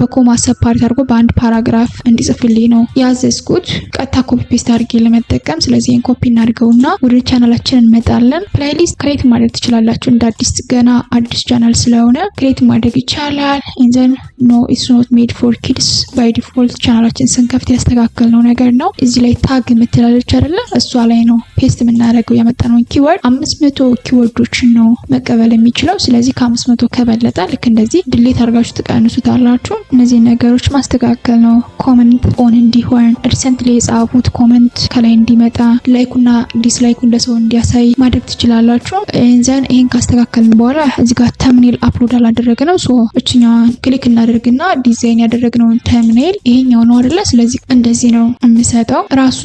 B: በኮማ ሰፓሬት አድርጎ በአንድ ፓራግራፍ እንዲጽፍልኝ ነው ያዘዝኩት። ቀጥታ ኮፒ ፔስት አድርጌ ለመጠቀም ስለዚህ ይሄን ኮፒ እናድርገውና ወደ ቻናላችን እንመጣለን። ፕሌሊስት ክሬት ማድረግ ትችላላችሁ። እንደ ገና አዲስ ቻናል ስለሆነ ክሬት ማድረግ ይቻላል። ኢንዘን ኖ ኢትስ ኖት ሜድ ፎር ኪድስ ባይ ዲፎልት ቻናላችን ስንከፍት ያስተካከልነው ነገር ነው። እዚህ ላይ ታግ የምትላለች አይደለ? እሷ ላይ ነው ፔስት የምናደርገው ያመጣነውን ኪወርድ 500 ኪወርዶችን ነው መቀበል የሚችለው። ስለዚህ ከ500 ከበለጠ ልክ እንደዚህ ድሌት አድርጋችሁ ትቀንሱታላችሁ። እነዚህ ነገሮች ማስተካከል ነው። ኮመንት ኦን እንዲሆን ሪሰንትሊ የጻፉት ኮመንት ከላይ እንዲመጣ ላይኩና ዲስላይኩን ለሰው እንዲያሳይ ማድረግ ትችላላችሁ። ኢንዘን ይሄን ካስተካከልን በኋላ እዚህ ጋር ተምኔል አፕሎድ አላደረግነው። ሶ እችኛዋን ክሊክ እናደርግና ዲዛይን ያደረግነውን ተምኔል ይሄኛው ነው አይደለ? ስለዚህ እንደዚህ ነው የምሰጠው። ራሱ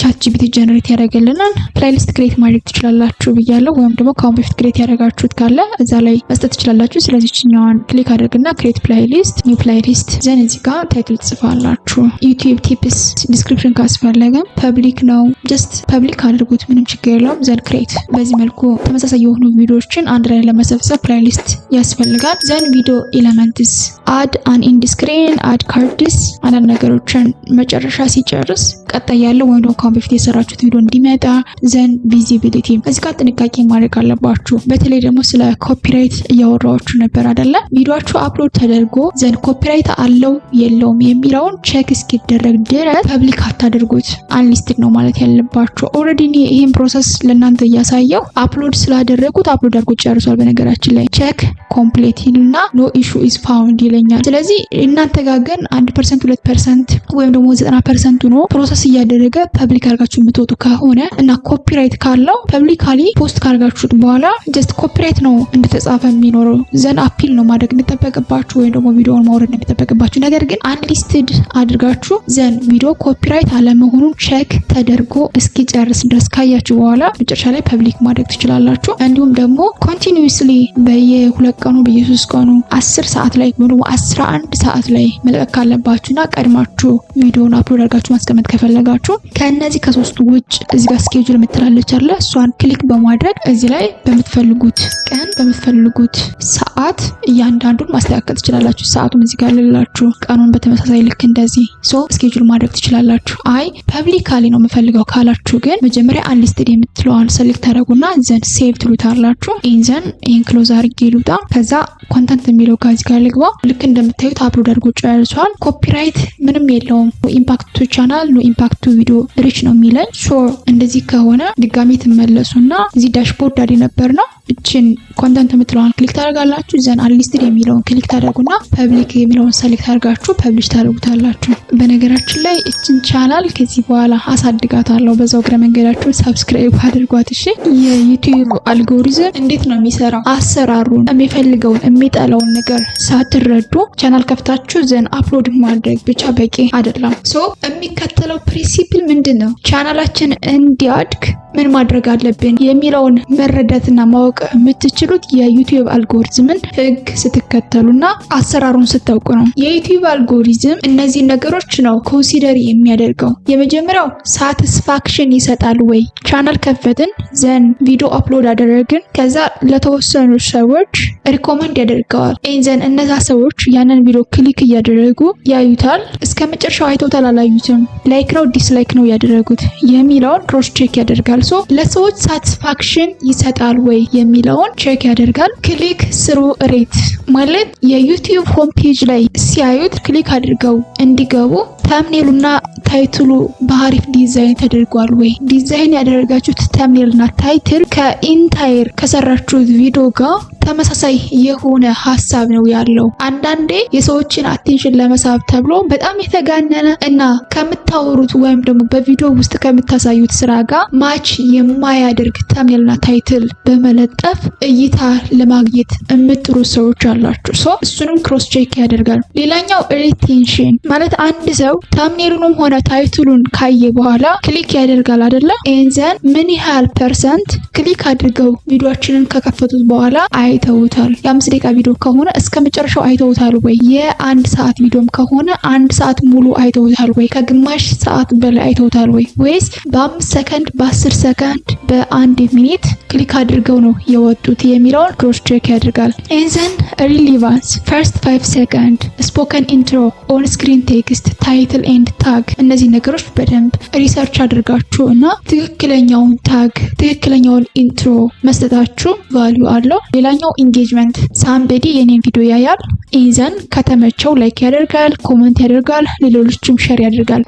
B: ቻትጂፒቲ ጀነሬት ያደርግልናል። ፕሌሊስት ክሬት ማድረግ ትችላላችሁ ብያለሁ። ወይም ደግሞ ከአሁን በፊት ክሬት ያደረጋችሁት ካለ እዛ ላይ መስጠት ትችላላችሁ። ስለዚህ እችኛዋን ክሊክ አድርግና ክሬት ፕሌሊስት ኒው ፕሌሊስት ዘን እዚህ ጋር ታይትል ጽፋላችሁ። ዩቲዩብ ቲፕስ ዲስክሪፕሽን ካስፈለገም ፐብሊክ ነው ጀስት ፐብሊክ አድርጉት፣ ምንም ችግር የለውም። ዘን ክሬት በዚህ መልኩ ተመሳሳይ የሆኑ ቪዲዮዎችን አንድ ላይ ለመሰብሰብ ፕሌሊስት ያስፈልጋል። ዘን ቪዲዮ ኤሌመንትስ አድ አን ኢንድ ስክሪን አድ ካርድስ አንዳንድ ነገሮችን መጨረሻ ሲጨርስ ቀጣይ ያለው ወይም ደግሞ ከአሁን በፊት የሰራችሁት ቪዲዮ እንዲመጣ። ዘን ቪዚቢሊቲ እዚህ ጋር ጥንቃቄ ማድረግ አለባችሁ። በተለይ ደግሞ ስለ ኮፒራይት እያወራችሁ ነበር አይደለ? ቪዲዮአችሁ አፕሎድ ተደርጎ ዘን ኮፒራይት አለው የለውም የሚለውን ቼክ እስኪደረግ ድረስ ፐብሊክ አታደርጉት። አንሊስትድ ነው ማለት ያለባችሁ። ኦልሬዲ ይሄን ፕሮሰስ ለእናንተ እያሳየው አፕሎድ ስላደረጉት አፕሎድ አድርጎ ጨርሷል። በነገራችን ላይ ቼክ ኮምፕሊት እና ኖ ኢሹ ኢዝ ፋውንድ ይለኛል። ስለዚህ እናንተ ጋር ግን 1% 2% ወይም ደግሞ 90% ሆኖ ፕሮሰስ እያደረገ ፐብሊክ አድርጋችሁ የምትወጡ ከሆነ እና ኮፒራይት ካለው ፐብሊካሊ ፖስት ካደርጋችሁት በኋላ ጀስት ኮፒራይት ነው እንደተጻፈ የሚኖረው። ዘን አፒል ነው ማድረግ የሚጠበቅባችሁ ወይም ደግሞ ቪዲዮውን ማውረድ ነው የሚጠበቅባችሁ። ነገር ግን አንሊስትድ አድርጋችሁ ዘን ቪዲዮ ኮፒራይት አለመሆኑን ቼክ ተደርጎ እስኪጨርስ ድረስ ካያችሁ በኋላ መጨረሻ ላይ ፐብሊክ ማድረግ ትችላላችሁ። እንዲሁም ደግሞ ኮንቲኒዩስሊ በየ2 ቀኑ በየ3 ቀኑ 10 ሰዓት ላይ ወይም ደግሞ 11 ሰዓት ላይ መልቀቅ ካለባችሁና ቀድማችሁ ቪዲዮውን አፕሎድ አድርጋችሁ ማስቀመጥ ከፈለጋችሁ ከነዚህ ከሶስቱ ውጭ እዚህ ጋር ስኬጁል የምትላለች አለ። እሷን ክሊክ በማድረግ እዚህ ላይ በምትፈልጉት ቀን በምትፈልጉት ሰዓት እያንዳንዱን ማስተካከል ትችላላችሁ። ሰዓቱም እዚህ ጋር ልላችሁ፣ ቀኑን በተመሳሳይ ልክ እንደዚህ ስኬጁል ማድረግ ትችላላችሁ። አይ ፐብሊካሊ ነው የምፈልገው ካላችሁ ግን መጀመሪያ አንሊስትድ የምትለዋን ሴሌክት ታደርጉና ዘን ሴቭ ትሉታላችሁ። ኢንዘን ይሄን ክሎዝ አድርጌ ልውጣ። ከዛ ኮንተንት የሚለው ጋር እዚህ ጋር ልግባ። ልክ እንደምታዩት አፕሎድ አድርጎ ጨርሷል። ኮፒራይት ምንም የለውም። ኢምፓክት ቱ ቻናል ነው ኢምፓክት ቱ ቪዲዮ ሪች ነው የሚለኝ። ሶ እንደዚህ ከሆነ ድጋሚ ትመለሱና እዚህ ዳሽቦርድ አዲ ነበር ነው እችን ኮንተንት የምትለዋን ክሊክ ታደርጋላችሁ። ዘን አንሊስትድ የሚለውን ክሊክ ታደርጉና ፐብሊክ የሚለውን ሴሌክት አድርጋችሁ ፐብሊሽ ታደርጉታላችሁ። በነገራችን ላይ እችን ቻናል ከዚህ በኋላ አሳድጋታለሁ። በዛው ግረ መንገዳችሁ ሰብስክራይብ አድርጓት እሺ። የዩቲዩብ አልጎሪዝም እንዴት ነው የሚሰራው? አሰራሩን የሚፈልገውን የሚጠላውን ነገር ሳትረዱ ቻናል ከፍታችሁ ዘን አፕሎድ ማድረግ ብቻ በቂ አይደለም። ሶ የሚከተለው ፕሪንሲፕል ምንድነው? ቻናላችን እንዲያድግ ምን ማድረግ አለብን የሚለውን መረዳትና ማወቅ የምትችሉት የዩቲዩብ አልጎሪዝምን ህግ ስትከተሉና አሰራሩን ስታውቁ ነው። የዩቲዩብ አልጎሪዝም እነዚህ ነገሮች ነው ኮንሲደር የሚያደርገው። የመጀመሪያው ሳቲስፋክሽን ይሰጣል ወይ? ቻናል ከፈትን ዘን ቪዲዮ አፕሎድ አደረግን፣ ከዛ ለተወሰኑ ሰዎች ሪኮመንድ ያደርገዋል። ዘን እነዛ ሰዎች ያንን ቪዲዮ ክሊክ እያደረጉ ያዩታል። እስከ መጨረሻው አይተውታል አላዩትም፣ ላይክ ነው ዲስላይክ ነው ያደረጉት የሚለውን ክሮስ ቼክ ያደርጋል። ሶ ለሰዎች ሳቲስፋክሽን ይሰጣል ወይ የሚለውን ቼክ ያደርጋል። ክሊክ ስሩ ሬት ማለት የዩቲዩብ ሆም ፔጅ ላይ ሲያዩት ክሊክ አድርገው እንዲገቡ ተምኔሉና ታይትሉ በአሪፍ ዲዛይን ተደርጓል ወይ? ዲዛይን ያደረጋችሁት ተምኔልና ታይትል ከኢንታይር ከሰራችሁት ቪዲዮ ጋር ተመሳሳይ የሆነ ሀሳብ ነው ያለው። አንዳንዴ የሰዎችን አቴንሽን ለመሳብ ተብሎ በጣም የተጋነነ እና ከምታወሩት ወይም ደግሞ በቪዲዮ ውስጥ ከምታሳዩት ስራ ጋር ማች የማያደርግ ተምኔልና ታይትል በመለጠፍ እይታ ለማግኘት የምጥሩ ሰዎች አላችሁ። እሱንም ክሮስ ቼክ ያደርጋል። ሌላኛው ሪቴንሽን ማለት አንድ ሰው ተምኔሉንም ሆነ ታይትሉን ካየ በኋላ ክሊክ ያደርጋል አይደለ? ኤንዘን ምን ያህል ፐርሰንት ክሊክ አድርገው ቪዲዮአችንን ከከፈቱት በኋላ አይተውታል? የ5 ደቂቃ ቪዲዮ ከሆነ እስከ መጨረሻው አይተውታል ወይ? የ1 ሰዓት ቪዲዮም ከሆነ 1 ሰዓት ሙሉ አይተውታል ወይ? ከግማሽ ሰዓት በላይ አይተውታል ወይ? ወይስ በ5 ሰከንድ፣ በ10 ሰከንድ፣ በ1 ሚኒት ክሊክ አድርገው ነው የወጡት የሚለውን ክሮስ ቼክ ያደርጋል። ኤንዘን ሪሊቫንስ ፈርስት 5 ሰከንድ፣ ስፖከን ኢንትሮ፣ ኦን ስክሪን ቴክስት፣ ታይትል ኤንድ ታግ። እነዚህ ነገሮች በደንብ ሪሰርች አድርጋችሁ እና ትክክለኛውን ታግ ትክክለኛውን ኢንትሮ መስጠታችሁ ቫልዩ አለው። ሌላኛው ኢንጌጅመንት ሳምበዲ የኔን ቪዲዮ ያያል፣ ኢንዘን ከተመቸው ላይክ ያደርጋል፣ ኮሜንት ያደርጋል፣ ለሌሎችም ሼር ያደርጋል።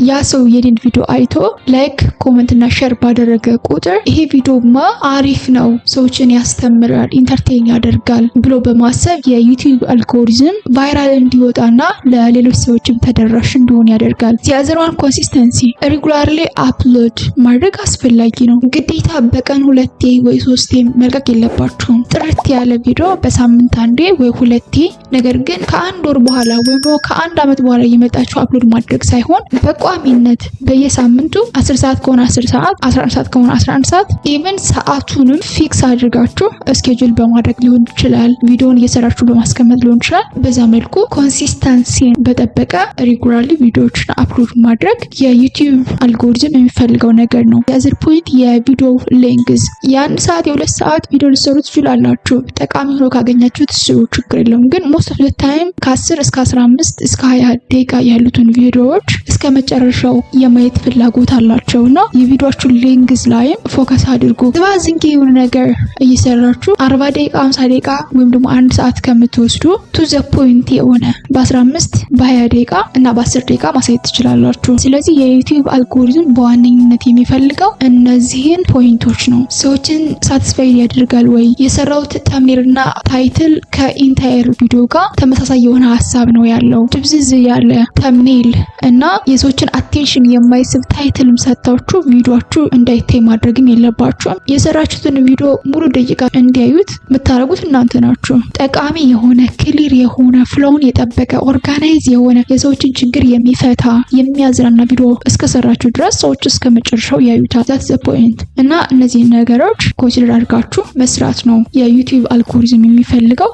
B: ያ ሰው የኔን ቪዲዮ አይቶ ላይክ ኮሜንት እና ሼር ባደረገ ቁጥር ይሄ ቪዲዮማ አሪፍ ነው፣ ሰዎችን ያስተምራል፣ ኢንተርቴይን ያደርጋል ብሎ በማሰብ የዩቲዩብ አልጎሪዝም ቫይራል እንዲወጣና ለሌሎች ሰዎችም ተደራሽ እንዲሆን ያደርጋል። የአዘርዋን ኮንሲስተንሲ ሬጉላርሊ አፕሎድ ማድረግ አስፈላጊ ነው። ግዴታ በቀን 2 ወይ 3 መልቀቅ የለባችሁም። ጥርት ያለ ቪዲዮ በሳምንት 1 ወይ 2፣ ነገር ግን ከ1 ወር በኋላ ወይም ከ1 ዓመት በኋላ የመጣችሁ አፕሎድ ማድረግ ሳይሆን በቋሚነት በየሳምንቱ 10 ሰዓት ከሆነ 10 ሰዓት፣ 11 ሰዓት ከሆነ 11 ሰዓት፣ ኢቭን ሰዓቱንም ፊክስ አድርጋችሁ ስኬጁል በማድረግ ሊሆን ይችላል፣ ቪዲዮን እየሰራችሁ በማስቀመጥ ሊሆን ይችላል። በዛ መልኩ ኮንሲስተንሲን በጠበቀ ሬጉላርሊ ቪዲዮዎችን አፕሎድ ማድረግ የዩቲዩብ አልጎሪዝም የሚፈልገው ነገር ነው። የአዘር ፖይንት የቪዲዮ ሌንግዝ የ1 ሰዓት የ2 ሰዓት ቪዲዮ ልትሰሩ ትችላላችሁ። ጠቃሚ ሆኖ ካገኛችሁት ስሩ፣ ችግር የለውም። ግን ሞስት ኦፍ ዘ ታይም ከ10 እስከ 15 እስከ 20 ደቂቃ ያሉትን ቪዲዮዎች እስከ መጨረሻው የማየት ፍላጎት አላቸውና የቪዲዮአችሁን ሌንግዝ ላይም ፎከስ አድርጉ። ዝባዝንኬ የሆነ ነገር እየሰራችሁ 40 ደቂቃ 50 ደቂቃ ወይም ደግሞ 1 ሰዓት ከምትወስዱ ቱ ዘ ፖይንት የሆነ በ15 በ20 ደቂቃ እና በ10 ደቂቃ ማሳየት ትችላላችሁ። ስለዚህ የዩቲዩብ አልጎሪዝም በዋነኝነት የሚፈልገው እነዚህን ፖይንቶች ነው። ሰዎችን ሳቲስፋይድ ያደርጋል ወይ? የሰራውት ተምኔልና ታይትል ከኢንታየር ቪዲዮ ጋር ተመሳሳይ የሆነ ሀሳብ ነው ያለው? ድብዝዝ ያለ ተምኔል እና የሰዎችን አቴንሽን የማይስብ ታይትልም ሰጥታችሁ ቪዲዮአችሁ እንዳይታይ ማድረግም የለባችሁም። የሰራችሁትን ቪዲዮ ሙሉ ደቂቃ እንዲያዩት የምታደርጉት እናንተ ናችሁ። ጠቃሚ የሆነ ክሊር የሆነ ፍሎውን የጠበቀ ኦርጋናይዝ የሆነ የሰዎችን ችግር የሚፈታ የሚያዝናና ቪዲዮ እስከሰራችሁ ድረስ ሰዎች እስከ መጨረሻው ያዩታል። ዛትስ ዘ ፖይንት። እና እነዚህ ነገሮች ኮንሲደር አድርጋችሁ መስራት ነው የዩቲዩብ አልጎሪዝም የሚፈልገው።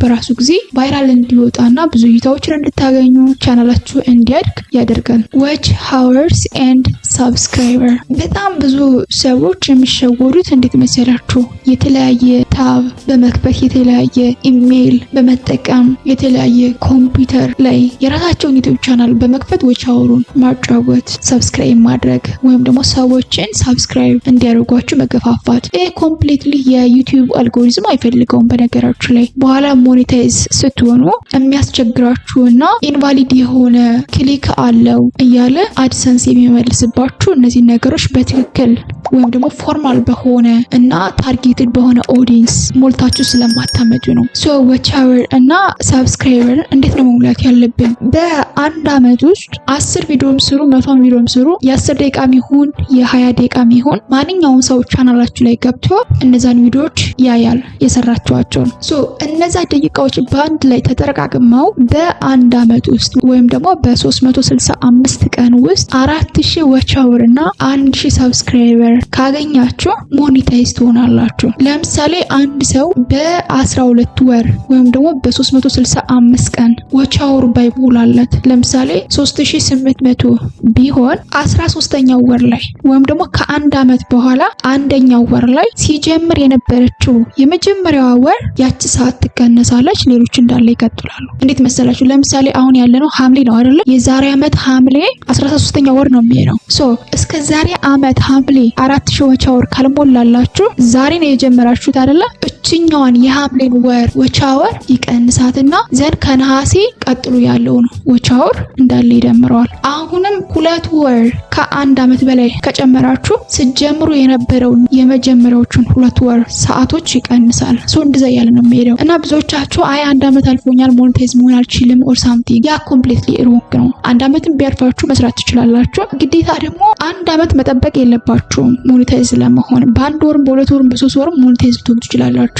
B: በራሱ ጊዜ ቫይራል እንዲወጣና ብዙ እይታዎችን እንድታገኙ ቻናላችሁ እንዲያድግ ያደርጋል። ዋች ሃወርስ ኤንድ ሰብስክራይበር። በጣም ብዙ ሰዎች የሚሸወዱት እንዴት መሰላችሁ? የተለያየ ታብ በመክፈት የተለያየ ኢሜይል በመጠቀም የተለያየ ኮምፒውተር ላይ የራሳቸውን ዩቲዩብ ቻናል በመክፈት ዋች ሃወሩን ማጫወት፣ ሰብስክራይብ ማድረግ ወይም ደግሞ ሰዎችን ሰብስክራይብ እንዲያደርጓችሁ መገፋፋት። ይሄ ኮምፕሊትሊ የዩቲዩብ አልጎሪዝም አይፈልገውም። በነገራችሁ ላይ በኋላ ሞኔታይዝ ስትሆኑ የሚያስቸግራችሁና ኢንቫሊድ የሆነ ክሊክ አለው እያለ አድሰንስ የሚመልስባችሁ እነዚህ ነገሮች በትክክል ወይም ደግሞ ፎርማል በሆነ እና ታርጌትድ በሆነ ኦዲየንስ ሞልታችሁ ስለማታመጡ ነው። ዋች ሃወር እና ሰብስክራይበር እንዴት ነው መሙላት ያለብን? በ1 ዓመት ውስጥ 10 ቪዲዮም ስሩ፣ 100 ቪዲዮም ስሩ፣ የ10 ደቂቃ ሚሆን የ20 ደቂቃ ሚሆን ማንኛውም ሰው ቻናላችሁ ላይ ገብቶ እነዛን ቪዲዮዎች ያያል የሰራችኋቸውን። እነዛ ደቂቃዎች በአንድ ላይ ተጠረቃቅመው በ1 ዓመት ውስጥ ወይም ደግሞ በ365 ቀን ውስጥ 4000 ዋች ሃወር እና 1000 ሰብስክራይበር ካገኛችሁ ሞኔታይዝ ትሆናላችሁ። ለምሳሌ አንድ ሰው በ12 ወር ወይም ደግሞ በ365 ቀን ዋች ሃወር ባይሞላለት ለምሳሌ 3800 ቢሆን 13ኛው ወር ላይ ወይም ደግሞ ከ1 ዓመት በኋላ 1ኛው ወር ላይ ሲጀምር የነበረችው የመጀመሪያዋ ወር ያቺ ሰዓት ትቀነሳለች፣ ሌሎች እንዳለ ይቀጥላሉ። እንዴት መሰላችሁ? ለምሳሌ አሁን ያለነው ሐምሌ ነው አይደለ? የዛሬ ዓመት ሐምሌ 13ኛው ወር ነው የሚሄደው። እስከ ዛሬ ዓመት ሐምሌ 4000 ዋች ሃወር ካልሞላላችሁ ዛሬ ነው የጀመራችሁት አይደለ? እቺ ያችኛዋን የሐምሌን ወር ወቻወር ይቀንሳትና ዘን ከነሐሴ ቀጥሎ ያለውን ወቻወር እንዳለ ይደምረዋል። አሁንም 2 ወር ከ1 ዓመት በላይ ከጨመራችሁ ስትጀምሩ የነበረውን የመጀመሪያዎቹን 2 ወር ሰዓቶች ይቀንሳል። እንደዛ ያለ ነው የሚሄደው እና ብዙዎቻችሁ 1 ዓመት አልፎኛል ሞኔታይዝ መሆን አልችልም ኦር ሳምቲንግ ያ ኮምፕሊትሊ ሮንግ ነው። 1 ዓመትም ቢያልፋችሁ መስራት ትችላላችሁ። ግዴታ ደግሞ 1 ዓመት መጠበቅ የለባችሁም ሞኔታይዝ ለመሆን። በ1 ወርም በ2 ወርም በ3 ወርም ሞኔታይዝ ልትሆኑ ትችላላችሁ።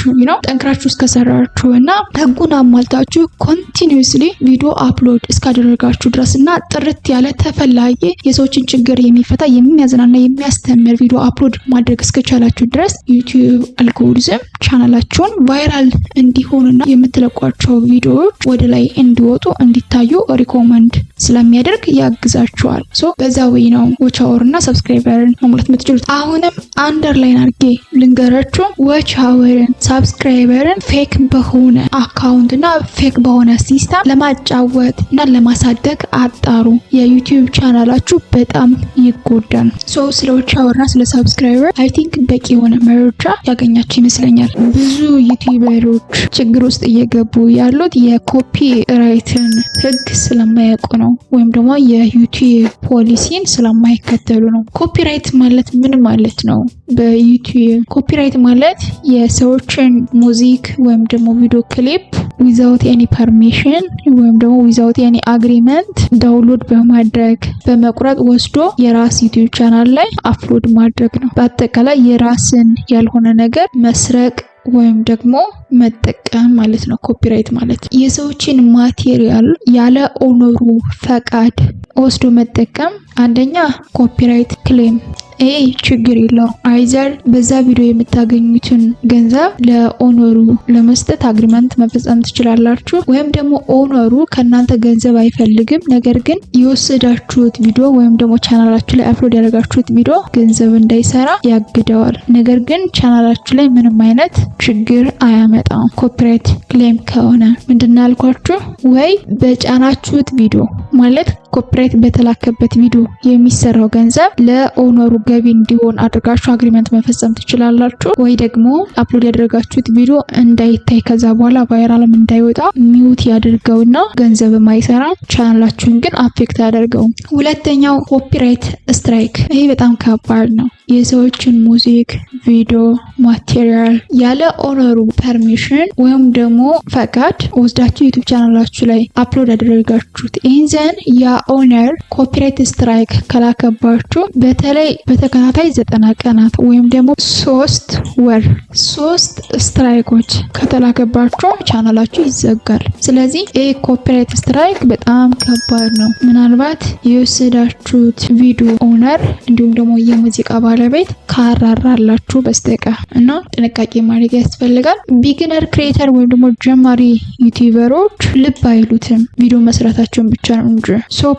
B: ጠንክራችሁ እስከሰራችሁ እና ህጉን አሟልታችሁ ኮንቲኒዩስሊ ቪዲዮ አፕሎድ እስካደረጋችሁ ድረስ እና ጥርት ያለ ተፈላጊ የሰዎችን ችግር የሚፈታ የሚያዝናና የሚያስተምር ቪዲዮ አፕሎድ ማድረግ እስከቻላችሁ ድረስ ዩቲዩብ አልጎሪዝም ቻናላችሁን ቫይራል እንዲሆኑና የምትለቋቸው ቪዲዮዎች ወደ ላይ እንዲወጡ እንዲታዩ ሪኮመንድ ስለሚያደርግ ያግዛችኋል። በዛ ወይ ነው ዎች አወርና ሰብስክራይበርን መሙላት የምትችሉት። አሁንም አንደርላይን አድርጌ ልንገራችሁ፣ ዎች አወርን ሰብስክራይበርን ፌክ በሆነ አካውንትና ፌክ በሆነ ሲስተም ለማጫወት እና ለማሳደግ አጣሩ። የዩቲዩብ ቻናላችሁ በጣም ይጎዳል። ስለ ዎች አወርና ስለ ሰብስክራይበር አይ ቲንክ በቂ የሆነ መረጃ ያገኛችሁ ይመስለኛል። ብዙ ዩቲዩበሮች ችግር ውስጥ እየገቡ ያሉት የኮፒ ራይትን ህግ ስለማያውቁ ነው፣ ወይም ደግሞ የዩቲዩብ ፖሊሲን ስለማይከተሉ ነው። ኮፒራይት ማለት ምን ማለት ነው? በዩቲዩብ ኮፒራይት ማለት የሰዎችን ሙዚክ ወይም ደግሞ ቪዲዮ ክሊፕ ዊዛውት ኤኒ ፐርሚሽን ወይም ደግሞ ዊዛውት ኤኒ አግሪመንት ዳውንሎድ በማድረግ በመቁረጥ ወስዶ የራስ ዩቲዩብ ቻናል ላይ አፕሎድ ማድረግ ነው። በአጠቃላይ የራስን ያልሆነ ነገር መስረቅ ወይም ደግሞ መጠቀም ማለት ነው። ኮፒራይት ማለት የሰዎችን ማቴሪያል ያለ ኦነሩ ፈቃድ ወስዶ መጠቀም። አንደኛ ኮፒራይት ክሌም ይሄ ችግር የለው። አይዘር በዛ ቪዲዮ የምታገኙትን ገንዘብ ለኦነሩ ለመስጠት አግሪመንት መፈጸም ትችላላችሁ፣ ወይም ደግሞ ኦነሩ ከእናንተ ገንዘብ አይፈልግም፣ ነገር ግን የወሰዳችሁት ቪዲዮ ወይም ደግሞ ቻናላችሁ ላይ አፕሎድ ያደረጋችሁት ቪዲዮ ገንዘብ እንዳይሰራ ያግደዋል። ነገር ግን ቻናላችሁ ላይ ምንም አይነት ችግር አያመጣም። ኮፒራይት ክሌም ከሆነ ምንድነው ያልኳችሁ? ወይ በጫናችሁት ቪዲዮ ማለት ኮፒራይት በተላከበት ቪዲዮ የሚሰራው ገንዘብ ለኦነሩ ገቢ እንዲሆን አድርጋችሁ አግሪመንት መፈጸም ትችላላችሁ፣ ወይ ደግሞ አፕሎድ ያደረጋችሁት ቪዲዮ እንዳይታይ ከዛ በኋላ ቫይራልም እንዳይወጣ ሚውት ያድርገውና ገንዘብ ማይሰራ ቻናላችሁን ግን አፌክት ያደርገው። ሁለተኛው ኮፒራይት ስትራይክ። ይሄ በጣም ከባድ ነው። የሰዎችን ሙዚክ፣ ቪዲዮ፣ ማቴሪያል ያለ ኦነሩ ፐርሚሽን ወይም ደግሞ ፈቃድ ወስዳችሁ ዩቲዩብ ቻናላችሁ ላይ አፕሎድ ያደረጋችሁት ኢንዘን ያ ኦነር ኮፒራይት ስትራይክ ከላከባችሁ በተለይ በተከታታይ 90 ቀናት ወይም ደግሞ 3 ወር 3 ስትራይኮች ከተላከባችሁ ቻናላችሁ ይዘጋል። ስለዚህ ይህ ኮፒራይት ስትራይክ በጣም ከባድ ነው። ምናልባት የወሰዳችሁት ቪዲዮ ኦነር እንዲሁም ደግሞ የሙዚቃ ባለቤት ካራራላችሁ በስተቀር እና ጥንቃቄ ማድረግ ያስፈልጋል። ቢግነር ክሬተር ወይም ደግሞ ጀማሪ ዩቲዩበሮች ልብ አይሉትም ቪዲዮ መስራታቸውን ብቻ ነው እንጂ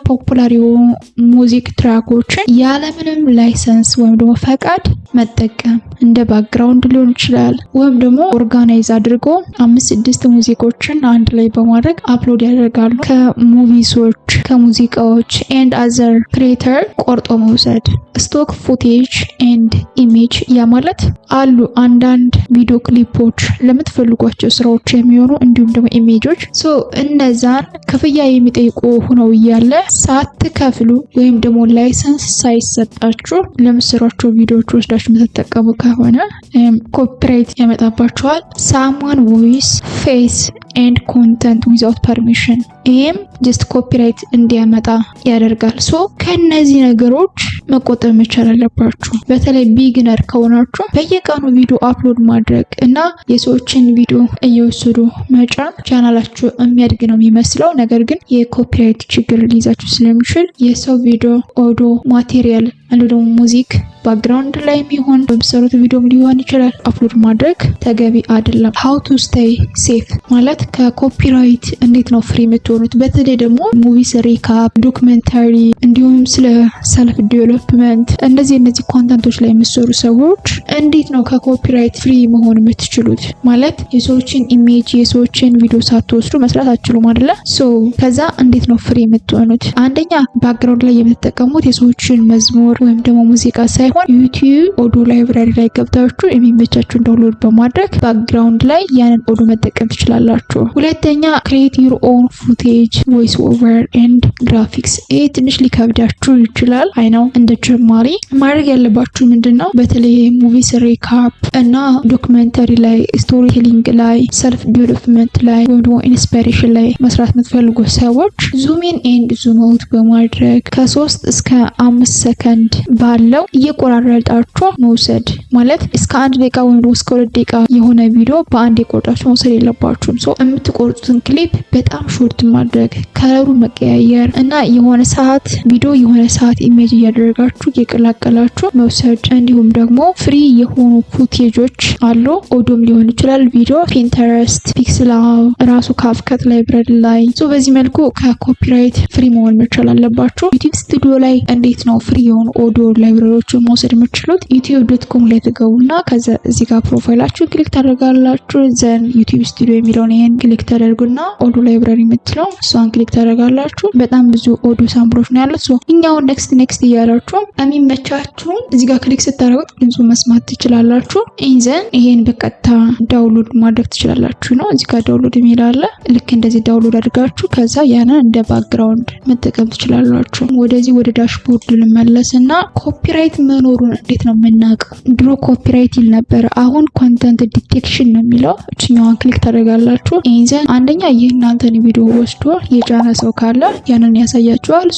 B: ፖፑላር የሆኑ ሙዚክ ትራኮችን ያለምንም ላይሰንስ ወይም ደግሞ ፈቃድ መጠቀም እንደ ባክግራውንድ ሊሆን ይችላል፣ ወይም ደግሞ ኦርጋናይዝ አድርጎ 5-6 ሙዚቆችን አንድ ላይ በማድረግ አፕሎድ ያደርጋሉ። ከሙቪሶች ከሙዚቃዎች ኤንድ አዘር ክሬተር ቆርጦ መውሰድ። ስቶክ ፉቴጅ ኤንድ ኢሜጅ ያ ማለት አሉ አንዳንድ ቪዲዮ ክሊፖች ለምትፈልጓቸው ስራዎች የሚሆኑ እንዲሁም ደግሞ ኢሜጆች እነዛን ክፍያ የሚጠይቁ ሆነው እያለ ሳትከፍሉ ወይም ደግሞ ላይሰንስ ሳይሰጣችሁ ለምትሰሯቸው ቪዲዮዎች ወስዳችሁ የምትጠቀሙ ከሆነ ኮፒራይት ያመጣባችኋል። ሳምዋን ቮይስ ፌስ ኤንድ ኮንተንት ዊዛውት ፐርሚሽን ይሄም ጀስት ኮፒራይት እንዲያመጣ ያደርጋል። ከነዚህ ነገሮች መቆጠብ መቻል አለባችሁ። በተለይ ቢግነር ከሆናችሁ በየቀኑ ቪዲዮ አፕሎድ ማድረግ እና የሰዎችን ቪዲዮ እየወሰዱ መጫን ቻናላችሁ የሚያድግ ነው የሚመስለው፣ ነገር ግን የኮፒራይት ችግር ሊይዛችሁ ስለሚችል የሰው ቪዲዮ፣ ኦዲዮ፣ ማቴሪያል አንዱ ደግሞ ሙዚክ ባክግራውንድ ላይ የሚሆን በሚሰሩት ቪዲዮም ሊሆን ይችላል አፕሎድ ማድረግ ተገቢ አይደለም። ሃው ቱ ስቴይ ሴፍ ማለት ከኮፒራይት እንዴት ነው ፍሪ የምትሆኑ የምትሆኑት። በተለይ ደግሞ ሙቪስ ሪካፕ፣ ዶክመንታሪ እንዲሁም ስለ ሰልፍ ዴቨሎፕመንት እነዚህ ኮንተንቶች ላይ የምትሰሩ ሰዎች እንዴት ነው ከኮፒራይት ፍሪ መሆን የምትችሉት? ማለት የሰዎችን ኢሜጅ የሰዎችን ቪዲዮ ሳትወስዱ መስራት አትችሉም አይደለ? ከዛ እንዴት ነው ፍሪ የምትሆኑት? አንደኛ ባክግራውንድ ላይ የምትጠቀሙት የሰዎችን መዝሙር ወይም ደግሞ ሙዚቃ ሳይሆን ዩቲዩብ ኦዲዮ ላይብራሪ ላይ ገብታችሁ የሚመቻችሁን ዳውንሎድ በማድረግ ባክግራውንድ ላይ ያንን ኦዲዮ መጠቀም ትችላላችሁ። ሁለተኛ ክሬት ዩር ኦን ፉቴጅ ቮይስ ኦቨር ኤንድ ግራፊክስ። ይሄ ትንሽ ሊከብዳችሁ ይችላል። አይ ነው። እንደ ጀማሪ ማድረግ ያለባችሁ ምንድነው በተለይ ሙቪስ ሪካፕ እና ዶክመንተሪ ላይ፣ ስቶሪ ቴሊንግ ላይ፣ ሰልፍ ዴቨሎፕመንት ላይ ወይም ደግሞ ኢንስፓይሬሽን ላይ መስራት የምትፈልጉ ሰዎች ዙም ኢን ኤንድ ዙም አውት በማድረግ ከ3 እስከ 5 ሰከንድ ባለው እየቆራረጣችሁ መውሰድ። ማለት እስከ 1 ደቂቃ ወይም ደግሞ እስከ 2 ደቂቃ የሆነ ቪዲዮ በአንድ የቆርጣችሁ መውሰድ የለባችሁም። የምትቆርጡትን ክሊፕ በጣም ሾርት ማድረግ፣ ከለሩ መቀያየር እና የሆነ ሰዓት ቪዲዮ የሆነ ሰዓት ኢሜጅ እያደረጋችሁ እየቀላቀላችሁ መውሰድ። እንዲሁም ደግሞ ፍሪ የሆኑ ፉቴጆች አሉ። ኦዲዮም ሊሆን ይችላል፣ ቪዲዮ ፒንተረስት፣ ፒክስላብ፣ ራሱ ካፕከት ላይብረሪ ላይ። በዚህ መልኩ ከኮፒራይት ፍሪ መሆን መቻል አለባችሁ። ዩቲዩብ ስቱዲዮ ላይ እንዴት ነው ፍሪ የሆኑ ኦዲዮ ላይብረሪዎችን መውሰድ የምትችሉት? youtube.com ላይ ትገቡና ከዛ እዚህ ጋር ፕሮፋይላችሁን ክሊክ ታደርጋላችሁ። ዘን ዩቲዩብ ስቱዲዮ የሚለውን ይሄን ክሊክ ታደርጉና ኦዲዮ ላይብረሪ የምትለው እሷን ክሊክ ታደርጋላችሁ። በጣም ብዙ ኦዲዮ ሳምፕሎች ነው ያሉት። እኛው ኔክስት እያላችሁ የሚመቻችሁ እዚህ ጋር ክሊክ ስታደርጉት ድምፁ መስማት ትችላላችሁ። ኢንዘን ይሄን በቀጥታ ዳውንሎድ ማድረግ ትችላላችሁ ነው። እዚህ ጋር ዳውንሎድ የሚል አለ። ልክ እንደዚህ ዳውንሎድ አድርጋችሁ ከዛ ያንን እንደ ባክግራውንድ መጠቀም ትችላላችሁ። ወደዚህ ወደ ዳሽቦርድ ልመለስና ኮፒራይት መኖሩን እንዴት ነው የምናውቀው? ድሮ ኮፒራይት ይል ነበር፣ አሁን ኮንተንት ዲቴክሽን ነው የሚለው። እችኛዋን ክሊክ ታደርጋላችሁ። ኢንዘን አንደኛ የእናንተን ቪዲዮ ወስዶ የጫነ ሰው ካለ ያንን ያሳያችኋል።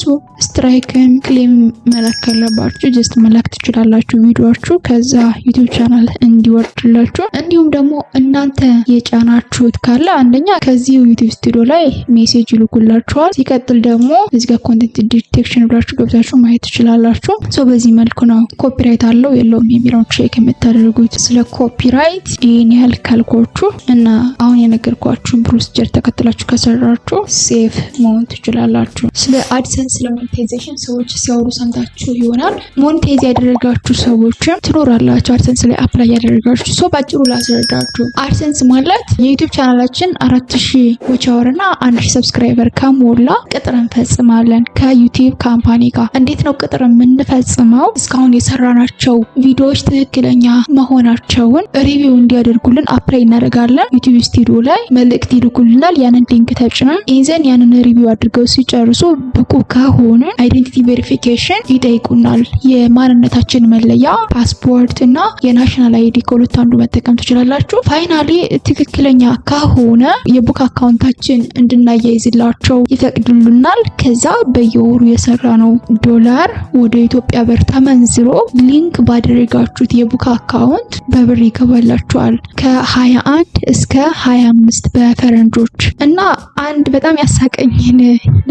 B: ስትራይክን ክሌም መላክ ካለባችሁ ጀስት መላክ ትችላላችሁ ቪዲዮአችሁ ከዛ ዩቲዩብ ቻናል እንዲወርድላችሁ። እንዲሁም ደግሞ እናንተ የጫናችሁት ካለ አንደኛ ከዚህ ዩቲዩብ ስቱዲዮ ላይ ሜሴጅ ይልኩላችኋል። ሲቀጥል ደግሞ እዚህ ጋር ኮንቴንት ዲቴክሽን ብላችሁ ገብታችሁ ማየት ትችላላችሁ። በዚህ መልኩ ነው ኮፒራይት አለው የለውም የሚለውን ቼክ የምታደርጉት። ስለ ኮፒራይት ይህን ያህል ካልኳችሁ እና አሁን የነገርኳችሁን ፕሮሲጀር ተከትላችሁ ከሰራችሁ ሴፍ መሆን ትችላላችሁ። ስለ አድሰንስ ለሞኔታይዜሽን ሰዎች ሲያወሩ ሰምታችሁ ይሆናል። ሞኔታይዝ ያደረጋችሁ ሰዎችም ትኖራላችሁ፣ አድሰንስ ላይ አፕላይ ያደረጋችሁ። ባጭሩ ላስረዳችሁ። አድሰንስ ማለት የዩቲዩብ ቻናላችን 4000 ዎች አወር እና 1000 ሰብስክራይበር ከሞላ ቅጥር እንፈጽማለን ከዩቲዩብ ካምፓኒ ጋር። እንዴት ነው ቅጥር የምንፈጽመው? እስካሁን የሰራናቸው ቪዲዮዎች ትክክለኛ መሆናቸውን ሪቪው እንዲያደርጉልን አፕላይ እናደርጋለን። ዩቲዩብ ስቱዲዮ ላይ መልእክት ይልኩልናል። ያንን ሊንክ ተጭነን ኢንዘን ያንን ሪቪው አድርገው ሲጨርሱ ብቁ ከሆነ አይዴንቲቲ ቬሪፊኬሽን ይጠይቁናል። የማንነታችን መለያ ፓስፖርት እና የናሽናል አይዲ ከሁለት አንዱ መጠቀም ትችላላችሁ። ፋይናሊ ትክክለኛ ከሆነ የቡክ አካውንታችን እንድናያይዝላቸው ይፈቅዱልናል። ከዛ በየወሩ የሰራነው ዶላር ወደ ኢትዮጵያ ብር ተመንዝሮ ሊንክ ባደረጋችሁት የቡክ አካውንት በብር ይገባላችኋል ከ21 እስከ 25 በፈረንጆች። እና አንድ በጣም ያሳቀኝን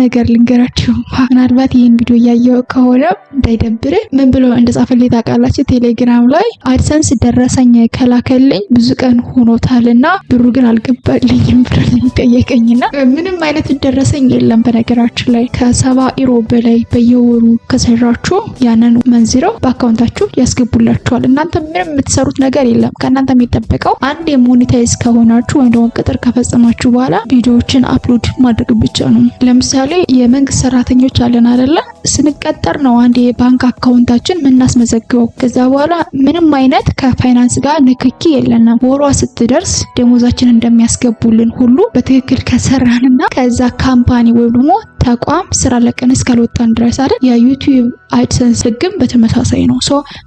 B: ነገር ልንገራችሁ። ምናልባት ይህን ቪዲዮ እያየው ከሆነ እንዳይደብር ምን ብሎ እንደጻፈልኝ ታውቃላችሁ? ቴሌግራም ላይ አድሰንስ ደረሰኝ ከላከልኝ ብዙ ቀን ሆኖታልና ብሩ ግን አልገባልኝም ብሎ የሚጠየቀኝና ምንም አይነት ደረሰኝ የለም። በነገራችን ላይ ከ70 ዩሮ በላይ በየወሩ ከሰራችሁ ያንን መንዝረው በአካውንታችሁ ያስገቡላችኋል። እናንተ ምንም የምትሰሩት ነገር የለም። ከእናንተ የሚጠበቀው አንድ የሞኔታይዝ ከሆናችሁ ወይም ደግሞ ቅጥር ከፈጸማችሁ በኋላ ቪዲዮዎችን አፕሎድ ማድረግ ብቻ ነው። ለምሳሌ የመንግስት ሰራተኞች አለን አይደለ? ስንቀጠር ነው አንድ የባንክ አካውንታችን የምናስመዘግበው። ከዛ በኋላ ምንም አይነት ከፋይናንስ ጋር ንክኪ የለንም። ወሯ ስትደርስ ደሞዛችን እንደሚያስገቡልን ሁሉ በትክክል ከሰራንና ከዛ ካምፓኒ ወይም ደግሞ ተቋም ስራ ለቀን እስካልወጣን ድረስ አይደል? የዩቲዩብ አድሰንስ ህግም በተመሳሳይ ነው።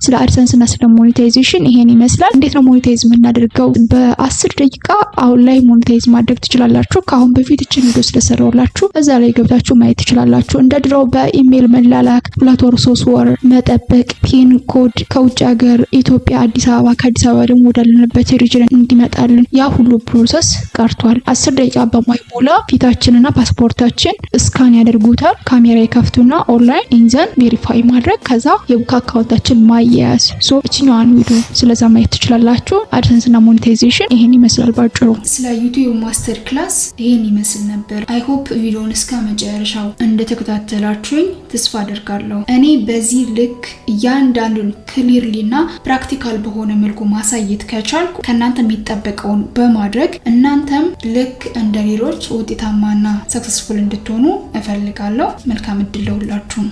B: ስለ አድሰንስ እና ስለ ሞኔታይዜሽን ይሄን ይመስላል። እንዴት ነው ሞኔታይዝ የምናደርገው? በ10 ደቂቃ አሁን ላይ ሞኔታይዝ ማድረግ ትችላላችሁ። ከአሁን በፊት እችን ቪዲዮ ስለሰራሁላችሁ እዛ ላይ ገብታችሁ ማየት ትችላላችሁ። እንደ ድሮው በኢሜል መላላክ፣ 2 ወር 3 ወር መጠበቅ፣ ፒን ኮድ ከውጭ ሀገር ኢትዮጵያ አዲስ አበባ፣ ከአዲስ አበባ ደግሞ ወዳለንበት ሪጅን እንዲመጣልን ያ ሁሉ ፕሮሰስ ቀርቷል። 10 ደቂቃ በማይሞላ ፊታችንና ፓስፖርታችን ስካን ያደርጉታል። ካሜራ ይከፍቱና ኦንላይን ኢንዘን ቬሪፋይ ማድረግ ከዛ የቡክ አካውንታችን ማያያዝ። እችኛዋን ቪዲዮ ስለዛ ማየት ትችላላችሁ። አድሰንስ እና ሞኔታይዜሽን ይሄን ይመስላል ባጭሩ።
A: ስለ ዩቲዩብ ማስተር ክላስ ይሄን ይመስል ነበር። አይ ሆፕ ቪዲዮውን እስከ መጨረሻው እንደተከታተላችሁኝ ተስፋ አደርጋለሁ። እኔ በዚህ ልክ እያንዳንዱን ክሊርሊ እና ፕራክቲካል በሆነ መልኩ ማሳየት ከቻልኩ ከእናንተ የሚጠበቀውን በማድረግ እናንተም ልክ እንደ ሌሎች ውጤታማና ሰክሰስፉል እንድትሆኑ እፈልጋለሁ። መልካም እድል ለሁላችሁም።